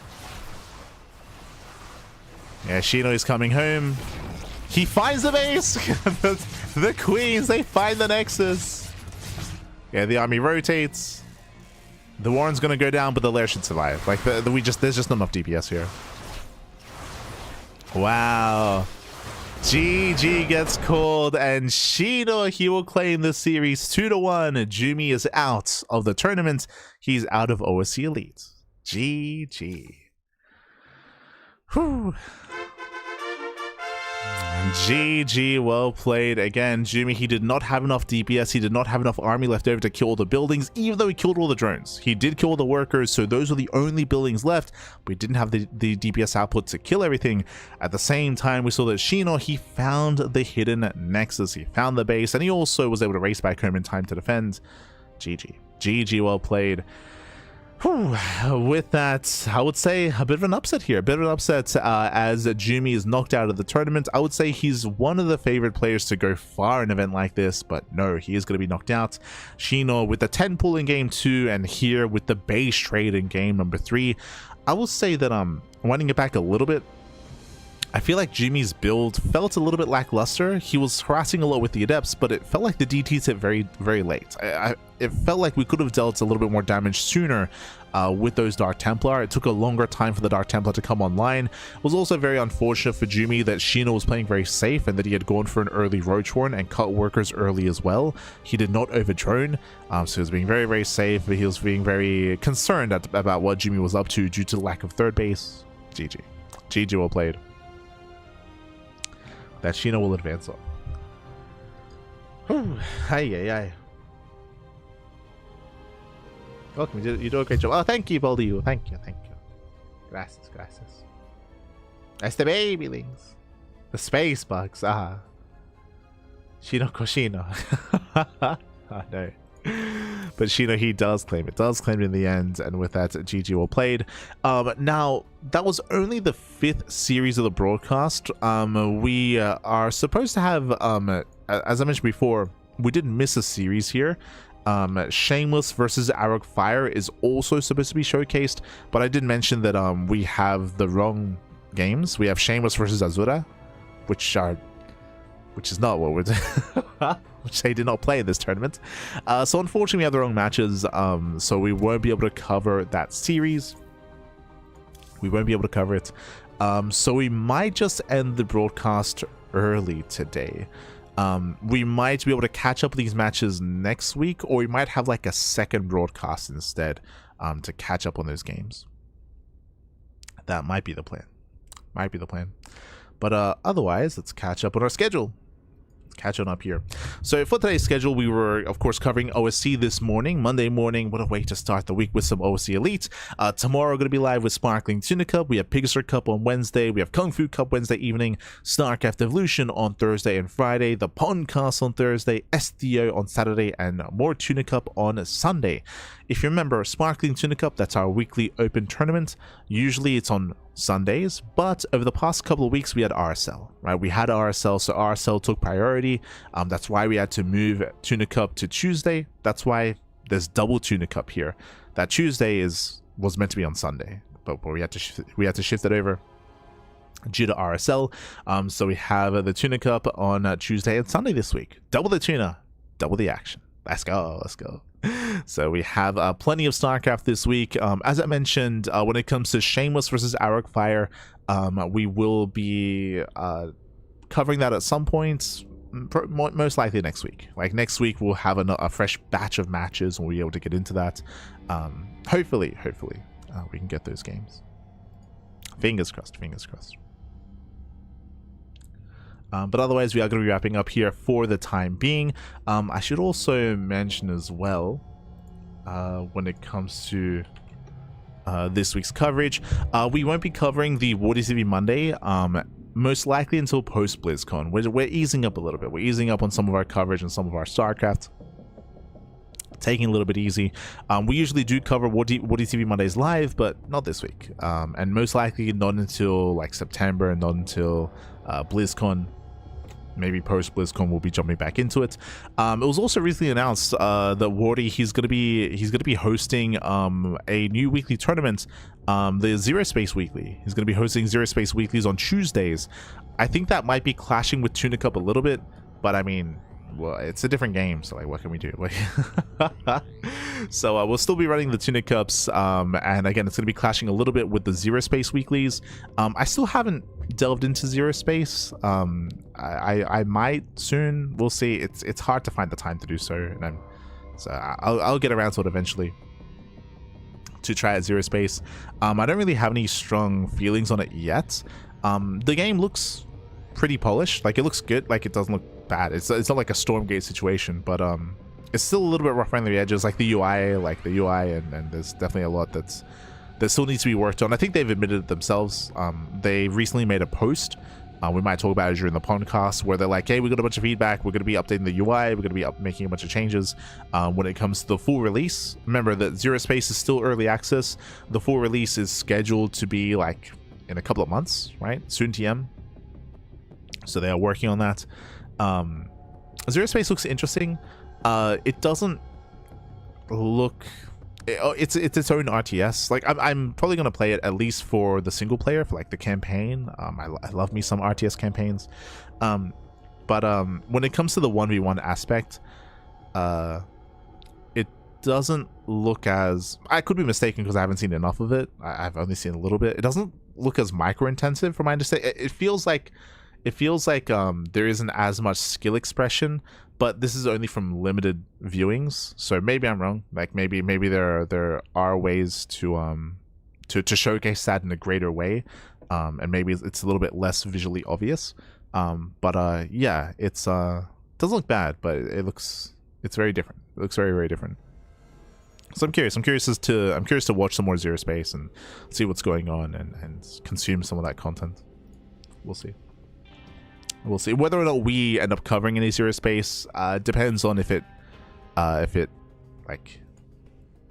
Yeah, Shino is coming home. He finds the base. the Queens, they find the Nexus. Yeah, the army rotates. The Warren's gonna go down, but the lair should survive. Like, there's just not enough DPS here. Wow. GG gets called, and Shino, he will claim the series 2-1. Jumy is out of the tournament. He's out of OSC Elite. GG. Whew. GG, well played. Again, Jumy, he did not have enough DPS. He did not have enough army left over to kill all the buildings, even though he killed all the drones. He did kill all the workers, so those were the only buildings left, but he didn't have the DPS output to kill everything. At the same time, we saw that Shino, he found the hidden nexus. He found the base, and he also was able to race back home in time to defend. GG. GG, well played. Whew. With that, I would say a bit of an upset here. A bit of an upset as Jumy is knocked out of the tournament. I would say he's one of the favorite players to go far in an event like this, but no, he is going to be knocked out. Shino with the 10 pull in game 2 and here with the base trade in game number 3. I will say that winding it back a little bit, I feel like Jumy's build felt a little bit lackluster. He was harassing a lot with the adepts, but it felt like the DTs hit very, very late. It felt like we could have dealt a little bit more damage sooner with those Dark Templar. It took a longer time for the Dark Templar to come online. It was also very unfortunate for Jumy that Shino was playing very safe and that he had gone for an early Roach Horn and cut workers early as well. He did not over drone, so he was being very, very safe. He was being very concerned about what Jumy was up to due to the lack of third base. GG. GG, well played. That Shino will advance on. Hi. Welcome, you do a great job. Oh, thank you, both of you. Thank you. Gracias. That's the babylings. The space bugs. Shino Koshino. Oh, no. But Shino, he does claim it. Does claim it in the end, and with that, GG well played. Now, that was only the 5th series of the broadcast. We are supposed to have, as I mentioned before, we did miss a series here. Shameless versus Arrow Fire is also supposed to be showcased, but I did mention that we have the wrong games. We have Shameless versus Azura, which is not what we're doing. Which they did not play in this tournament. So unfortunately we have the wrong matches, so we won't be able to cover that series. We won't be able to cover it. So we might just end the broadcast early today. We might be able to catch up with these matches next week, or we might have like a second broadcast instead to catch up on those games. That might be the plan. But otherwise, let's catch up on our schedule. Catch on up here. So for today's schedule, we were of course covering OSC this morning, Monday morning. What a way to start the week with some OSC Elite. Tomorrow we're going to be live with Sparkling Tuna Cup. We have Pegasus Cup on Wednesday. We have Kung Fu Cup Wednesday evening, StarCraft Evolution on Thursday and Friday, the Pondcast on Thursday, SDO on Saturday, and more Tuna Cup on Sunday. If you remember, Sparkling Tuna Cup, that's our weekly open tournament. Usually it's on Sundays, but over the past couple of weeks we had RSL, right? We had RSL, so RSL took priority. That's why we had to move Tuna Cup to Tuesday. That's why there's double Tuna Cup here. That Tuesday was meant to be on Sunday, but we had to shift it over due to RSL. So we have the Tuna Cup on Tuesday and Sunday this week. Double the tuna, double the action. Let's go. So we have plenty of StarCraft this week. As I mentioned, when it comes to Shameless versus Arrow Fire, we will be covering that at some point, most likely next week. Like next week, we'll have a fresh batch of matches and we'll be able to get into that. Hopefully, we can get those games. Fingers crossed. But otherwise, we are going to be wrapping up here for the time being. I should also mention as well, when it comes to this week's coverage, we won't be covering the War TV Monday, most likely until post BlizzCon. We're easing up a little bit. We're easing up on some of our coverage and some of our StarCraft. Taking a little bit easy. We usually do cover War TV Mondays live, but not this week. And most likely not until like September and not until BlizzCon. Maybe post BlizzCon we'll be jumping back into it. It was also recently announced that Wardy he's gonna be hosting a new weekly tournament, the Zero Space Weekly. He's gonna be hosting Zero Space Weeklies on Tuesdays. I think that might be clashing with Tuna Cup a little bit, but I mean, well, it's a different game, so like what can we do? So we'll still be running the Tuna Cups, and again it's going to be clashing a little bit with the Zero Space Weeklies. I still haven't delved into Zero Space. I might soon. We'll see. It's hard to find the time to do so, and I'll get around to it eventually to try out Zero Space. I don't really have any strong feelings on it yet. The game looks pretty polished. Like, it looks good. Like, it doesn't look bad. It's not like a Stormgate situation, but it's still a little bit rough around the edges. Like the UI, and there's definitely a lot that still needs to be worked on. I think they've admitted it themselves. They recently made a post. We might talk about it during the podcast, where they're like, hey, we got a bunch of feedback. We're going to be updating the UI. We're going to be making a bunch of changes when it comes to the full release. Remember that Zero Space is still early access. The full release is scheduled to be like in a couple of months, right? Soon TM. So they are working on that. Zero Space looks interesting. It doesn't look... It's its own RTS. Like, I'm probably gonna play it at least for the single player, for like the campaign. I love me some RTS campaigns, but when it comes to the 1v1 aspect, it doesn't look as... I could be mistaken because I haven't seen enough of it. I've only seen a little bit. It doesn't look as micro intensive from my understanding. It feels like there isn't as much skill expression, but this is only from limited viewings, so maybe I'm wrong. Like, maybe there are ways to showcase that in a greater way, and maybe it's a little bit less visually obvious. But yeah, it's doesn't look bad, but it's very different. It looks very, very different. So I'm curious to watch some more Zero Space and see what's going on and consume some of that content. We'll see. We'll see whether or not we end up covering any Zero Space. Depends on if it like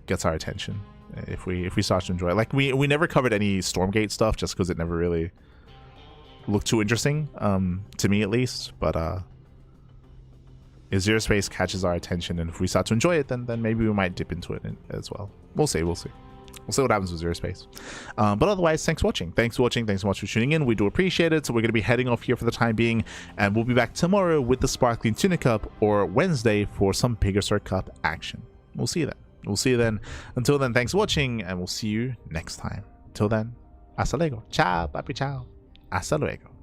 gets our attention. If we start to enjoy it. Like, we never covered any Stormgate stuff just because it never really looked too interesting, to me at least. But if Zero Space catches our attention and if we start to enjoy it, then maybe we might dip into it as well. We'll see. We'll see what happens with Zero Space. But otherwise, thanks for watching. Thanks so much for tuning in. We do appreciate it. So we're going to be heading off here for the time being, and we'll be back tomorrow with the Sparkling Tuna Cup, or Wednesday for some Pegasus Cup action. We'll see you then. Until then, thanks for watching, and we'll see you next time. Until then, hasta luego. Ciao, papi, ciao. Hasta luego.